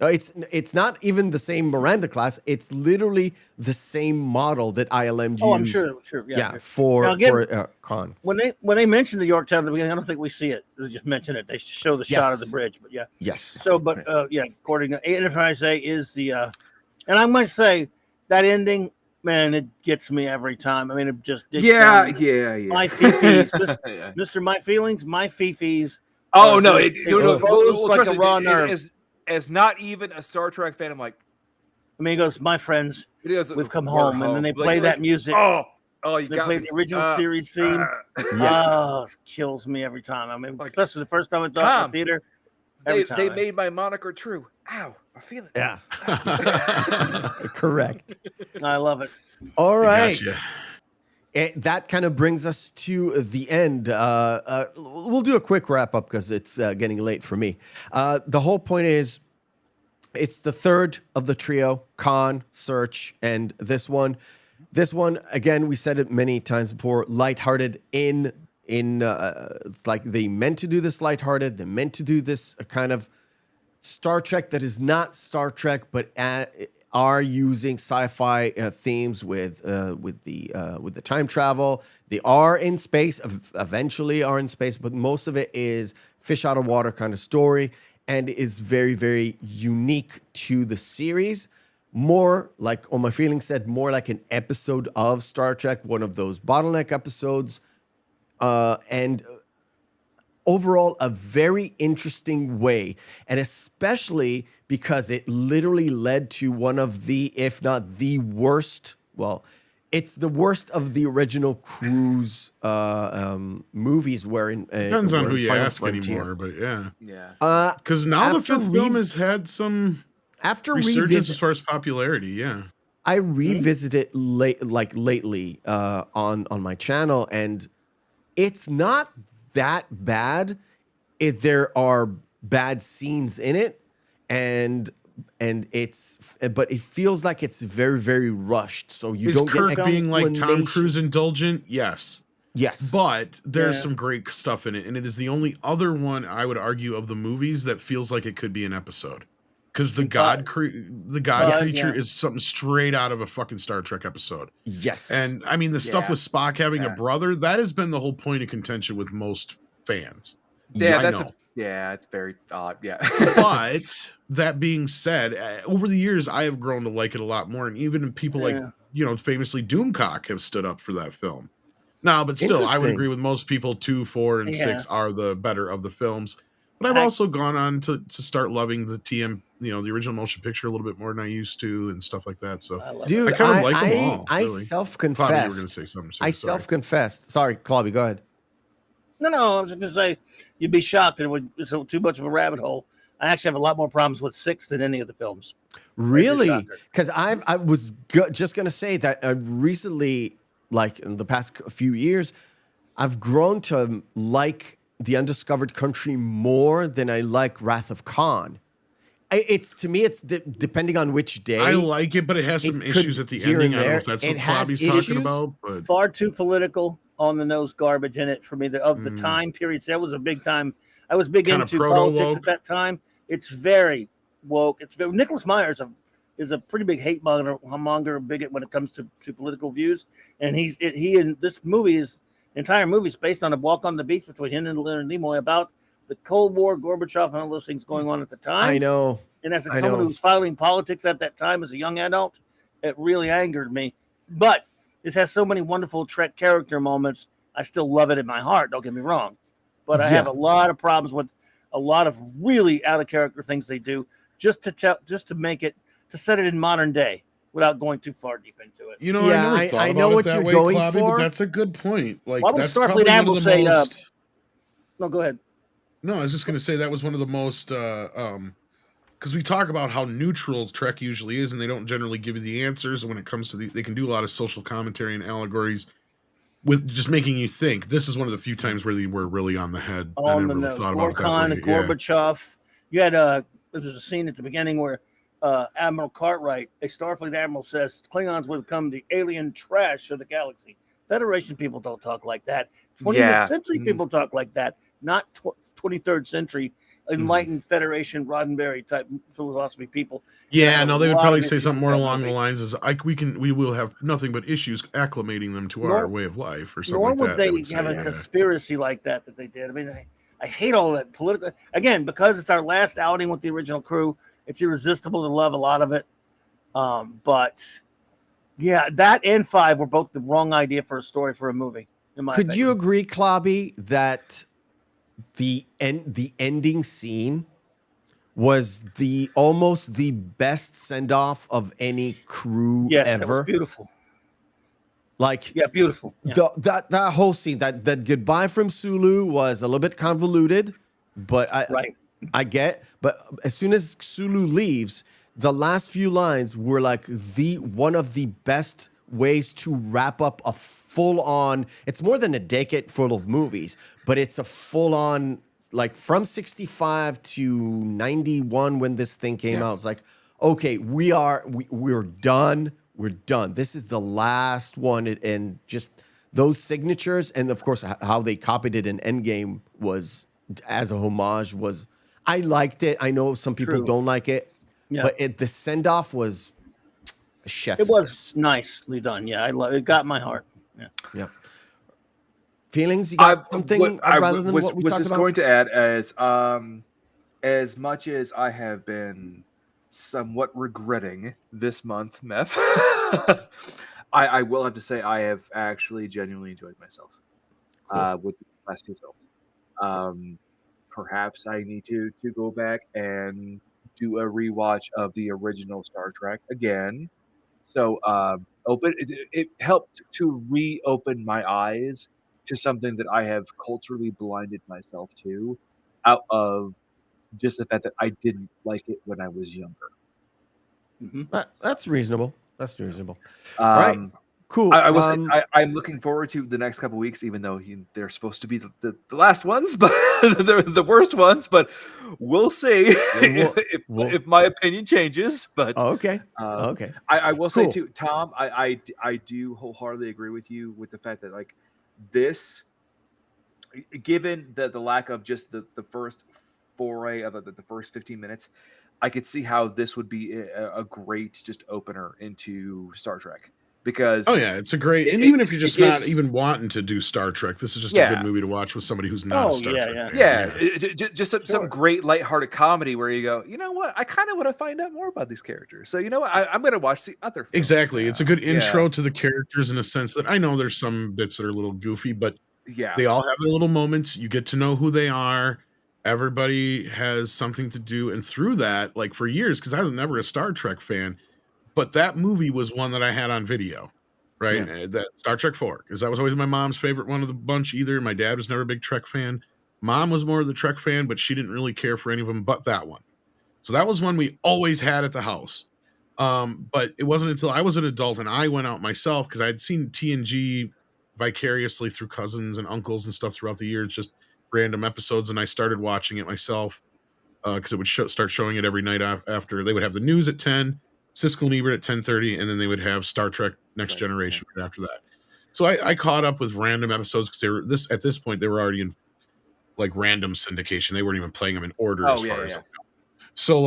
S1: It's not even the same Miranda class. It's literally the same model that ILM used.
S3: Oh, I'm sure. Yeah,
S1: for Khan.
S3: When they mention the Yorktown at the beginning, I don't think we see it. They just mention it. They show the shot of the bridge. But
S1: Yes.
S3: So, but according to Enterprise A is the, and I must say that ending, man, it gets me every time. I mean, it just
S2: yeah.
S3: My fifis, Mr. My feelings, my fifis.
S2: Oh no, it
S3: like a raw nerve.
S2: As not even a Star Trek fan, I'm like,
S3: I mean, he goes, my friends, we've come home. And then they play
S2: that
S3: music.
S2: Oh, Oh, you
S3: They
S2: got
S3: played
S2: me.
S3: the original series theme.
S1: Yes.
S3: Oh, it kills me every time. I mean,
S2: Like,
S3: especially the first time I saw it in
S2: Tom,
S3: the theater. Every
S2: they
S3: time.
S2: made my moniker true. Ow, I feel it.
S1: Yeah. Correct.
S3: I love it.
S1: All
S4: I
S1: right.
S4: gotcha.
S1: That kind of brings us to the end. We'll do a quick wrap up because it's getting late for me. The whole point is it's the third of the trio, Con, Search, and this one. This one, again, we said it many times before, lighthearted it's like they meant to do this lighthearted. They meant to do this kind of Star Trek that is not Star Trek, but are using sci-fi themes with the time travel. They are in space, eventually are in space, but most of it is fish out of water kind of story, and is very, very unique to the series. More like My Feeling said, more like an episode of Star Trek, one of those bottleneck episodes, and overall a very interesting way, and especially because it literally led to one of the, if not the worst, well, it's the worst of the original Cruise movies wherein
S4: Depends on who you
S1: Final
S4: ask
S1: Frontier.
S4: anymore, but yeah.
S2: Yeah.
S4: Because now the
S1: After
S4: fifth film has had some
S1: after
S4: resurgence as far as popularity, yeah.
S1: I revisited lately on my channel, and it's not that bad. There are bad scenes in it, and but it feels like it's very, very rushed. So you
S4: Is
S1: don't
S4: Kirk
S1: get
S4: being like Tom
S1: explanation.
S4: Cruise indulgent? Yes.
S1: Yes,
S4: But there's
S3: Yeah.
S4: some great stuff in it, and it is the only other one I would argue of the movies that feels like it could be an episode. Because the God creature is something straight out of a fucking Star Trek episode.
S1: yes,
S4: And I mean, the stuff
S2: Yeah.
S4: with Spock having a
S2: Yeah.
S4: brother, that has been the whole point of contention with most fans.
S2: Yeah,
S4: I
S2: that's
S4: know.
S2: it's very odd. Yeah.
S4: But that being said, over the years, I have grown to like it a lot more. And even people like, famously Doomcock have stood up for that film. No, but still, I would
S1: Interesting.
S4: agree with most people 2, 4, and 6 are the better of the films. But I've also gone on to start loving the the original motion picture a little bit more than I used to and stuff like that. So,
S1: dude,
S4: I kind of like them all.
S1: I
S4: really.
S1: self-confessed.
S4: Clobby, you were going to say something. So
S1: I
S4: sorry.
S1: self-confessed. Sorry, Clobby, go ahead.
S3: No, I was just gonna say you'd be shocked. It's too much of a rabbit hole. I actually have a lot more problems with 6 than any of the films.
S1: Really? Because I was just gonna say that recently, like in the past few years, I've grown to like The Undiscovered Country more than I like Wrath of Khan. It's to me, it's depending on which day.
S4: I like it, but it has some issues at the
S1: here
S4: ending.
S1: and
S4: I don't know
S1: there.
S4: if that's
S1: It
S4: what
S1: has
S4: Clobby's
S1: issues.
S4: talking about. But
S3: Far too political, on the nose garbage in it for me. Of the time periods, that was a big time. I was big
S4: Kinda
S3: into
S4: proto-woke.
S3: politics at that time. It's very woke. Nicholas Myers is a pretty big hate monger, bigot when it comes to political views. And he in this movie entire movie is based on a walk on the beach between him and Leonard Nimoy about the Cold War, Gorbachev, and all those things going on at the time.
S1: I know.
S3: And as someone who was following politics at that time as a young adult, it really angered me. But this has so many wonderful Trek character moments. I still love it in my heart. Don't get me wrong. But I have a lot of problems with a lot of really out of character things they do just to set it in modern day without going too far deep into it.
S4: I never thought
S1: I know
S4: about
S1: what
S4: it that
S1: you're
S4: way,
S1: going
S4: Clobby,
S1: for.
S4: but that's a good point. Like,
S3: Why would
S4: that's
S3: Starfleet
S4: probably one
S3: Admiral
S4: of the
S3: say,
S4: most.
S3: No, go ahead.
S4: No, I was just going to say that was one of the most. Because we talk about how neutral Trek usually is, and they don't generally give you the answers. And when it comes to they can do a lot of social commentary and allegories with just making you think. This is one of the few times where they were really on the head. I never really thought about it that way.
S3: And Gorbachev. You had there's a scene at the beginning where Admiral Cartwright, a Starfleet admiral, says Klingons will become the alien trash of the galaxy. Federation people don't talk like that. 20th century people talk like that, not 23rd century enlightened Federation Roddenberry type philosophy people.
S4: Yeah, no, they would probably say something more along the lines as we will have nothing but issues acclimating them to our way of life or something like that.
S3: Nor would they have a conspiracy like that they did. I mean, I hate all that political. Again, because it's our last outing with the original crew, it's irresistible to love a lot of it. But yeah, that and 5 were both the wrong idea for a story for a movie.
S1: Could you agree, Clobby, that the ending scene was almost the best send off of any crew ever?
S3: That was beautiful.
S1: Like,
S3: Yeah, beautiful. Yeah.
S1: That whole scene, that goodbye from Sulu was a little bit convoluted, but I get. But as soon as Sulu leaves, the last few lines were like one of the best ways to wrap up a full on. It's more than a decade full of movies, but it's a full on, like, from 65 to 91 when this thing came out. It's like, okay, we're done. We're done. This is the last one, and just those signatures, and of course how they copied it in Endgame was as a homage. Was I liked it? I know some people don't like it, but the send off was a chef's
S3: It was
S1: kiss.
S3: nicely done. Yeah, it got my heart.
S1: Yeah. Feelings? You got something rather than what we
S2: was
S1: talked
S2: just
S1: about?
S2: going to add as much as I have been somewhat regretting this month, Meth. I will have to say I have actually genuinely enjoyed myself with the last two films. Perhaps I need to go back and do a rewatch of the original Star Trek again. So it helped to reopen my eyes to something that I have culturally blinded myself to, out of just the fact that I didn't like it when I was younger.
S1: That's reasonable. That's reasonable. All right, cool.
S2: I'm looking forward to the next couple weeks, even though they're supposed to be the last ones, but they're the worst ones. But we'll see if my opinion changes. But
S1: okay.
S2: I will say too, Tom, I do wholeheartedly agree with you with the fact that, like, this, given the lack of just the first foray of the first 15 minutes, I could see how this would be a great just opener into Star Trek. Because
S4: it's a great, and even if you're just not even wanting to do Star Trek, this is just a good movie to watch with somebody who's not a Star Trek fan.
S2: Just some great lighthearted comedy where you go, you know what, I kind of want to find out more about these characters. So you know what, I'm going to watch the other films.
S4: Exactly, it's a good intro to the characters in a sense that I know there's some bits that are a little goofy, but they all have their little moments. You get to know who they are. Everybody has something to do, and through that, like, for years, because I was never a Star Trek fan, but that movie was one that I had on video, right? That Star Trek 4, because that was always my mom's favorite one of the bunch. Either my dad was never a big Trek fan, mom was more of the Trek fan, but she didn't really care for any of them but that one. So that was one we always had at the house. But it wasn't until I was an adult and I went out myself, because I had seen TNG vicariously through cousins and uncles and stuff throughout the years, just random episodes, and I started watching it myself because it would start showing it every night after they would have the news at 10, Siskel and Ebert at 10:30, and then they would have Star Trek Next Generation right after that. So I caught up with random episodes because they were at this point they were already in like random syndication. They weren't even playing them in order as far as I know. So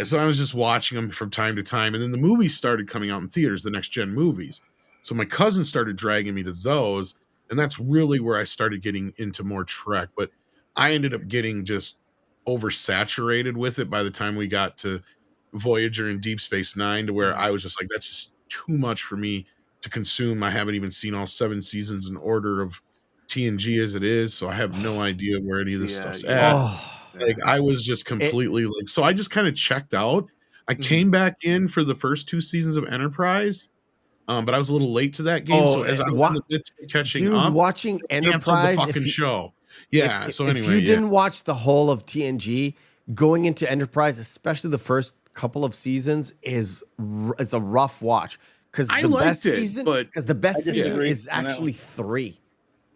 S4: so I was just watching them from time to time, and then the movies started coming out in theaters, the Next Gen movies. So my cousin started dragging me to those, and that's really where I started getting into more Trek. But I ended up getting just oversaturated with it by the time we got to Voyager and Deep Space Nine, to where I was just like, that's just too much for me to consume. I haven't even seen all 7 seasons in order of TNG as it is, so I have no idea where any of this stuff's at. Like, I was just completely so I just kind of checked out. I came back in for the first 2 seasons of Enterprise, but I was a little late to that game. So as I was in the midst of catching up,
S1: watching Enterprise,
S4: the fucking show. Yeah. So anyway,
S1: if you didn't watch the whole of TNG, going into Enterprise, especially the first couple of seasons, it's a rough watch, because the best season is actually 3.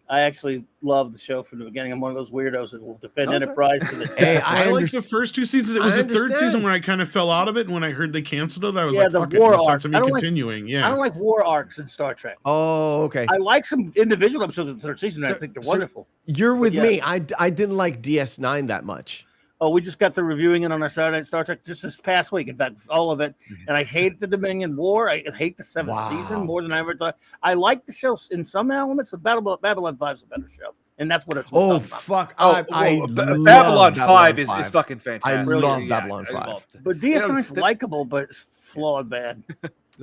S3: I actually love the show from the beginning. I'm one of those weirdos that will defend Enterprise to the death.
S4: I liked the first 2 seasons. It was the third season where I kind of fell out of it, and when I heard they canceled it, I was like, fuck it, no sense of me continuing.
S3: I don't like war arcs in Star Trek.
S1: Oh, okay.
S3: I like some individual episodes of the third season, and I think they're wonderful.
S1: You're with me. I didn't like DS9 that much.
S3: Oh, we just got the reviewing it on our Saturday Night Star Trek just this past week. In fact, all of it. And I hate the Dominion War. I hate the 7th season more than I ever thought. I like the show in some elements. The Babylon 5 is a better show. And that's what it's
S1: all about. Fuck.
S2: Babylon 5 is fucking fantastic.
S1: I love Babylon 5.
S3: But DS9's likable, but it's flawed bad.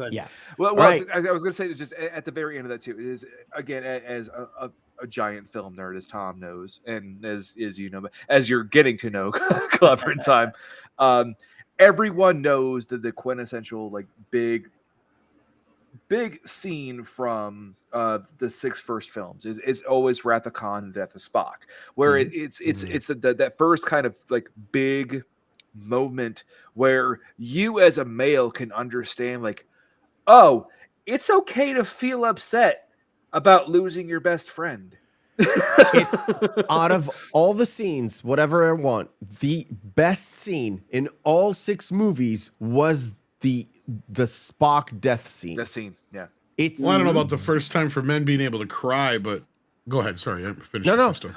S1: Yeah.
S2: Well, I was going to say, just at the very end of that too, it is, again, as a giant film nerd, as Tom knows, and as you know, as you're getting to know Clobber in time, everyone knows that the quintessential, like, big big scene from the 6 first films is always Wrath of Khan and Death of Spock, where it's that first kind of like big moment where you as a male can understand, like, oh, it's okay to feel upset about losing your best friend.
S1: It's out of all the scenes, whatever I want, the best scene in all 6 movies was the Spock death scene.
S2: That scene, yeah.
S4: Well, I don't know about the first time for men being able to cry, but go ahead. Sorry, I'm finished.
S1: No.
S2: No. I'm saying,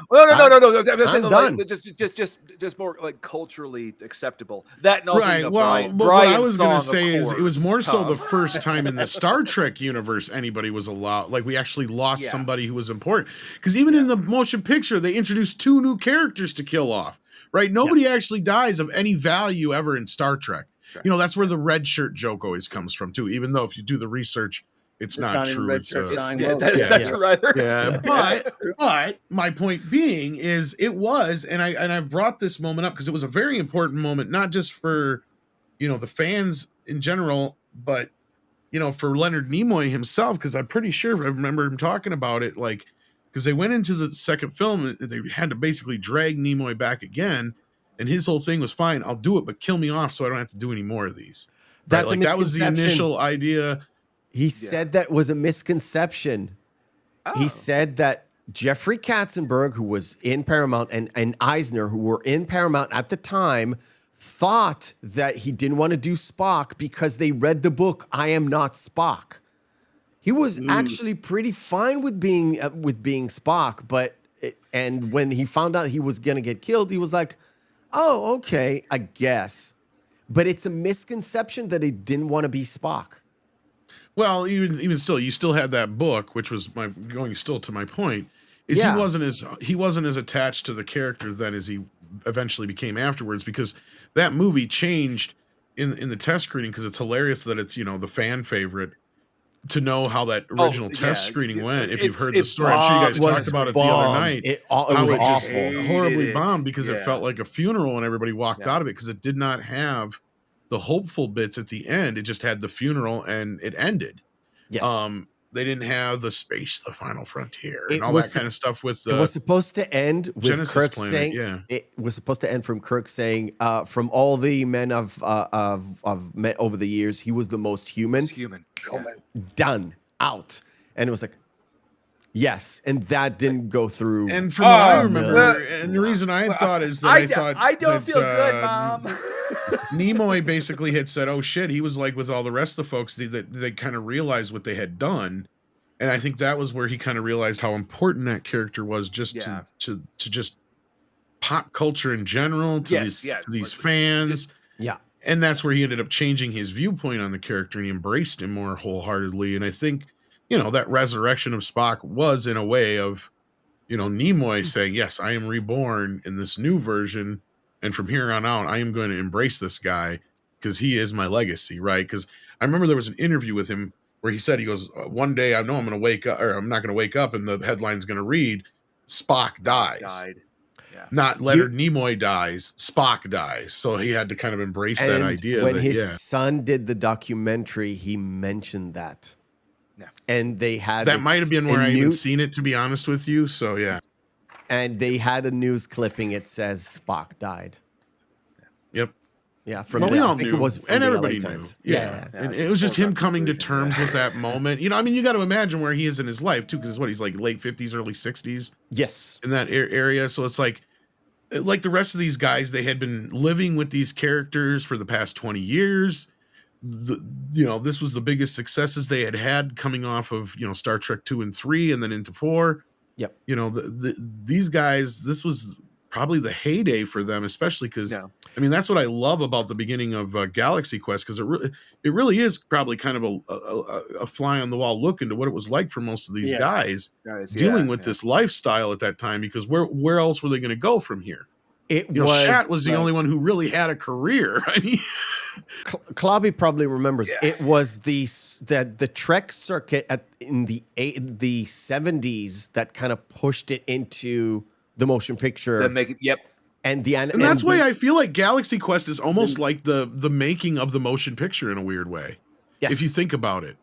S1: done.
S2: like, just more like culturally acceptable. That and also,
S4: Right.
S2: you know,
S4: Well,
S2: Brian,
S4: but what I
S2: Brian's
S4: was going to
S2: song,
S4: say
S2: of
S4: is it was more
S2: course,
S4: so the
S2: Tom.
S4: first time in the Star Trek universe anybody was allowed. Like we actually lost somebody who was important. Because even in the motion picture, they introduced 2 new characters to kill off. Right. Nobody actually dies of any value ever in Star Trek.
S2: Sure.
S4: You know, that's where the red shirt joke always comes from too. Even though if you do the research, it's not true.
S3: Red
S4: It's
S3: shirts dying
S2: Yeah,
S3: low.
S2: that's not true either.
S4: yeah, but my point being is it was, and I brought this moment up because it was a very important moment, not just for, you know, the fans in general, but, you know, for Leonard Nimoy himself, because I'm pretty sure I remember him talking about it, like, because they went into the second film, they had to basically drag Nimoy back again, and his whole thing was, fine, I'll do it, but kill me off so I don't have to do any more of these. Right?
S1: That's
S4: Like that was the initial idea.
S1: He said that was a misconception. He said that Jeffrey Katzenberg, who was in Paramount, and Eisner, who were in Paramount at the time, thought that he didn't want to do Spock because they read the book I Am Not Spock. He was actually pretty fine with being Spock, but and when he found out he was gonna get killed, he was like, "Oh, okay, I guess." But it's a misconception that he didn't want to be Spock.
S4: Well, even still, you still had that book, which was going still to my point, is he wasn't as attached to the character then as he eventually became afterwards, because that movie changed in the test screening, because it's hilarious that it's, you know, the fan favorite, to know how that original test screening went. If you've heard the story, I'm sure you guys talked about it the other night.
S1: It was
S4: just
S1: awful.
S4: horribly bombed because it felt like a funeral and everybody walked out of it, because it did not have the hopeful bits at the end. It just had the funeral and it ended.
S1: Yes.
S4: They didn't have the space, the final frontier, and
S1: It
S4: all
S1: was
S4: that kind of stuff with the
S1: it was supposed to end with
S4: Genesis
S1: Kirk
S4: planet,
S1: saying it was supposed to end from Kirk saying, from all the men I've met over the years, he was the most human.
S2: It's human. Yeah.
S1: Done. Out. And it was like, yes. And that didn't go through.
S4: And from what I remember, and the reason I thought is that
S2: I don't feel good, Mom.
S4: Nimoy basically had said, "Oh shit," he was like with all the rest of the folks, they kind of realized what they had done, and I think that was where he kind of realized how important that character was, just to just pop culture in general, to these fans. And that's where he ended up changing his viewpoint on the character, and he embraced him more wholeheartedly. And I think, you know, that resurrection of Spock was in a way of, you know, Nimoy saying, yes, I am reborn in this new version, and from here on out, I am going to embrace this guy because he is my legacy, right? Because I remember there was an interview with him where he said, he goes, one day I know I'm going to wake up, or I'm not going to wake up, and the headline's going to read, Spock dies. Not Leonard Nimoy dies, Spock dies. So he had to kind of embrace that idea.
S1: When his son did the documentary, he mentioned that.
S2: Yeah.
S1: And they had
S4: that might have been where I even seen it, to be honest with you. So yeah.
S1: And they had a news clipping. It says Spock died.
S4: Yep.
S1: Yeah, from
S4: we all
S1: I think
S4: knew,
S1: it was from
S4: and
S1: the
S4: everybody
S1: LA
S4: knew.
S1: Times.
S4: Yeah. And it was just him coming to terms with that moment. You know, I mean, you got to imagine where he is in his life too, because he's like late 50s, early 60s.
S1: Yes.
S4: In that area. So it's like the rest of these guys, they had been living with these characters for the past 20 years. You know, this was the biggest successes they had coming off of, you know, Star Trek 2 and 3 and then into 4.
S1: Yep.
S4: You know, these guys, this was probably the heyday for them, especially because, I mean, that's what I love about the beginning of Galaxy Quest, because it really is probably kind of a fly on the wall look into what it was like for most of these guys dealing with this lifestyle at that time, because where else were they going to go from here? Shat was the only one who really had a career. I mean,
S1: Clobby probably remembers. It was the Trek circuit in the 70s that kind of pushed it into the motion picture. And
S4: that's why I feel like Galaxy Quest is almost like the making of the motion picture in a weird way.
S1: Yes.
S4: If you think about it.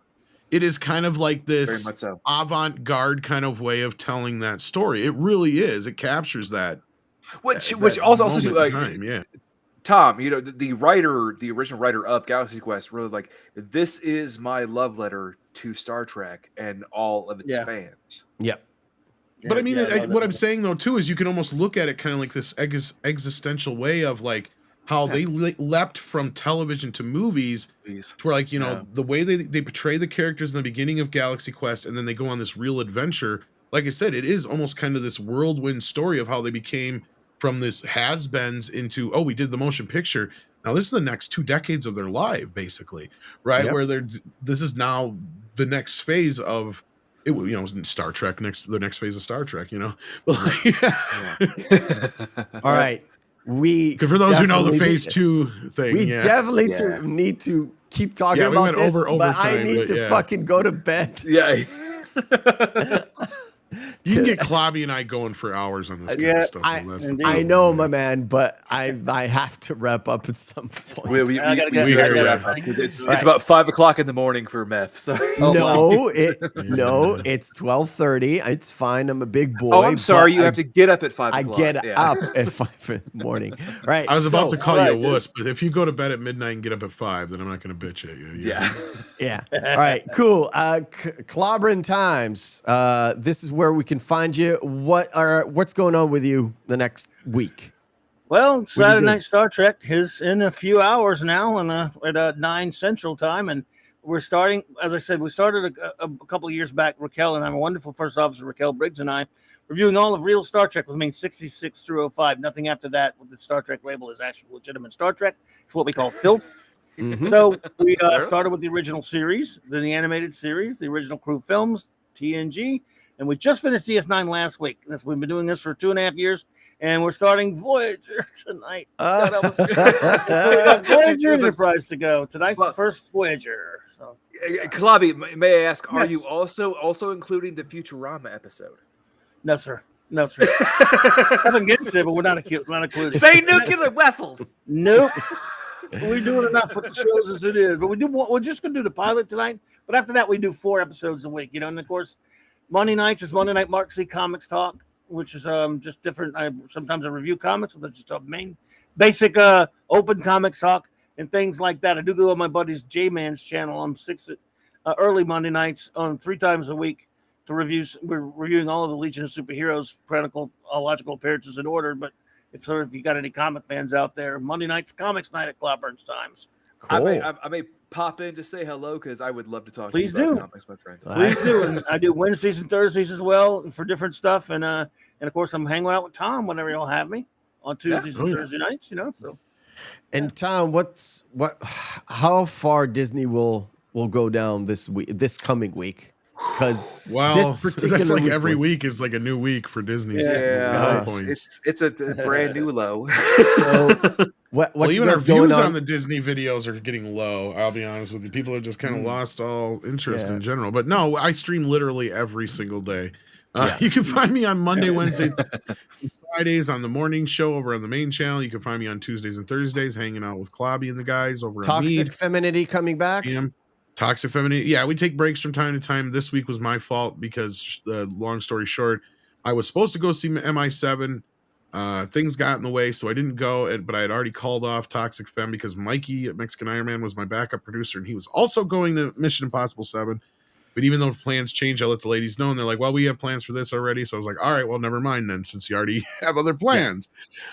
S4: it is kind of like
S2: Very
S4: this
S2: much so.
S4: avant-garde kind of way of telling that story. It really is. It captures that.
S2: Which
S4: that
S2: also
S4: moment
S2: too,
S4: in
S2: like
S4: time, yeah.
S2: Tom, you know, the original writer of Galaxy Quest, really like, this is my love letter to Star Trek and all of its fans.
S1: Yep.
S4: But I mean,
S3: Yeah,
S4: what I'm saying though too is you can almost look at it kind of like this existential way of like how they leapt from television to movies, to where, like, you know, the way they portray the characters in the beginning of Galaxy Quest, and then they go on this real adventure. Like I said, it is almost kind of this whirlwind story of how they became from this has-beens into, oh, we did the motion picture. Now this is the next 2 decades of their life, basically, right?
S1: Yep.
S4: Where this is now the next phase of it, you know, Star Trek, the next phase of Star Trek, you know.
S1: All right.
S4: For those who know the phase 2 thing,
S1: we definitely need to keep talking about
S4: went
S1: this,
S4: over
S1: but I
S4: time,
S1: need to fucking go to bed.
S2: Yeah.
S4: You can get Clobby and I going for hours on this kind of stuff.
S1: I know, my man, but I have to wrap up at some point.
S2: We gotta get because it's about 5 o'clock in the morning for Meth. So
S1: it's 12:30. It's fine. I'm a big boy.
S2: Oh, I'm sorry. You have to get up at 5 o'clock.
S1: I get up at 5 in the morning. Right.
S4: I was about to call you a wuss, but if you go to bed at midnight and get up at 5, then I'm not going to bitch at you.
S1: Yeah. All right. Cool. Clobbering Times. This is where we can find you. What's going on with you the next week?
S3: Well, Saturday Night Star Trek is in a few hours now, and at 9 Central Time, and we're starting. As I said, we started a couple of years back. Raquel and I'm, a wonderful first officer, Raquel Briggs, and I, reviewing all of real Star Trek, which means 66 through 05. Nothing after that with the Star Trek label is actual legitimate Star Trek. It's what we call filth.
S1: Mm-hmm.
S3: So we started with the original series, then the animated series, the original crew films, TNG. And we just finished DS9 last week. We've been doing this for 2.5 years, and we're starting Voyager tonight. Voyager Enterprise to go. Tonight's the first Voyager. So,
S2: Clobby, may I ask, are you also including the Futurama episode?
S3: No, sir. Nothing against it, but we're not included.
S2: Say nuclear vessels.
S3: Nope. We're doing enough with the shows as it is, but we're just going to do the pilot tonight. But after that, we do 4 episodes a week. You know, and of course, Monday nights is Monday Night Mark C Comics Talk, which is just different. Sometimes I review comics, but just a main basic open comics talk and things like that. I do go on my buddy's J-Man's channel on 6 early Monday nights on 3 times a week to review. We're reviewing all of the Legion of Superheroes chronological appearances in order. But if you got any comic fans out there, Monday night's Comics Night at Clobburn's Times.
S1: Cool.
S2: I may pop in to say hello because I would love to talk
S3: Please
S2: to you
S3: do.
S2: about comics, my friend.
S3: Please do. And I do Wednesdays and Thursdays as well for different stuff. And of course, I'm hanging out with Tom whenever y'all have me on Tuesdays and Thursday nights, you know. So,
S1: and Tom, how far Disney will go down this coming week? Because
S4: that's like every week is like a new week for Disney.
S2: It's a brand new low.
S4: Even our views on the Disney videos are getting low. I'll be honest with you. People have just kind of lost all interest in general. But no, I stream literally every single day. You can find me on Monday, Wednesday, Fridays on the morning show over on the main channel. You can find me on Tuesdays and Thursdays hanging out with Clobby and the guys over on
S1: Toxic Femininity coming back.
S4: Toxic Femininity. Yeah, we take breaks from time to time. This week was my fault because, long story short, I was supposed to go see MI7. Things got in the way, so I didn't go. But I had already called off Toxic Femme because Mikey at Mexican Iron Man was my backup producer, and he was also going to Mission Impossible 7. But even though plans change, I let the ladies know, and they're like, well, we have plans for this already. So I was like, all right, well, never mind then, since you already have other plans.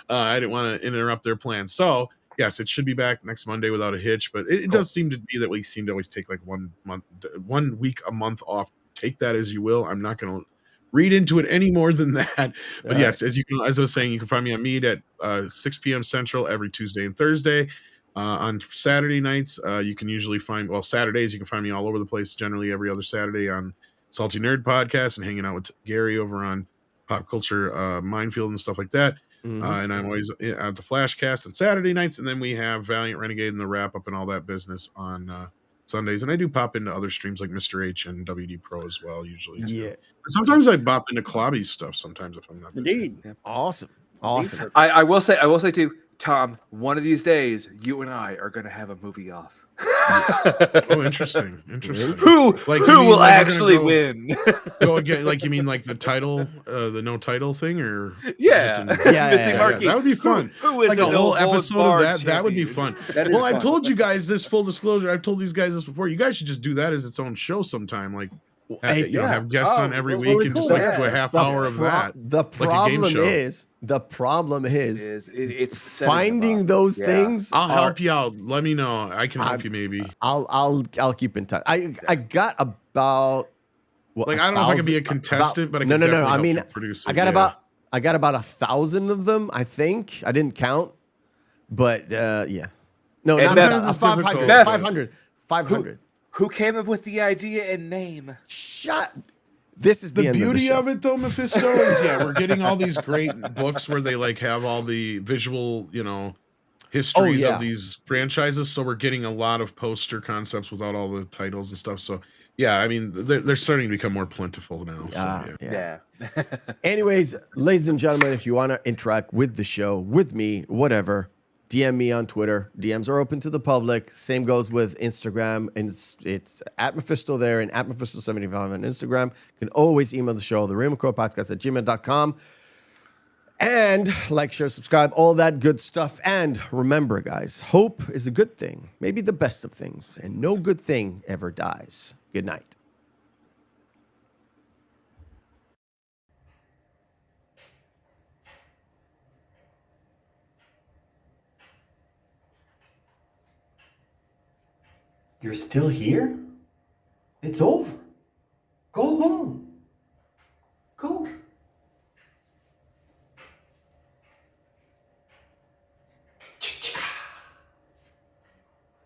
S4: I didn't want to interrupt their plans. So yes, it should be back next Monday without a hitch, but it does seem to be that we seem to always take like 1 week a month off. Take that as you will. I'm not going to read into it any more than that. But yes, as I was saying, you can find me on Mead at 6 p.m. Central every Tuesday and Thursday. On Saturday nights, you can usually Saturdays, you can find me all over the place, generally every other Saturday on Salty Nerd Podcast and hanging out with Gary over on Pop Culture Minefield and stuff like that. And I'm always at the Flashcast on Saturday nights, and then we have Valiant Renegade and the wrap up and all that business on Sundays. And I do pop into otD streams like Mr. H and WD Pro as well, usually. Yeah. Sometimes I bop into Clobby's stuff. Sometimes if I'm not busy.
S3: Indeed.
S1: Yeah. Awesome.
S2: I will say too, Tom. One of these days, you and I are going to have a movie off.
S4: Oh, interesting. Interesting.
S2: Who
S4: Like, you
S2: who
S4: mean
S2: will
S4: like we're gonna
S2: actually
S4: go-
S2: win?
S4: Go again, like you mean like the title, the no title thing, or
S2: Yeah,
S1: Yeah,
S2: missing
S1: yeah,
S2: marquee.
S4: that would be fun.
S2: Who is
S4: Like
S2: the
S4: a whole
S2: no holds
S4: episode of
S2: barred
S4: that. That would be
S2: champion?
S4: fun.
S3: That is
S4: Well, I've
S3: fun.
S4: told you guys this, full disclosure. I've told these guys this before. You guys should just do that as its own show sometime. Like,
S1: Hey,
S4: you know,
S3: yeah.
S4: have guests
S2: Oh,
S4: on every
S3: that's
S4: week
S3: really
S4: and just
S3: cool,
S4: like do a
S3: yeah.
S4: half
S1: The
S4: hour of that.
S1: The
S4: like a game show.
S1: the problem is
S2: It's setting them
S1: finding
S2: up.
S1: those
S2: Yeah.
S1: things.
S4: I'll
S1: are-
S4: help you out. Let me know. I can help you maybe.
S1: I'll keep in touch. I got about what,
S4: Like, I don't know if I can be a
S1: 1,000
S4: contestant, but I
S1: no,
S4: can
S1: no, no.
S4: definitely
S1: I
S4: help
S1: mean,
S4: you produce
S1: I
S4: it,
S1: got
S4: yeah.
S1: about 1,000 of them. I think I didn't count, but yeah. No,
S2: And
S1: not
S2: sometimes
S4: it's
S1: 500.
S4: difficult.
S1: 500. 500.
S2: Who came up with the idea and name?
S1: Shut. This is the,
S4: The
S1: end
S4: beauty
S1: of,
S4: of it, though, Mephisto, is we're getting all these great books where they like have all the visual, histories
S1: yeah.
S4: of these franchises. So we're getting a lot of poster concepts without all the titles and stuff. So yeah, I mean, they're starting to become more plentiful now. So,
S1: yeah. Anyways, ladies and gentlemen, if you want to interact with the show, with me, whatever, DM me on Twitter. DMs are open to the public. Same goes with Instagram. And it's at Mephisto there and at Mephisto75 on Instagram. You can always email the show, the Reel McCoy podcast at gmail.com. And like, share, subscribe, all that good stuff. And remember, guys, hope is a good thing, maybe the best of things, and no good thing ever dies. Good night. You're still here? It's over.